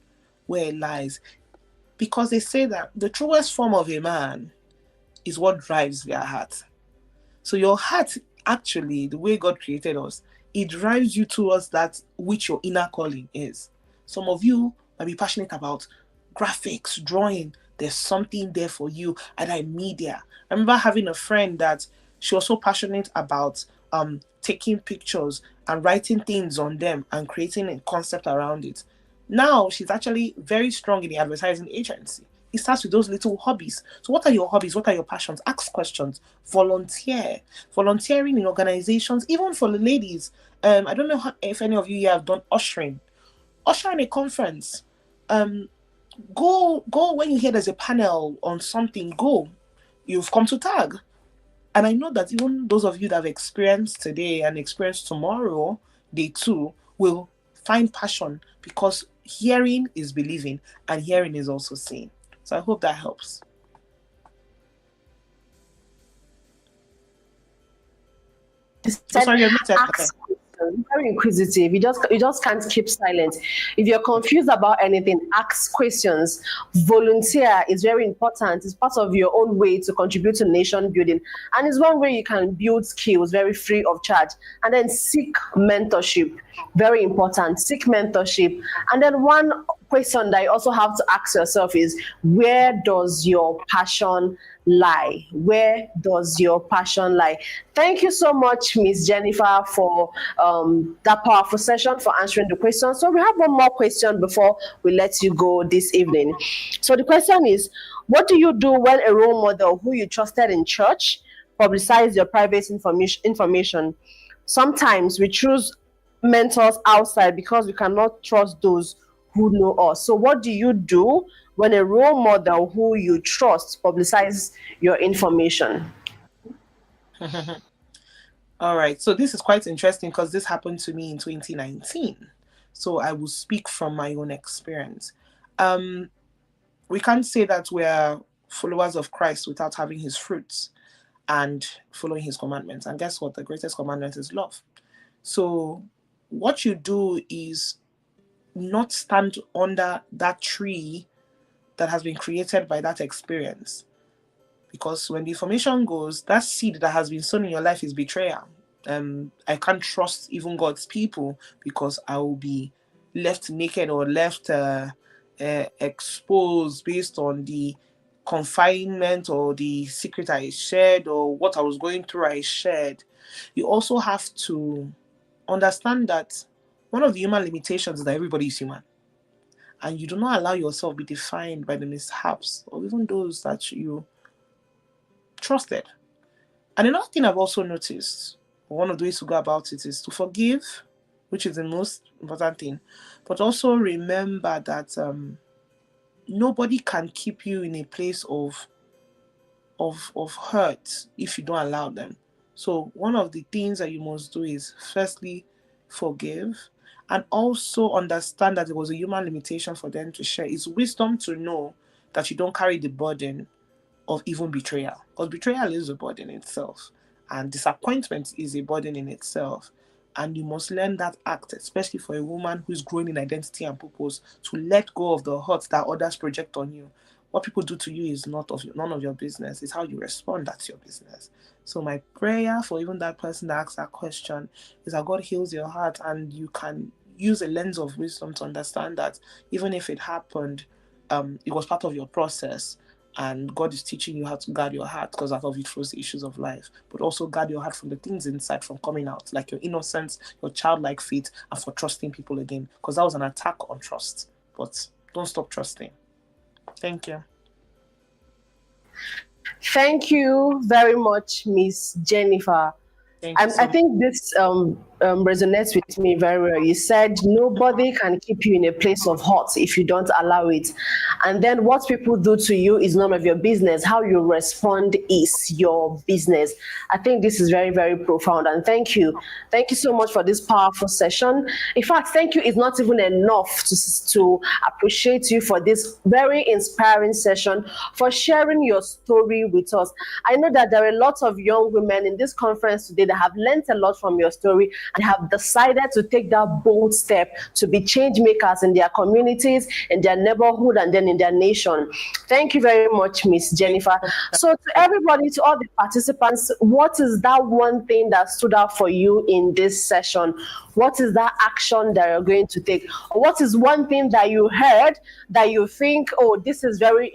S3: where it lies. Because they say that the truest form of a man is what drives their heart. So your heart, actually, the way God created us, it drives you towards that which your inner calling is. Some of you might be passionate about graphics, drawing. There's something there for you, either media. I remember having a friend that she was so passionate about taking pictures and writing things on them and creating a concept around it. Now she's actually very strong in the advertising agency. It starts with those little hobbies. So what are your hobbies? What are your passions? Ask questions. Volunteer. Volunteering in organizations, even for the ladies. I don't know if any of you here have done ushering. Usher in a conference. Go when you hear there's a panel on something, go. You've come to tag. And I know that even those of you that have experienced today and experienced tomorrow, they too will find passion, because hearing is believing and hearing is also seeing. So I hope that helps.
S1: Sorry, you're muted. Very inquisitive. You just can't keep silent. If you're confused about anything, ask questions. Volunteer is very important. It's part of your own way to contribute to nation building, and it's one way you can build skills very free of charge. And then seek mentorship. Very important. Seek mentorship. And then one question that you also have to ask yourself is, where does your passion lie? Where does your passion lie? Thank you so much, Miss Jennifer, for that powerful session, for answering the question. So we have one more question before we let you go this evening. So the question is, what do you do when a role model who you trusted in church publicizes your private information? Sometimes we choose mentors outside because we cannot trust those who know us. So what do you do when a role model who you trust publicizes your information?
S3: All right. So this is quite interesting because this happened to me in 2019. So I will speak from my own experience. We can't say that we're followers of Christ without having his fruits and following his commandments. And guess what? The greatest commandment is love. So what you do is not stand under that tree that has been created by that experience. Because when the information goes, that seed that has been sown in your life is betrayal. I can't trust even God's people because I will be left naked or left exposed based on the confinement or the secret I shared or what I was going through I shared. You also have to understand that one of the human limitations is that everybody is human. And you do not allow yourself be defined by the mishaps or even those that you trusted. And another thing I've also noticed, one of the ways to go about it is to forgive, which is the most important thing. But also remember that nobody can keep you in a place of of hurt if you don't allow them. So one of the things that you must do is firstly forgive, and also understand that it was a human limitation for them to share. It's wisdom to know that you don't carry the burden of even betrayal, because betrayal is a burden in itself, and disappointment is a burden in itself. And you must learn that act, especially for a woman who's growing in identity and purpose, to let go of the hurt that others project on you. What people do to you is none of your business. It's how you respond that's your business. So my prayer for even that person that asks that question is that God heals your heart, and you can use a lens of wisdom to understand that even if it happened, it was part of your process, and God is teaching you how to guard your heart, because out of it flows the issues of life. But also guard your heart from the things inside from coming out, like your innocence, your childlike faith, and for trusting people again, because that was an attack on trust. But don't stop trusting. Thank you.
S1: Thank you very much, Miss Jennifer. I think this resonates with me very well. You said nobody can keep you in a place of hurt if you don't allow it. And then what people do to you is none of your business. How you respond is your business. I think this is very, very profound. And thank you. Thank you so much for this powerful session. In fact, thank you is not even enough to appreciate you for this very inspiring session, for sharing your story with us. I know that there are a lot of young women in this conference today that have learned a lot from your story and have decided to take that bold step to be change makers in their communities, in their neighborhood, and then in their nation. Thank you very much, Miss Jennifer. So to everybody, to all the participants, what is that one thing that stood out for you in this session? What is that action that you're going to take? What is one thing that you heard that you think, oh, this is very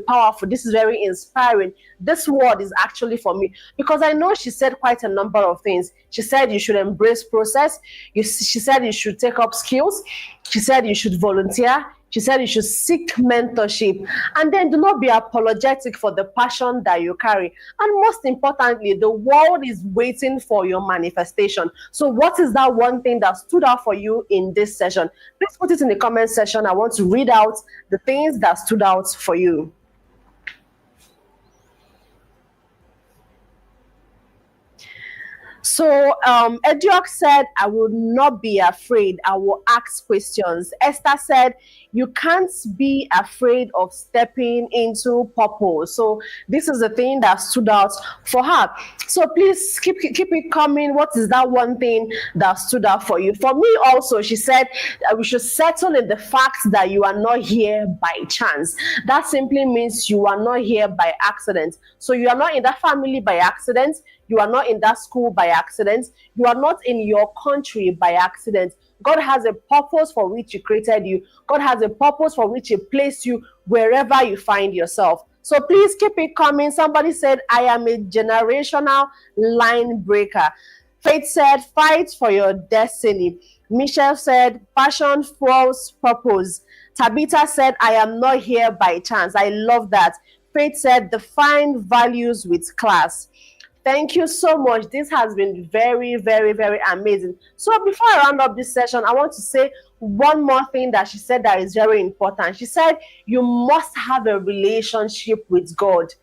S1: powerful, this is very inspiring, this word is actually for me? Because I know she said quite a number of things. She said you should embrace process. She said you should take up skills. She said you should volunteer. She said you should seek mentorship. And then do not be apologetic for the passion that you carry. And most importantly, the world is waiting for your manifestation. So what is that one thing that stood out for you in this session? Please put it in the comment section. I want to read out the things that stood out for you. So Ediok said, I will not be afraid. I will ask questions. Esther said, you can't be afraid of stepping into purpose. So this is the thing that stood out for her. So please keep it coming. What is that one thing that stood out for you? For me also, she said we should settle in the fact that you are not here by chance. That simply means you are not here by accident. So you are not in that family by accident. You are not in that school by accident. You are not in your country by accident. God has a purpose for which He created you. God has a purpose for which He placed you wherever you find yourself. So please keep it coming. Somebody said, I am a generational line breaker. Faith said, fight for your destiny. Michelle said, passion fuels purpose. Tabitha said, I am not here by chance. I love that. Faith said, define values with class. Thank you so much. This has been very, very, very amazing. So before I round up this session, I want to say one more thing that she said that is very important. She said, you must have a relationship with God.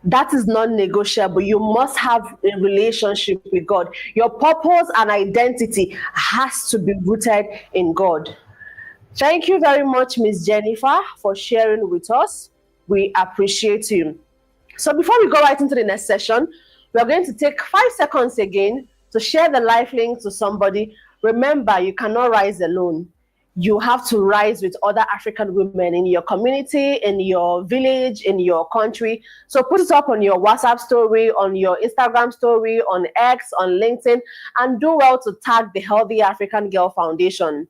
S1: That is non-negotiable. You must have a relationship with God. Your purpose and identity has to be rooted in God. Thank you very much, Miss Jennifer, for sharing with us. We appreciate you. So before we go right into the next session, we are going to take 5 seconds again to share the life link to somebody. Remember, you cannot rise alone. You have to rise with other African women in your community, in your village, in your country. So put it up on your WhatsApp story, on your Instagram story, on X, on LinkedIn, and do well to tag the Healthy African Girl Foundation.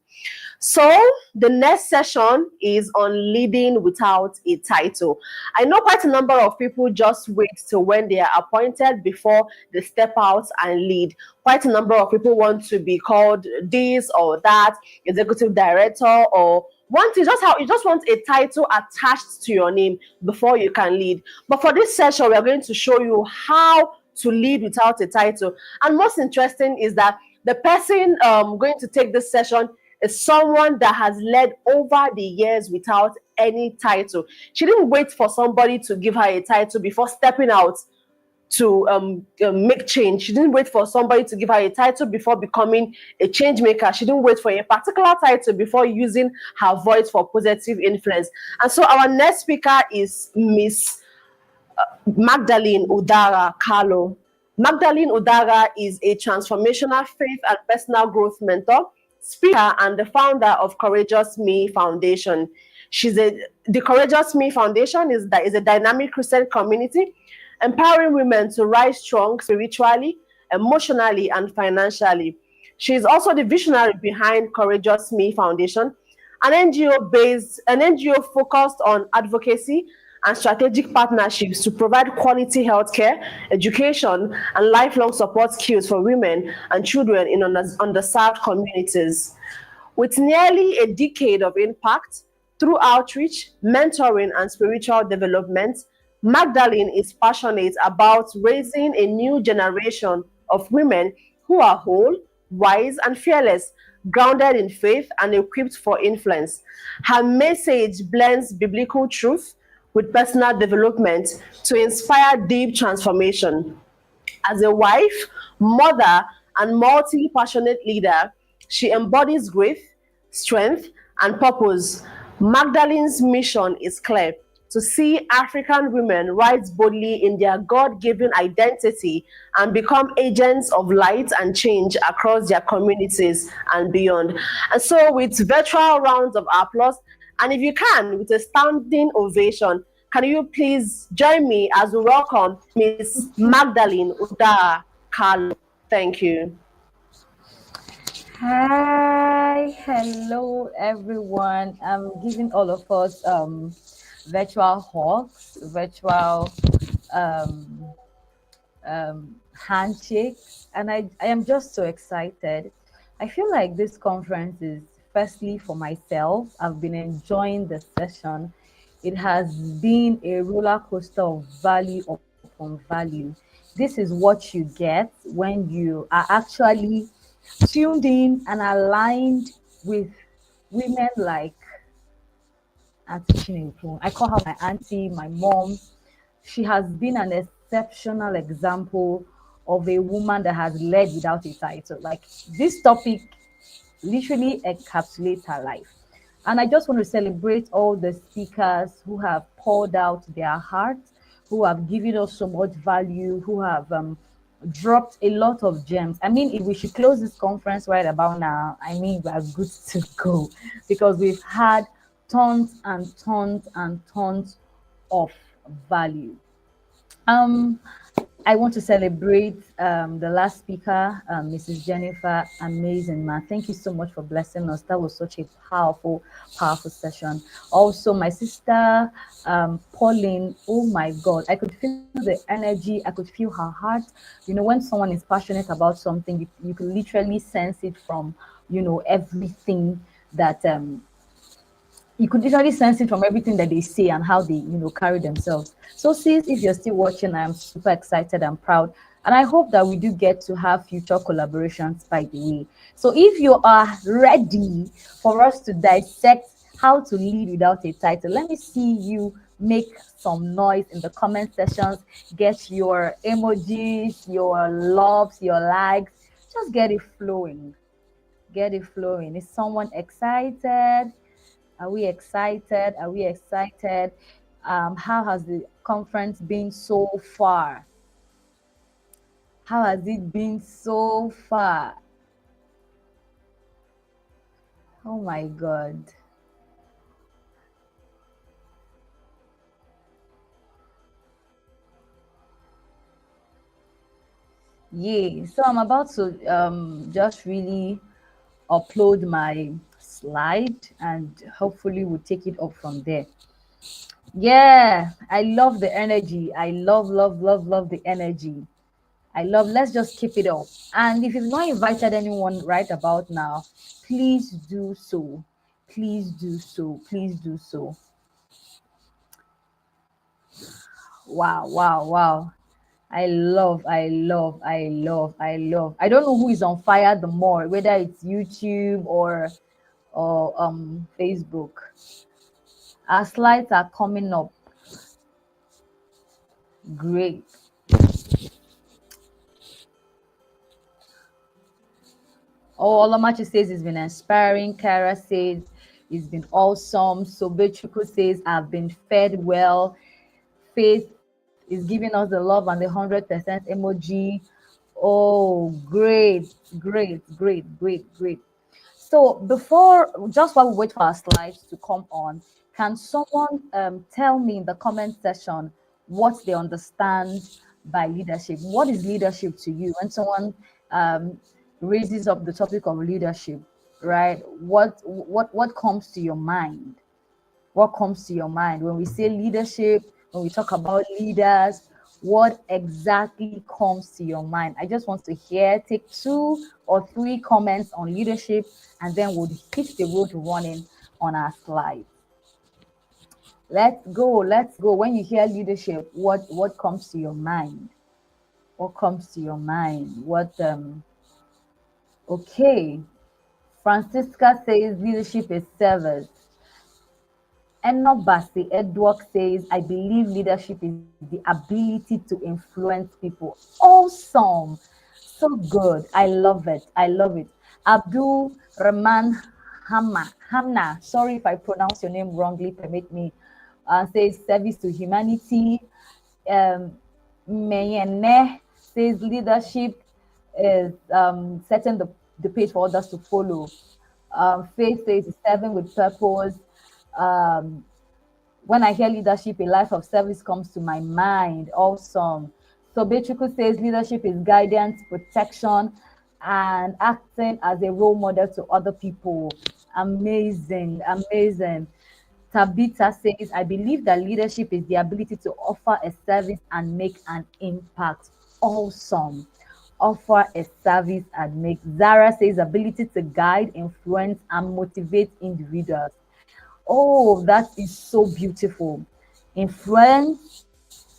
S1: So the next session is on leading without a title. I know quite a number of people just wait till when they are appointed before they step out and lead. Quite a number of people want to be called this or that, executive director, or you just want a title attached to your name before you can lead. But for this session, we are going to show you how to lead without a title. And most interesting is that the person going to take this session is someone that has led over the years without any title. She didn't wait for somebody to give her a title before stepping out to make change. She didn't wait for somebody to give her a title before becoming a change maker. She didn't wait for a particular title before using her voice for positive influence. And so our next speaker is Miss Magdalene Udara Carlo. Magdalene Udara is a transformational faith and personal growth mentor, speaker, and the founder of Courageous Me Foundation. The Courageous Me Foundation is a dynamic Christian community empowering women to rise strong spiritually, emotionally, and financially. She is also the visionary behind Courageous Me Foundation, an NGO focused on advocacy and strategic partnerships to provide quality healthcare, education, and lifelong support skills for women and children in underserved communities. With nearly a decade of impact through outreach, mentoring, and spiritual development, Magdalene is passionate about raising a new generation of women who are whole, wise, and fearless, grounded in faith and equipped for influence. Her message blends biblical truth with personal development to inspire deep transformation. As a wife, mother, and multi-passionate leader, she embodies grace, strength, and purpose. Magdalene's mission is clear: to see African women rise boldly in their God-given identity and become agents of light and change across their communities and beyond. And so with virtual rounds of applause, and if you can, with a standing ovation, can you please join me as we welcome Miss Magdalene Udara Carlo. Thank you.
S4: Hi, hello everyone. I'm giving all of us virtual hugs, virtual handshakes, and I am just so excited. I feel like this conference is firstly for myself. I've been enjoying the session. It has been a roller coaster of value upon value. This is what you get when you are actually tuned in and aligned with women like Auntie Chineke. I call her my auntie, my mom. She has been an exceptional example of a woman that has led without a title. Like, this topic literally encapsulates her life. And I just want to celebrate all the speakers who have poured out their hearts, who have given us so much value, who have dropped a lot of gems. I mean, if we should close this conference right about now, I mean, we are good to go, because we've had tons and tons and tons of value. I want to celebrate the last speaker, Mrs. Jennifer. Amazing, man. Thank you so much for blessing us. That was such a powerful, powerful session. Also, my sister, Pauline, oh my God, I could feel the energy. I could feel her heart. You know, when someone is passionate about something, you can literally sense it from, you know, everything that, you could literally sense it from everything that they say and how they, you know, carry themselves. So sis, if you're still watching, I'm super excited and proud. And I hope that we do get to have future collaborations, by the way. So if you are ready for us to dissect how to lead without a title, let me see you make some noise in the comment sections. Get your emojis, your loves, your likes. Just get it flowing. Get it flowing. Is someone excited? Are we excited? Are we excited? How has the conference been so far? How has it been so far? Oh my God. Yeah, so I'm about to just really upload my slide and hopefully we'll take it up from there. Yeah, I love the energy. I love the energy. Let's just keep it up. And if you've not invited anyone right about now, please do so. Please do so. Please do so. Wow. I love. I don't know who is on fire the more, whether it's YouTube or Facebook. Our slides are coming up. Great. Oh, Olamachi says it's been inspiring. Kara says it's been awesome. Sobechuku says I've been fed well. Faith is giving us the love and the 100% emoji. Oh, great, great, great, great, great. So before, just while we wait for our slides to come on, can someone tell me in the comment section what they understand by leadership? What is leadership to you? When someone raises up the topic of leadership, right? What comes to your mind? What comes to your mind when we say leadership? When we talk about leaders, what exactly comes to your mind? I just want to take 2 or 3 comments on leadership, and then we'll hit the road running on our slides. Let's go. When you hear leadership, what comes to your mind? What comes to your mind? Okay. Francisca says leadership is service. Enobasi Edward says, I believe leadership is the ability to influence people. Awesome. So good. I love it. Abdul Rahman Hamna, sorry if I pronounce your name wrongly, permit me, says service to humanity. Meyene says leadership is setting the pace for others to follow. Faith says serving with purpose. When I hear leadership, a life of service comes to my mind. Awesome. So Bechuku says leadership is guidance, protection, and acting as a role model to other people. Amazing. Tabitha says, I believe that leadership is the ability to offer a service and make an impact. Awesome. Offer a service and make. Zara says ability to guide, influence, and motivate individuals. Oh, that is so beautiful. Influence,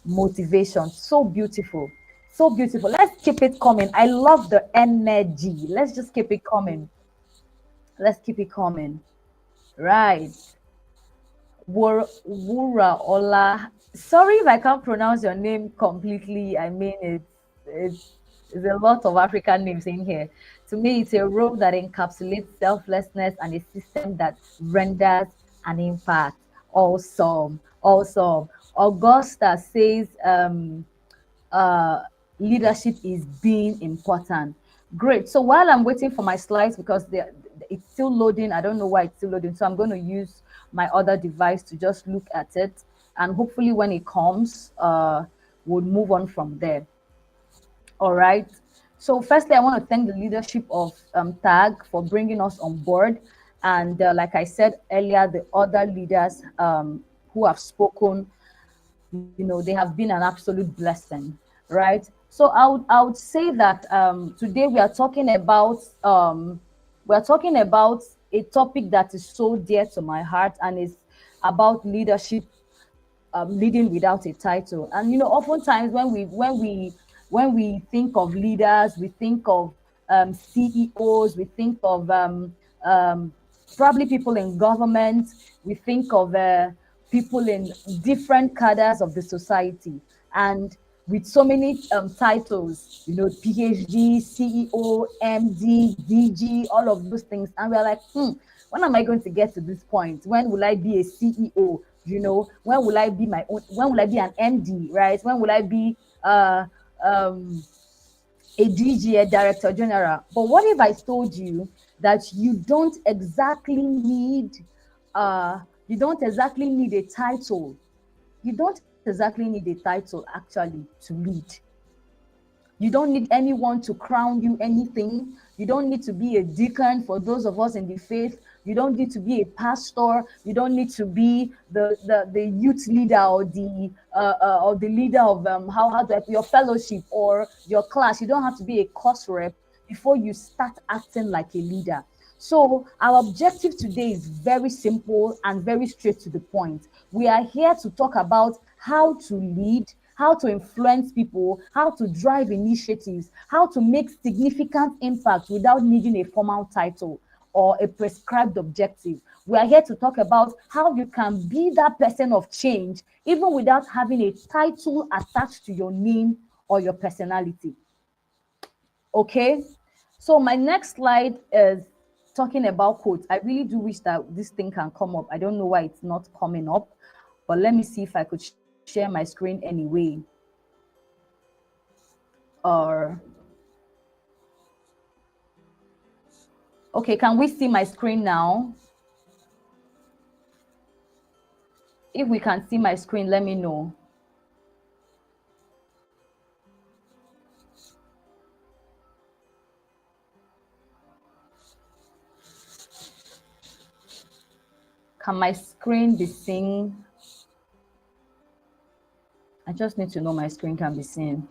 S4: motivation, so beautiful. Let's keep it coming. I love the energy. Let's just keep it coming. Right. Wura Ola. Sorry if I can't pronounce your name completely. I mean, it's a lot of African names in here. To me, it's a role that encapsulates selflessness and a system that renders an impact. Awesome. Augusta says leadership is being important. Great. So while I'm waiting for my slides, because it's still loading, I don't know why it's still loading, so I'm going to use my other device to just look at it, and hopefully when it comes, we'll move on from there. All right. So firstly, I want to thank the leadership of TAG for bringing us on board. And like I said earlier, the other leaders who have spoken, they have been an absolute blessing, right? So I would say that today we are talking about a topic that is so dear to my heart, and is about leadership, leading without a title. And oftentimes when we think of leaders, we think of CEOs, we think of probably people in government, we think of people in different cadres of the society, and with so many titles, PhD, CEO, MD, DG, all of those things, and we're like, when am I going to get to this point? When will I be a CEO? When will I be when will I be an MD, right? When will I be a DG, a director general? But what if I told you that you don't exactly need a title? You don't exactly need a title actually to lead. You don't need anyone to crown you anything. You don't need to be a deacon for those of us in the faith. You don't need to be a pastor. You don't need to be the youth leader or the leader of your fellowship or your class. You don't have to be a course rep before you start acting like a leader. So our objective today is very simple and very straight to the point. We are here to talk about how to lead, how to influence people, how to drive initiatives, how to make significant impact without needing a formal title or a prescribed objective. We are here to talk about how you can be that person of change, even without having a title attached to your name or your personality. Okay, so my next slide is talking about quotes. I really do wish that this thing can come up. I don't know why it's not coming up, but let me see if I could share my screen anyway. Or okay, can we see my screen now? If we can see my screen, let me know. Can my screen be seen? I just need to know my screen can be seen.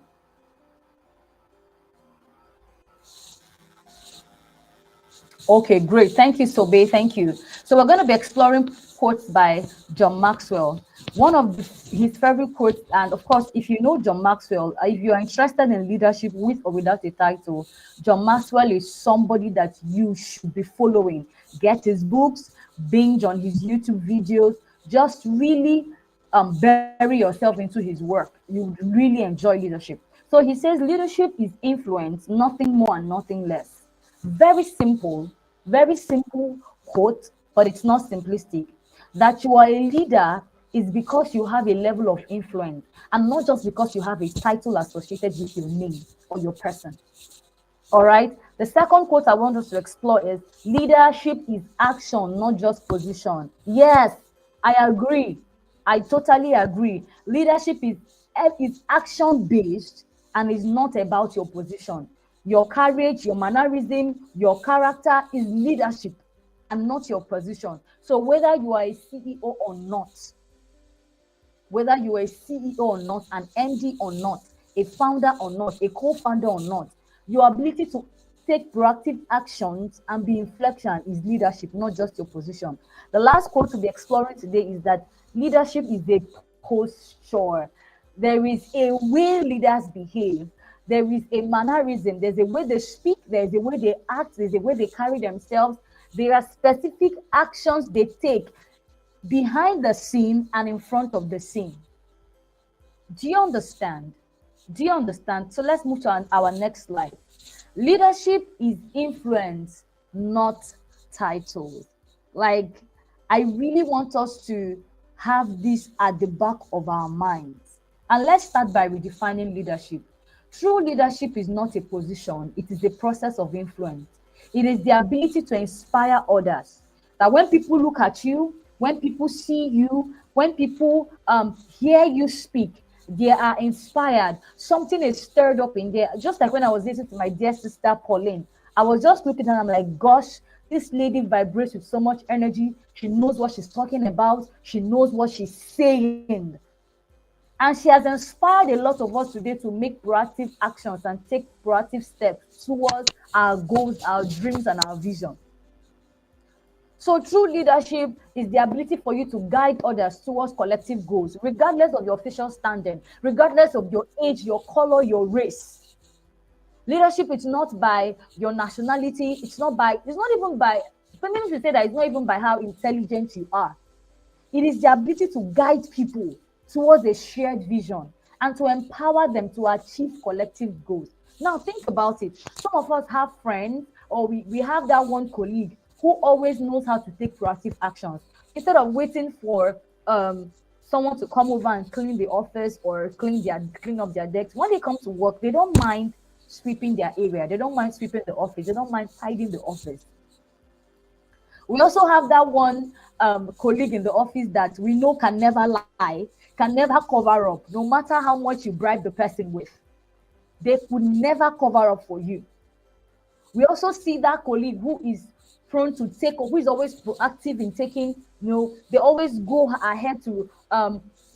S4: Okay, great. Thank you, Sobe. Thank you. So we're going to be exploring quotes by John Maxwell. One of his favorite quotes, and of course, if you know John Maxwell, if you are interested in leadership with or without a title, John Maxwell is somebody that you should be following. Get his books, binge on his YouTube videos, just really bury yourself into his work. You would really enjoy leadership. So he says leadership is influence, nothing more and nothing less. Very simple quote, but it's not simplistic. That you are a leader is because you have a level of influence, and not just because you have a title associated with your name or your person. All right. The second quote I want us to explore is leadership is action, not just position. Yes, I agree. I totally agree. Leadership is action based and is not about your position. Your courage, your mannerism, your character is leadership and not your position. So whether you are a CEO or not, whether you are a CEO or not, an MD or not, a founder or not, a co-founder or not, your ability to take proactive actions and be inflection is leadership, not just your position. The last quote to be exploring today is that leadership is a posture. There is a way leaders behave. There is a mannerism. There's a way they speak. There's a way they act. There's a way they carry themselves. There are specific actions they take behind the scene and in front of the scene. Do you understand? Do you understand? So let's move to our next slide. Leadership is influence, not titles. Like, I really want us to have this at the back of our minds. And let's start by redefining leadership. True leadership is not a position, it is a process of influence. It is the ability to inspire others. That when people look at you, when people see you, when people hear you speak, they are inspired. Something is stirred up in there. Just like when I was listening to my dear sister Pauline, I was just looking at her, I'm like, gosh, this lady vibrates with so much energy. She knows what she's talking about. She knows what she's saying. And she has inspired a lot of us today to make proactive actions and take proactive steps towards our goals, our dreams, and our vision. So true leadership is the ability for you to guide others towards collective goals, regardless of your official standing, regardless of your age, your color, your race. Leadership is not by your nationality. It's not even by, feminists will say that it's not even by how intelligent you are. It is the ability to guide people towards a shared vision and to empower them to achieve collective goals. Now think about it. Some of us have friends, or we have that one colleague who always knows how to take proactive actions. Instead of waiting for someone to come over and clean the office or clean up their decks, when they come to work, they don't mind sweeping their area. They don't mind sweeping the office. They don't mind tidying the office. We also have that one colleague in the office that we know can never lie, can never cover up, no matter how much you bribe the person with. They could never cover up for you. We also see that colleague who is prone to who is always proactive in taking, they always go ahead to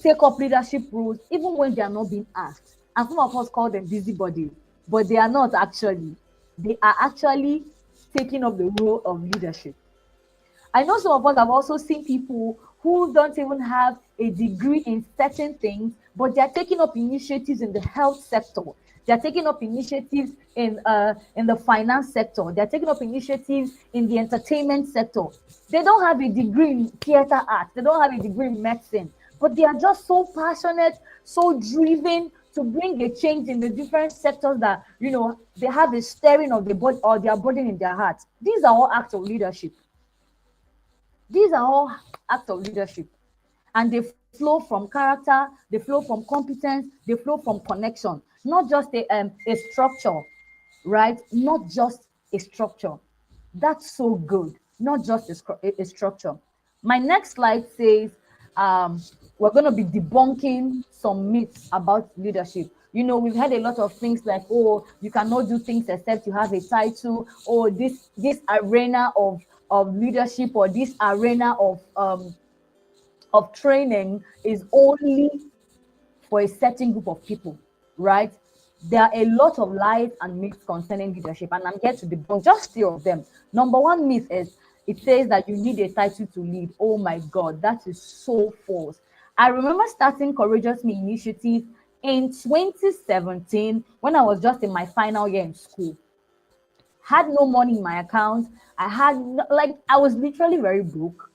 S4: take up leadership roles, even when they are not being asked. And some of us call them busybodies, but they are not actually. They are actually taking up the role of leadership. I know some of us have also seen people who don't even have a degree in certain things, but they are taking up initiatives in the health sector. They're taking up initiatives in the finance sector. They're taking up initiatives in the entertainment sector. They don't have a degree in theater art. They don't have a degree in medicine, but they are just so passionate, so driven to bring a change in the different sectors that, you know, they have a stirring of the body or their burden in their heart. These are all acts of leadership. These are all acts of leadership. And they flow from character, they flow from competence, they flow from connection, not just a structure, right? Not just a structure. That's so good, not just a structure. My next slide says, we're going to be debunking some myths about leadership. You know, we've had a lot of things like, oh, you cannot do things except you have a title, or this arena of leadership, or this arena of training is only for a certain group of people, right? There are a lot of lies and myths concerning leadership, and I'm here to debunk just 3 of them. Number 1 myth is, it says that you need a title to lead. Oh my God, that is so false. I remember starting Courageous Me Initiative in 2017 when I was just in my final year in school. Had no money in my account. I was literally very broke.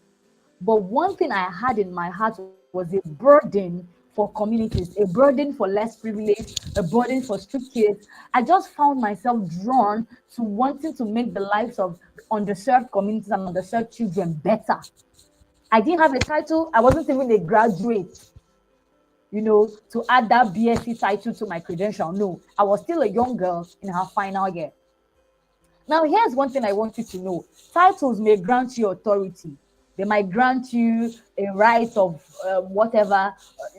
S4: But one thing I had in my heart was a burden for communities, a burden for less privileged, a burden for street kids. I just found myself drawn to wanting to make the lives of underserved communities and underserved children better. I didn't have a title. I wasn't even a graduate, you know, to add that BSc title to my credential. No, I was still a young girl in her final year. Now, here's one thing I want you to know. Titles may grant you authority. They might grant you a right of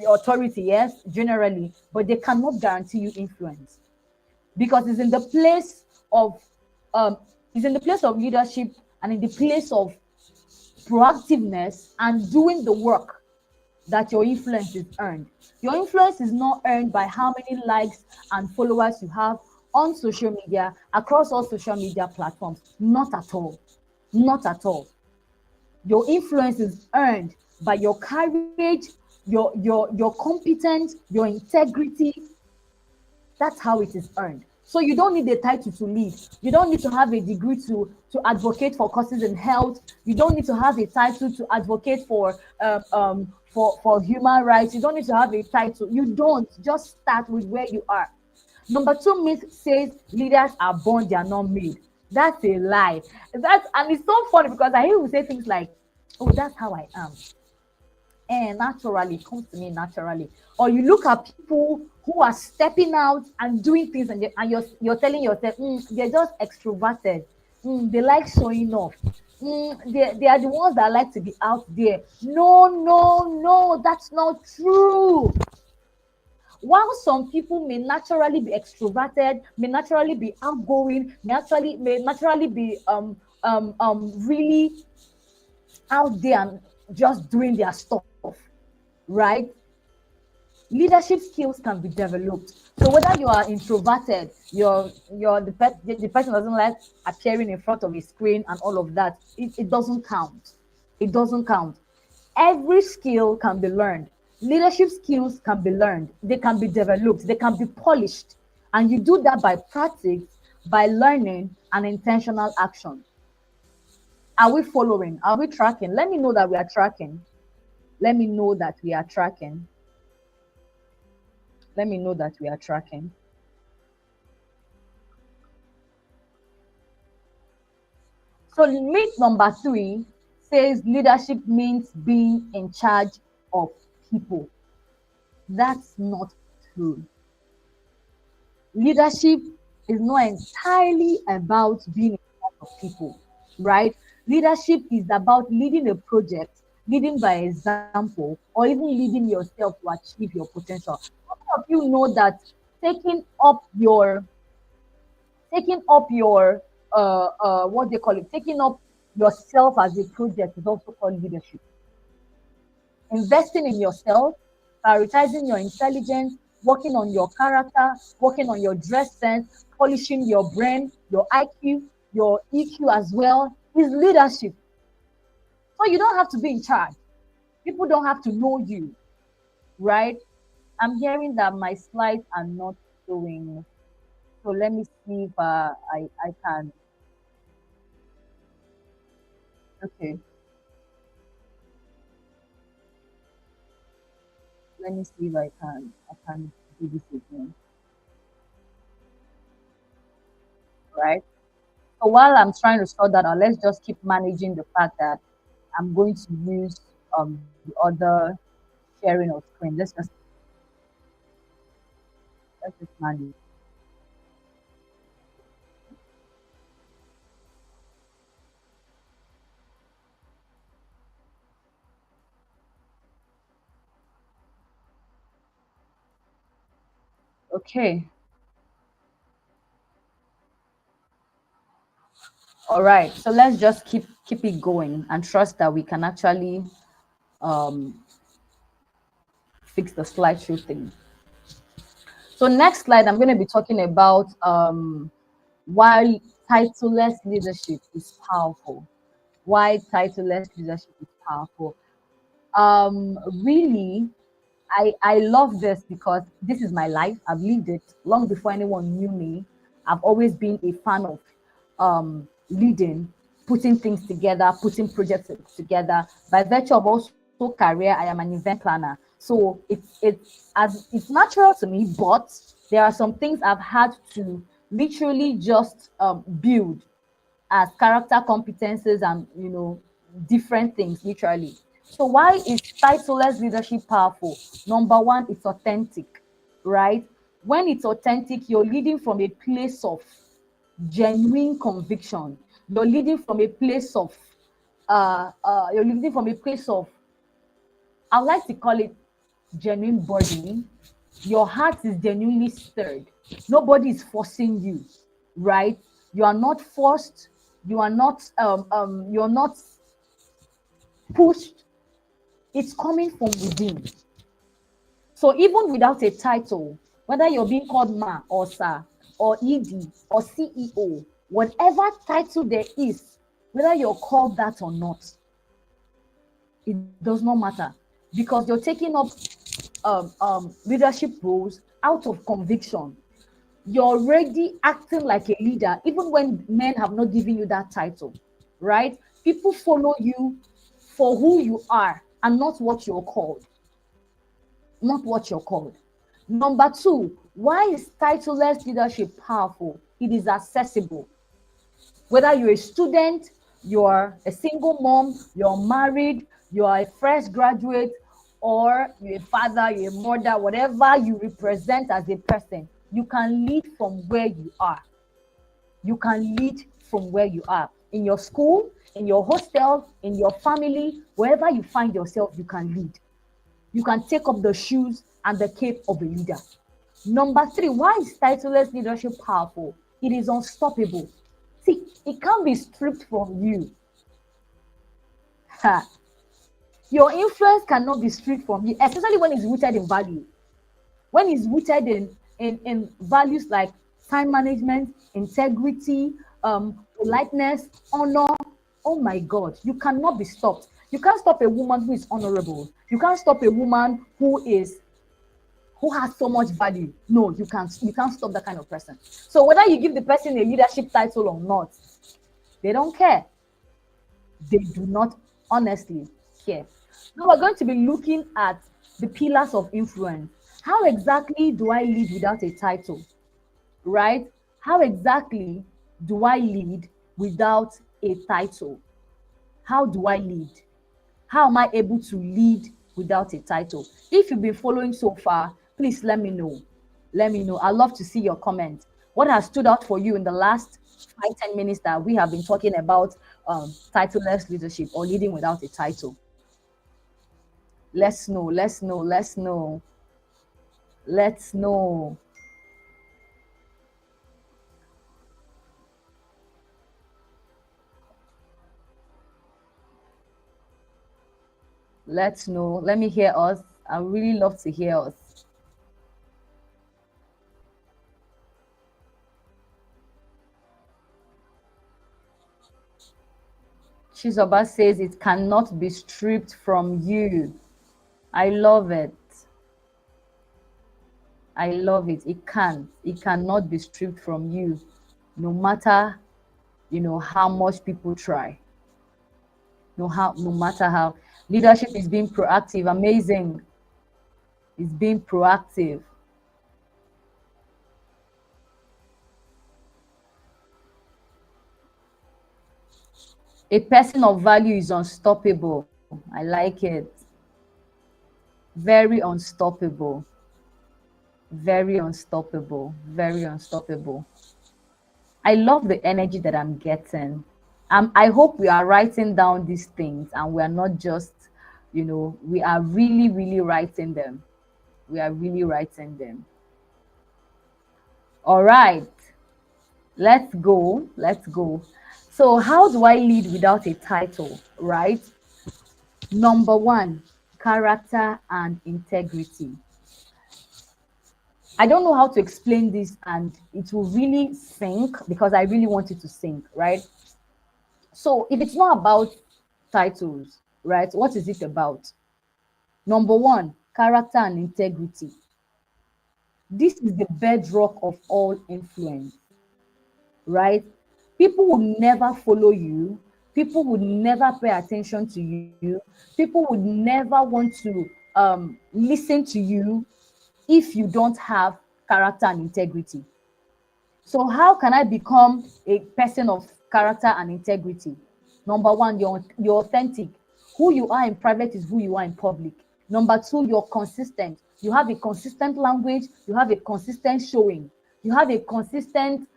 S4: authority, yes, generally, but they cannot guarantee you influence, because it's in the place of leadership and in the place of proactiveness and doing the work that your influence is earned. Your influence is not earned by how many likes and followers you have on social media, across all social media platforms. Not at all. Not at all. Your influence is earned by your courage, your competence, your integrity. That's how it is earned. So you don't need a title to lead. You don't need to have a degree to advocate for causes in health. You don't need to have a title to advocate for human rights. You don't need to have a title. You don't. Just start with where you are. Number 2 myth says leaders are born, they are not made. That's a lie. And it's so funny because I hear you say things like, oh, that's how I am. And naturally, it comes to me naturally. Or you look at people who are stepping out and doing things, and you're telling yourself, they're just extroverted. They like showing off. They are the ones that like to be out there. No, that's not true. While some people may naturally be extroverted, may naturally be outgoing, may naturally be really out there and just doing their stuff, right? Leadership skills can be developed. So whether you are introverted, the person doesn't like appearing in front of a screen and all of that, it doesn't count. It doesn't count. Every skill can be learned. Leadership skills can be learned. They can be developed. They can be polished. And you do that by practice, by learning, and intentional action. Are we following? Are we tracking? Let me know that we are tracking. Let me know that we are tracking. Let me know that we are tracking. So myth number 3 says leadership means being in charge of people. That's not true. Leadership is not entirely about being in charge of people, right? Leadership is about leading a project, leading by example, or even leading yourself to achieve your potential. How many of you know that taking up your what they call it, taking up yourself as a project is also called leadership? Investing in yourself, prioritizing your intelligence, working on your character, working on your dress sense, polishing your brain, your IQ, your EQ as well, is leadership. So you don't have to be in charge. People don't have to know you, right? I'm hearing that my slides are not showing. So let me see if I can. Okay. Let me see if I can do this again. Right. So while I'm trying to sort that out, let's just keep managing the fact that I'm going to use the other sharing of screen. Let's just manage. Okay. All right. So let's just keep it going and trust that we can actually um fix the slideshow thing. So next slide, I'm going to be talking about why titleless leadership is powerful. Why titleless leadership is powerful. Really, I love this because this is my life. I've lived it long before anyone knew me. I've always been a fan of leading, putting things together, putting projects together. By virtue of also career, I am an event planner. So it's natural to me, but there are some things I've had to literally just build as character competences and different things literally. So why is titleless leadership powerful? Number one, it's authentic, right? When it's authentic, you're leading from a place of genuine conviction. You're leading from a place of you're leading from a place of, I like to call it genuine burden. Your heart is genuinely stirred. Nobody is forcing you, right? You are not forced. You're not pushed. It's coming from within. So even without a title, whether you're being called Ma or Sir or ED or CEO, whatever title there is, whether you're called that or not, it does not matter, because you're taking up leadership roles out of conviction. You're already acting like a leader, even when men have not given you that title, right? People follow you for who you are and not what you're called. Not what you're called. Number two, why is titleless leadership powerful? It is accessible. Whether you're a student, you're a single mom, you're married, you're a fresh graduate, or you're a father, you're a mother, whatever you represent as a person, you can lead from where you are. You can lead from where you are. In your school, in your hostel, in your family, wherever you find yourself, you can lead. You can take up the shoes and the cape of a leader. Number three, why is titleless leadership powerful? It is unstoppable. See, it can't be stripped from you. Your influence cannot be stripped from you, especially when it's rooted in value. When it's rooted in values like time management, integrity, politeness, honor. Oh my God, you cannot be stopped. You can't stop a woman who is honorable. You can't stop a woman who has so much value. No, you can't stop that kind of person. So whether you give the person a leadership title or not, they don't care. They do not honestly care. Now we're going to be looking at the pillars of influence. How exactly do I lead without a title? Right? How exactly do I lead without a title? How do I lead? How am I able to lead without a title? If you've been following so far, please let me know. Let me know. I'd love to see your comment. What has stood out for you in the last 5-10 minutes that we have been talking about titleless leadership or leading without a title? Let's know. Let's know. Let's know. Let's know. Let's know. Let me hear us. I really love to hear us. Chizoba says it cannot be stripped from you. I love it. I love it. It cannot be stripped from you, no matter, how much people try. No matter how. Leadership is being proactive. Amazing. It's being proactive. A person of value is unstoppable. I like it. Very unstoppable. Very unstoppable. Very unstoppable. I love the energy that I'm getting. I hope we are writing down these things and we are not just, we are really, really writing them. We are really writing them. All right. Let's go. Let's go. So how do I lead without a title, right? Number one, character and integrity. I don't know how to explain this and it will really sink because I really want it to sink, right? So if it's not about titles, right, what is it about? Number one, character and integrity. This is the bedrock of all influence, right? People will never follow you. People would never pay attention to you. People would never want to listen to you if you don't have character and integrity. So how can I become a person of character and integrity? Number one, you're authentic. Who you are in private is who you are in public. Number two, you're consistent. You have a consistent language. You have a consistent showing. You have a consistent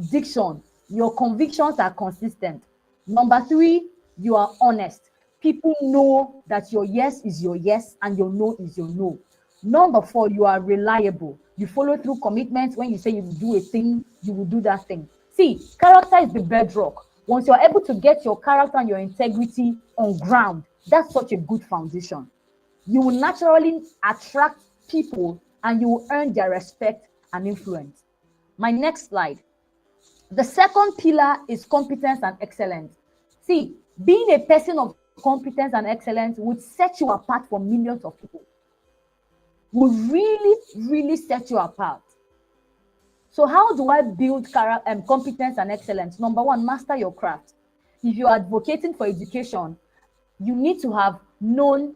S4: diction. Your convictions are consistent. Number three, you are honest. People know that your yes is your yes and your no is your no. Number four, you are reliable. You follow through commitments. When you say you will do a thing, you will do that thing. See, character is the bedrock. Once you're able to get your character and your integrity on ground, that's such a good foundation. You will naturally attract people and you will earn their respect and influence. My next slide. The second pillar is competence and excellence. See, being a person of competence and excellence would set you apart from millions of people. Would really, really set you apart. So how do I build competence and excellence? Number one, master your craft. If you're advocating for education, you need to have known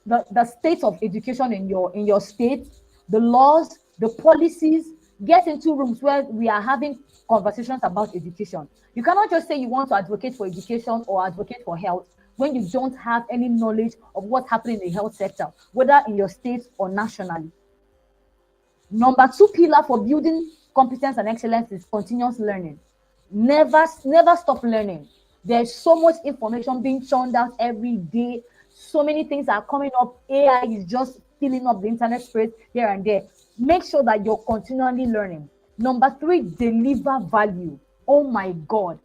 S4: the state of education in your state, the laws, the policies. Get into rooms where we are having conversations about education. You cannot just say you want to advocate for education or advocate for health when you don't have any knowledge of what's happening in the health sector, whether in your state or nationally. Number two pillar for building competence and excellence is continuous learning. Never stop learning. There's so much information being churned out every day. So many things are coming up. AI is just filling up the internet space here and there. Make sure that you're continually learning. Number three, deliver value. Oh my God.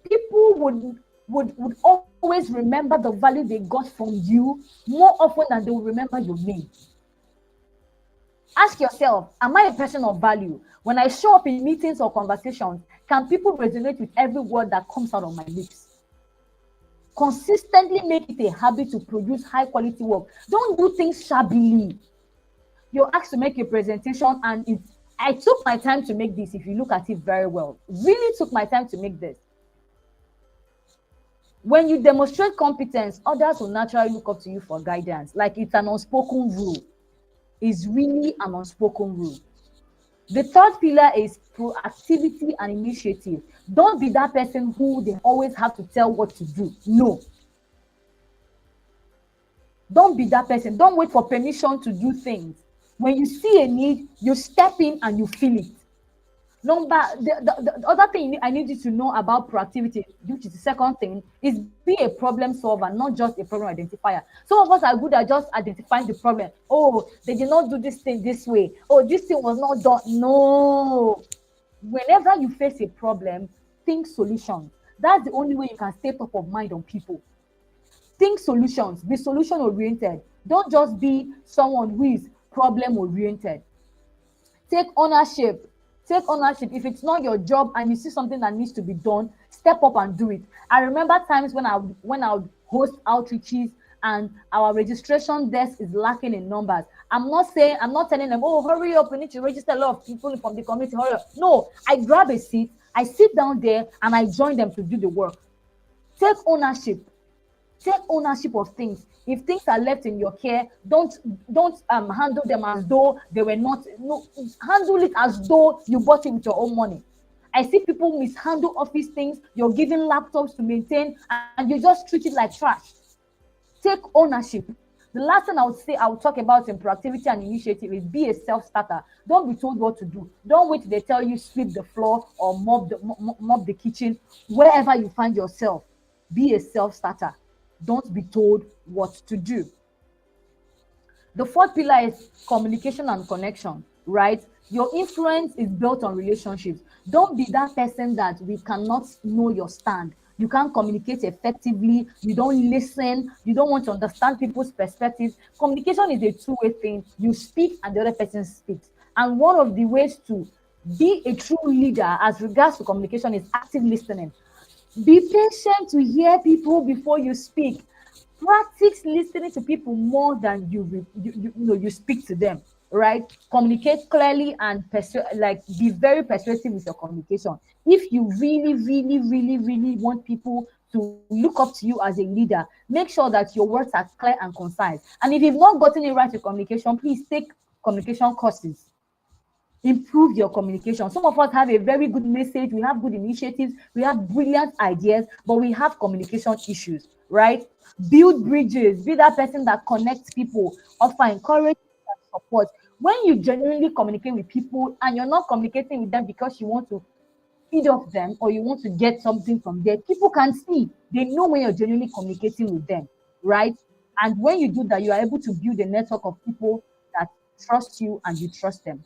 S4: People would always remember the value they got from you more often than they will remember your name. Ask yourself, am I a person of value? When I show up in meetings or conversations, can people resonate with every word that comes out of my lips? Consistently make it a habit to produce high quality work. Don't do things shabbily. You're asked to make a presentation and I took my time to make this, if you look at it very well. Really took my time to make this. When you demonstrate competence, others will naturally look up to you for guidance. Like it's an unspoken rule. It's really an unspoken rule. The third pillar is proactivity and initiative. Don't be that person who they always have to tell what to do. No. Don't be that person. Don't wait for permission to do things. When you see a need, you step in and you fill it. The other thing I need you to know about proactivity, which is the second thing, is be a problem solver, not just a problem identifier. Some of us are good at just identifying the problem. Oh, they did not do this thing this way. Oh, this thing was not done. No. Whenever you face a problem, think solutions. That's the only way you can stay top of mind on people. Think solutions. Be solution oriented. Don't just be someone who is problem oriented. Take ownership. Take ownership. If it's not your job and you see something that needs to be done, step up and do it. I remember times when I would host outreaches and our registration desk is lacking in numbers. I'm not telling them, oh, hurry up, we need to register a lot of people from the community, hurry up. No, I grab a seat, I sit down there, and I join them to do the work. Take ownership. Take ownership of things. If things are left in your care, don't handle them as though they were not. No, handle it as though you bought it with your own money. I see people mishandle office things. You're giving laptops to maintain, and you just treat it like trash. Take ownership. The last thing I would talk about in proactivity and initiative is be a self-starter. Don't be told what to do. Don't wait till they tell you sweep the floor or mop the kitchen. Wherever you find yourself, be a self-starter. Don't be told what to do. The fourth pillar is communication and connection, right? Your influence is built on relationships. Don't be that person that we cannot know your stand. You can't communicate effectively. You don't listen. You don't want to understand people's perspectives. Communication is a two-way thing. You speak and the other person speaks. And one of the ways to be a true leader as regards to communication is active listening. Be patient to hear people before you speak. Practice listening to people more than you speak to them, right? Communicate clearly and be very persuasive with your communication. If you really, really, really, really want people to look up to you as a leader, make sure that your words are clear and concise. And if you've not gotten it right with communication, please take communication courses. Improve your communication. Some of us have a very good message, we have good initiatives, we have brilliant ideas, but we have communication issues, right? Build bridges, be that person that connects people, offer encouragement and support. When you genuinely communicate with people and you're not communicating with them because you want to feed off them or you want to get something from them, people can see, they know when you're genuinely communicating with them, right? And when you do that, you are able to build a network of people that trust you and you trust them.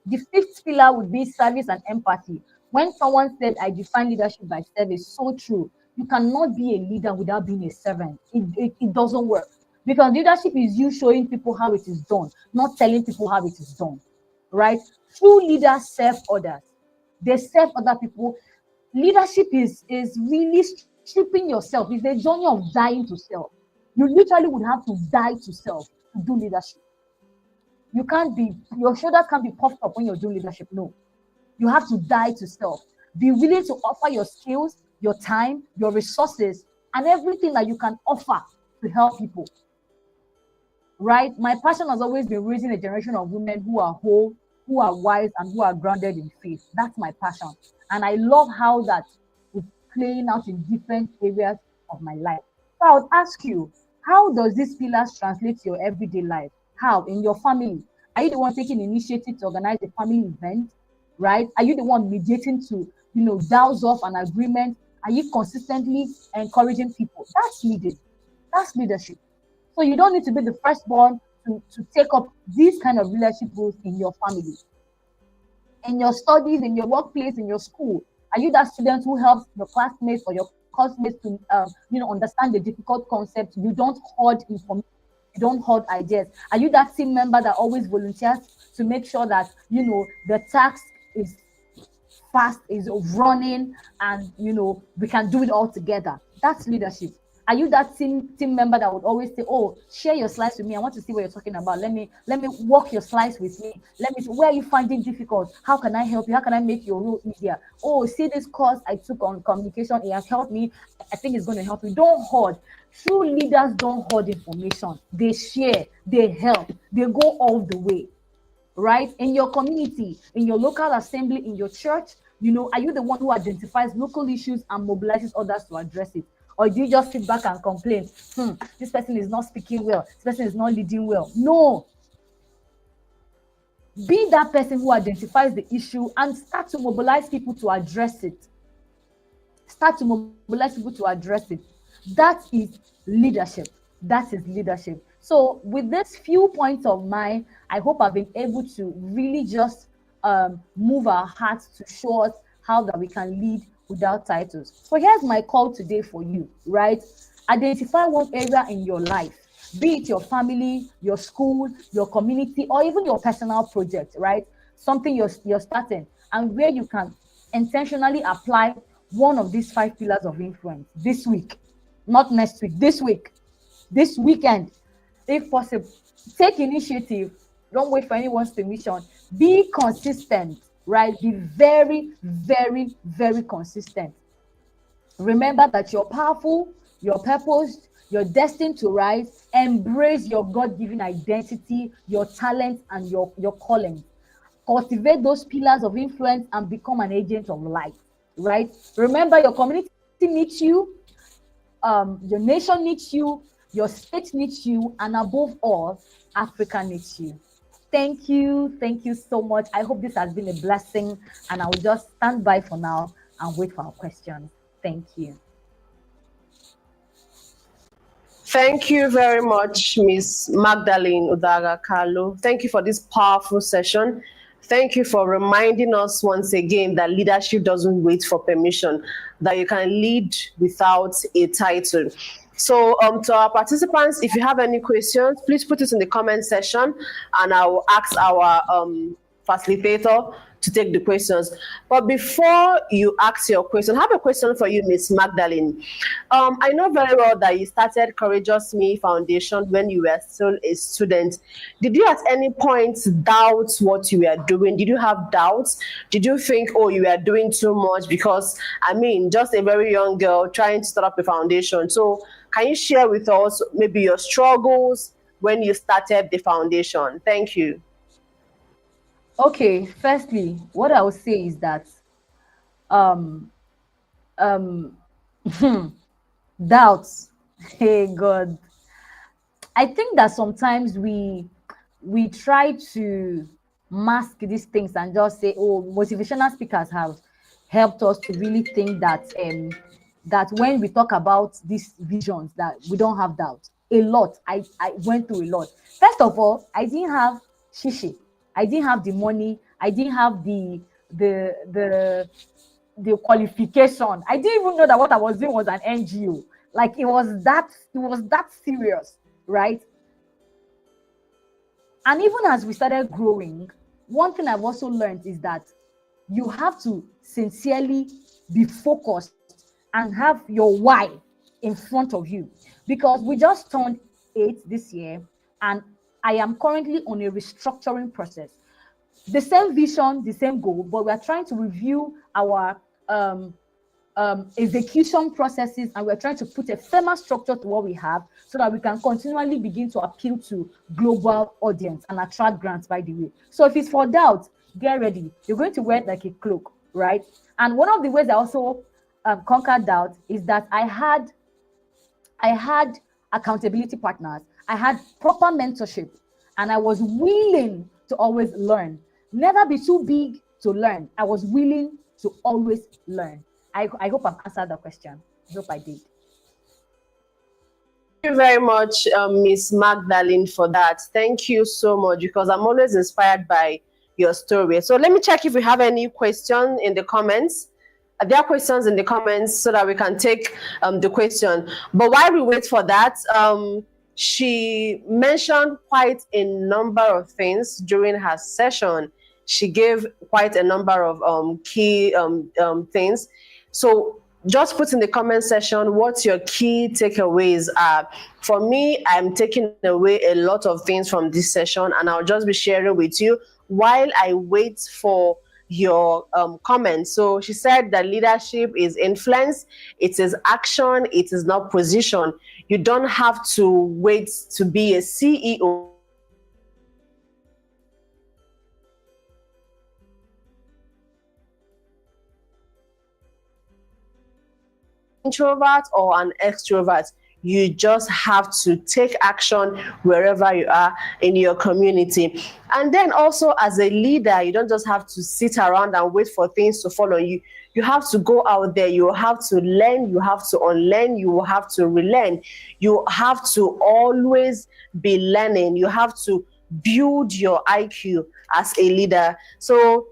S4: The fifth pillar would be service and empathy. When someone said, I define leadership by service, so true. You cannot be a leader without being a servant. It doesn't work. Because leadership is you showing people how it is done, not telling people how it is done, right? True leaders serve others. They serve other people. Leadership is really stripping yourself. It's a journey of dying to self. You literally would have to die to self to do leadership. Your shoulders can't be puffed up when you're doing leadership. No. You have to die to self. Be willing to offer your skills, your time, your resources, and everything that you can offer to help people. Right? My passion has always been raising a generation of women who are whole, who are wise, and who are grounded in faith. That's my passion. And I love how that is playing out in different areas of my life. So I would ask you, how does these pillars translate to your everyday life? How? In your family. Are you the one taking initiative to organize a family event? Right? Are you the one mediating to, douse off an agreement? Are you consistently encouraging people? That's leading. That's leadership. So you don't need to be the firstborn to take up these kind of leadership roles in your family. In your studies, in your workplace, in your school. Are you that student who helps your classmates or your classmates to understand the difficult concepts? You don't hoard information. You don't hoard ideas. Are you that team member that always volunteers to make sure that the task is fast, is running, and we can do it all together? That's leadership. Are you that team member that would always say, oh, share your slides with me, I want to see what you're talking about, let me walk your slides with me, where are you finding difficult, how can I help you, how can I make your role easier? Oh, see this course I took on communication, it has helped me, I think it's going to help you. Don't hoard. True leaders don't hoard information. They share, they help, they go all the way, right? In your community, in your local assembly, in your church, are you the one who identifies local issues and mobilizes others to address it? Or do you just sit back and complain, this person is not speaking well, this person is not leading well? No. Be that person who identifies the issue and start to mobilize people to address it. Start to mobilize people to address it. That is leadership. That is leadership. So with these few points of mine, I hope I've been able to really just move our hearts to show us how that we can lead without titles. So here's my call today for you, right? Identify one area in your life, be it your family, your school, your community, or even your personal project, right? Something you're starting, and where you can intentionally apply one of these 5 pillars of influence this week, not next week, this week. this weekend, if possible. Take initiative. Don't wait for anyone's permission. Be consistent, right? Be very, very, very consistent. Remember that you're powerful, you're purposed, you're destined to rise. Embrace your God-given identity, your talent, and your calling. Cultivate those pillars of influence and become an agent of light, right? Remember, your community needs you, your nation needs you, your state needs you, and above all, Africa needs you. Thank you so much. I hope this has been a blessing, and I will just stand by for now and wait for our questions. Thank you.
S1: Thank you very much, Ms. Magdalene Udaga Kalu. Thank you for this powerful session. Thank you for reminding us once again that leadership doesn't wait for permission, that you can lead without a title. So to our participants, if you have any questions, please put it in the comment section and I will ask our facilitator to take the questions. But before you ask your question, I have a question for you, Ms. Magdalene. I know very well that you started Courageous Me Foundation when you were still a student. Did you at any point doubt what you were doing? Did you have doubts? Did you think, oh, you were doing too much? Because, I mean, just a very young girl trying to start up a foundation. So can you share with us maybe your struggles when you started the foundation? Thank you.
S4: Okay, firstly, what I would say is that doubts. Hey God. I think that sometimes we try to mask these things and just say, oh, motivational speakers have helped us to really think that that when we talk about these visions that we don't have doubt. A lot. I went through a lot. First of all, I didn't have shishi. I didn't have the money. I didn't have the qualification. I didn't even know that what I was doing was an NGO. Like it was that serious, right? And even as we started growing, one thing I've also learned is that you have to sincerely be focused and have your why in front of you. Because we just turned 8 this year, and I am currently on a restructuring process. The same vision, the same goal, but we are trying to review our execution processes, and we're trying to put a firmer structure to what we have so that we can continually begin to appeal to global audience and attract grants, by the way. So if it's for doubt, get ready. You're going to wear it like a cloak, right? And one of the ways I also conquered doubt is that I had accountability partners. I had proper mentorship, and I was willing to always learn. Never be too big to learn. I was willing to always learn. I hope I've answered the question. I hope I did.
S1: Thank you very much, Ms. Magdalene, for that. Thank you so much, because I'm always inspired by your story. So let me check if we have any questions in the comments. There are questions in the comments so that we can take the question. But while we wait for that, she mentioned quite a number of things during her session. She gave quite a number of key things. So just put in the comment section what your key takeaways are. For me, I'm taking away a lot of things from this session, and I'll just be sharing with you while I wait for your comments. So she said that leadership is influence, it is action, it is not position. You don't have to wait to be a CEO introvert or an extrovert. You just have to take action wherever you are in your community. And then also as a leader, you don't just have to sit around and wait for things to follow you. You have to go out there. You have to learn. You have to unlearn. You have to relearn. You have to always be learning. You have to build your IQ as a leader. So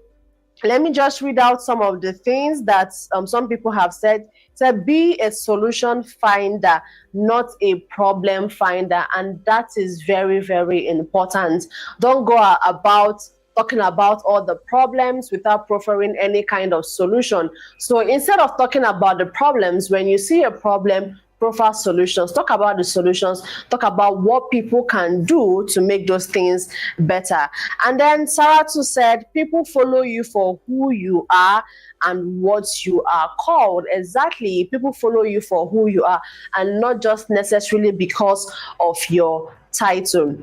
S1: let me just read out some of the things that some people have said. So be a solution finder, not a problem finder. And that is very, very important. Don't go about talking about all the problems without proffering any kind of solution. So instead of talking about the problems, when you see a problem, profile solutions, talk about the solutions, talk about what people can do to make those things better. And then Saratu said, people follow you for who you are and what you are called. Exactly. People follow you for who you are and not just necessarily because of your title.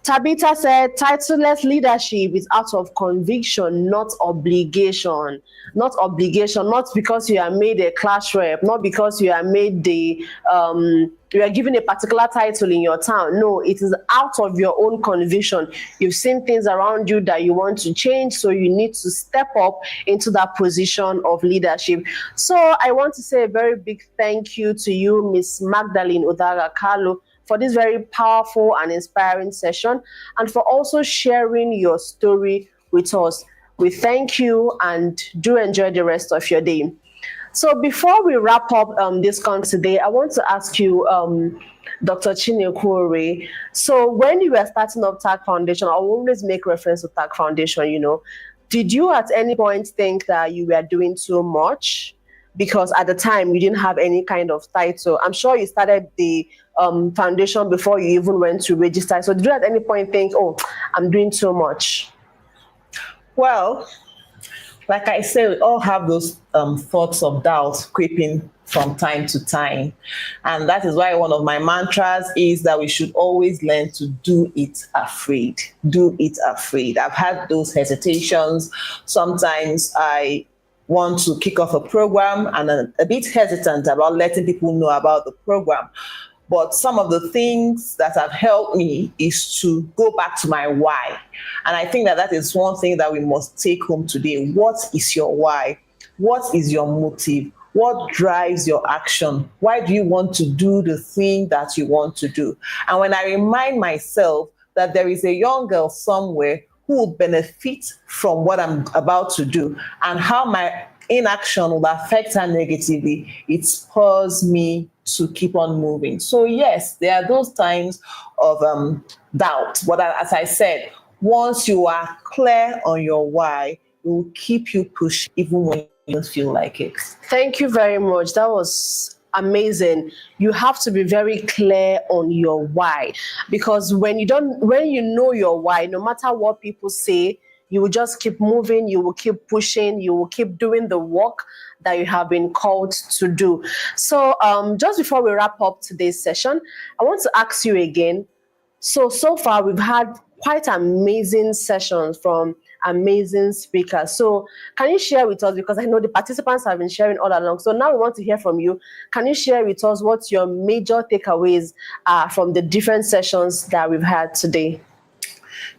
S1: Tabitha said, titleless leadership is out of conviction, not obligation. Not obligation, not because you are made a class rep, not because you are made you are given a particular title in your town. No, it is out of your own conviction. You've seen things around you that you want to change, so you need to step up into that position of leadership. So I want to say a very big thank you to you, Miss Magdalene Udaga Kalu, for this very powerful and inspiring session, and for also sharing your story with us. We thank you and do enjoy the rest of your day. So before we wrap up this conference today, I want to ask you, Dr. Chinekwore, so when you were starting up TAG Foundation, I always make reference to TAG Foundation, you know, did you at any point think that you were doing too much? Because at the time you didn't have any kind of title. I'm sure you started the foundation before you even went to register. So did you at any point think, oh, I'm doing too much?
S2: Well, like I said, we all have those thoughts of doubt creeping from time to time. And that is why one of my mantras is that we should always learn to do it afraid. Do it afraid. I've had those hesitations. Sometimes I want to kick off a program and I'm a bit hesitant about letting people know about the program. But some of the things that have helped me is to go back to my why. And I think that that is one thing that we must take home today. What is your why? What is your motive? What drives your action? Why do you want to do the thing that you want to do? And when I remind myself that there is a young girl somewhere who will benefit from what I'm about to do and how my inaction will affect her negatively, it spurs me to keep on moving. So yes, there are those times of doubt. But as I said, once you are clear on your why, it will keep you pushing even when you don't feel like it.
S1: Thank you very much. That was amazing. You have to be very clear on your why, because when you know your why, no matter what people say, you will just keep moving, you will keep pushing, you will keep doing the work that you have been called to do. So just before we wrap up today's session, I want to ask you again. So far we've had quite amazing sessions from amazing speakers. So can you share with us, because I know the participants have been sharing all along. So now we want to hear from you. Can you share with us what your major takeaways are from the different sessions that we've had today?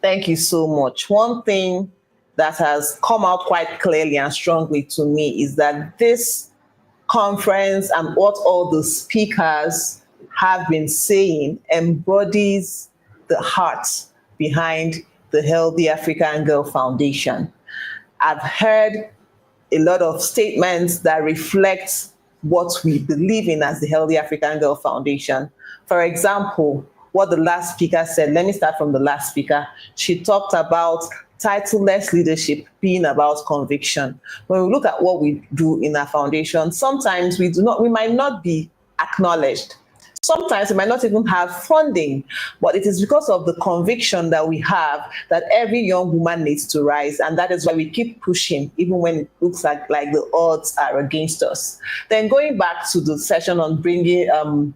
S2: Thank you so much. One thing that has come out quite clearly and strongly to me is that this conference and what all the speakers have been saying embodies the heart behind the Healthy African Girl Foundation. I've heard a lot of statements that reflect what we believe in as the Healthy African Girl Foundation. For example, what the last speaker said, let me start from the last speaker. She talked about titleless leadership being about conviction. When we look at what we do in our foundation, sometimes we might not be acknowledged. Sometimes we might not even have funding, but it is because of the conviction that we have that every young woman needs to rise. And that is why we keep pushing, even when it looks like the odds are against us. Then going back to the session on bringing our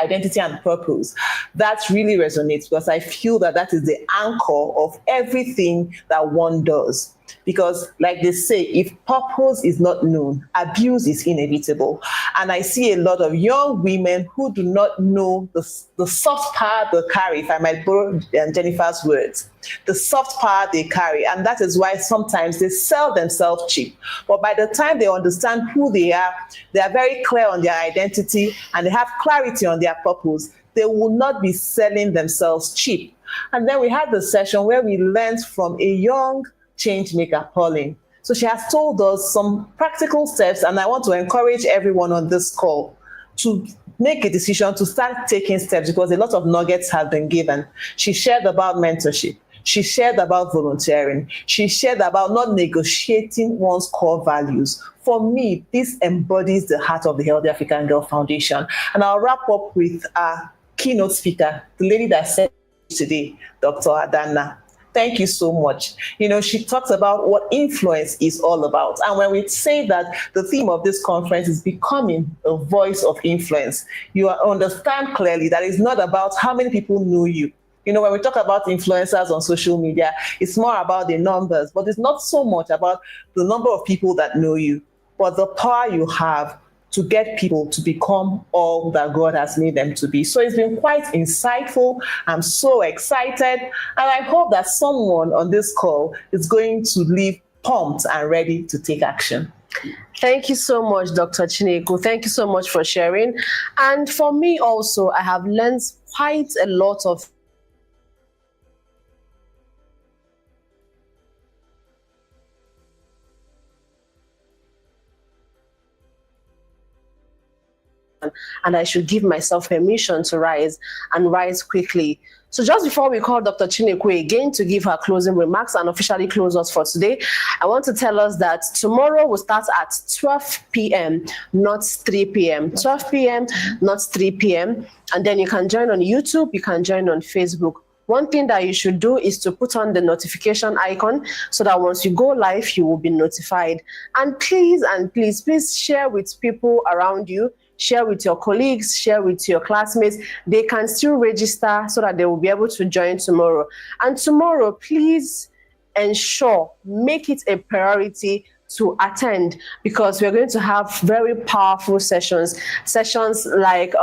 S2: identity and purpose, that really resonates, because I feel that that is the anchor of everything that one does. Because like they say, if purpose is not known, abuse is inevitable. And I see a lot of young women who do not know the soft power they carry, if I might borrow Jennifer's words, the soft power they carry. And that is why sometimes they sell themselves cheap. But by the time they understand who they are very clear on their identity and they have clarity on their purpose, they will not be selling themselves cheap. And then we had the session where we learned from a young change maker, Pauline. So she has told us some practical steps, and I want to encourage everyone on this call to make a decision to start taking steps, because a lot of nuggets have been given. She shared about mentorship. She shared about volunteering. She shared about not negotiating one's core values. For me, this embodies the heart of the Healthy African Girl Foundation. And I'll wrap up with our keynote speaker, the lady that said today, Dr. Adanna. Thank you so much. You know, she talks about what influence is all about. And when we say that the theme of this conference is becoming a voice of influence, you understand clearly that it's not about how many people know you. You know, when we talk about influencers on social media, it's more about the numbers, but it's not so much about the number of people that know you, but the power you have to get people to become all that God has made them to be. So it's been quite insightful. I'm so excited. And I hope that someone on this call is going to leave pumped and ready to take action.
S1: Thank you so much, Dr. Chineke. Thank you so much for sharing. And for me also, I have learned quite a lot of and I should give myself permission to rise and rise quickly. So just before we call Dr. Chineke again to give her closing remarks and officially close us for today, I want to tell us that tomorrow will start at 12 p.m., not 3 p.m. 12 p.m., not 3 p.m. And then you can join on YouTube, you can join on Facebook. One thing that you should do is to put on the notification icon so that once you go live, you will be notified. And please, please share with people around you. Share with your colleagues, share with your classmates. They can still register so that they will be able to join tomorrow. And tomorrow, please ensure, make it a priority to attend, because we're going to have very powerful sessions like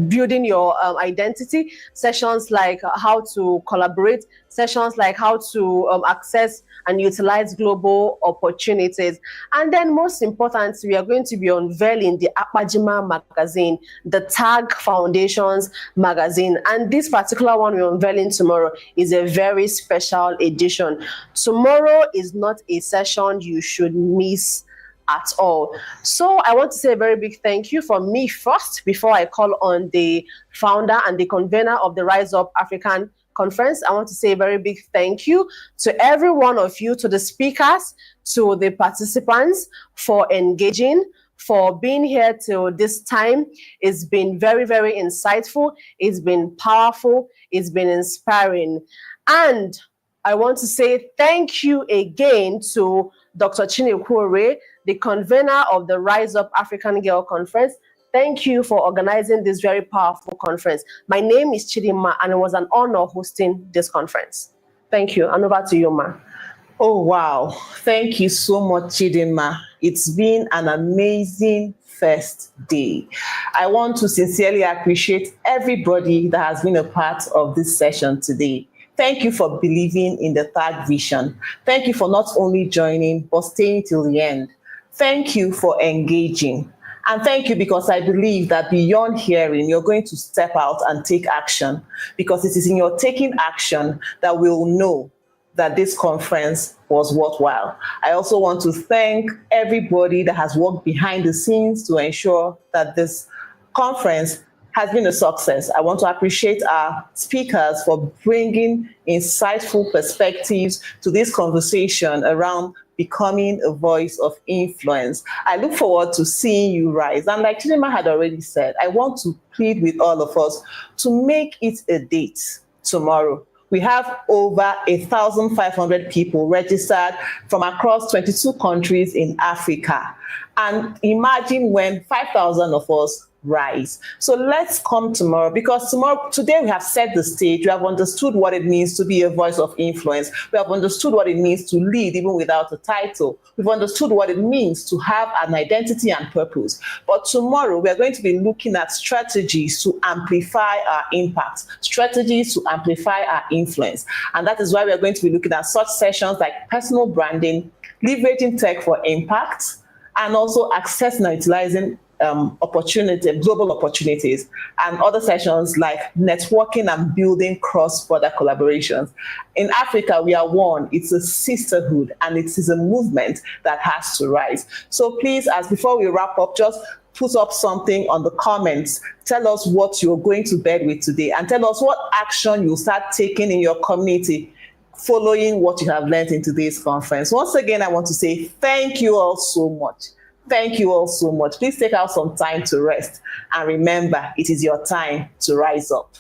S1: building your identity, sessions like how to collaborate, sessions like how to access and utilize global opportunities. And then most importantly, we are going to be unveiling the Akpajima magazine, the TAG Foundations magazine. And this particular one we're unveiling tomorrow is a very special edition. Tomorrow is not a session you should miss at all. So I want to say a very big thank you for me first before I call on the founder and the convener of the Rise Up African Conference. I want to say a very big thank you to every one of you, to the speakers, to the participants for engaging, for being here till this time. It's been very, very insightful. It's been powerful. It's been inspiring. And I want to say thank you again to Dr. Chineke, the convener of the Rise Up African Girl Conference. Thank you for organizing this very powerful conference. My name is Chidinma, and it was an honor hosting this conference. Thank you, and over to you, Ma.
S2: Oh, wow. Thank you so much, Chidinma. It's been an amazing first day. I want to sincerely appreciate everybody that has been a part of this session today. Thank you for believing in the third vision. Thank you for not only joining, but staying till the end. Thank you for engaging. And thank you because I believe that beyond hearing, you're going to step out and take action, because it is in your taking action that we'll know that this conference was worthwhile. I also want to thank everybody that has worked behind the scenes to ensure that this conference has been a success. I want to appreciate our speakers for bringing insightful perspectives to this conversation around becoming a voice of influence. I look forward to seeing you rise. And like Chidinma had already said, I want to plead with all of us to make it a date tomorrow. We have over 1,500 people registered from across 22 countries in Africa. And imagine when 5,000 of us rise. So let's come tomorrow, because today we have set the stage. We have understood what it means to be a voice of influence. We have understood what it means to lead even without a title. We've understood what it means to have an identity and purpose. But tomorrow we are going to be looking at strategies to amplify our impact, strategies to amplify our influence. And that is why we are going to be looking at such sessions like personal branding, leveraging tech for impact, and also accessing and utilizing global opportunities, and other sessions like networking and building cross-border collaborations. In Africa, we are one. It's a sisterhood, and it is a movement that has to rise. So please, before we wrap up, just put up something on the comments. Tell us what you're going to bed with today, and tell us what action you'll start taking in your community following what you have learned in today's conference. Once again, I want to say thank you all so much. Thank you all so much. Please take out some time to rest. And remember, it is your time to rise up.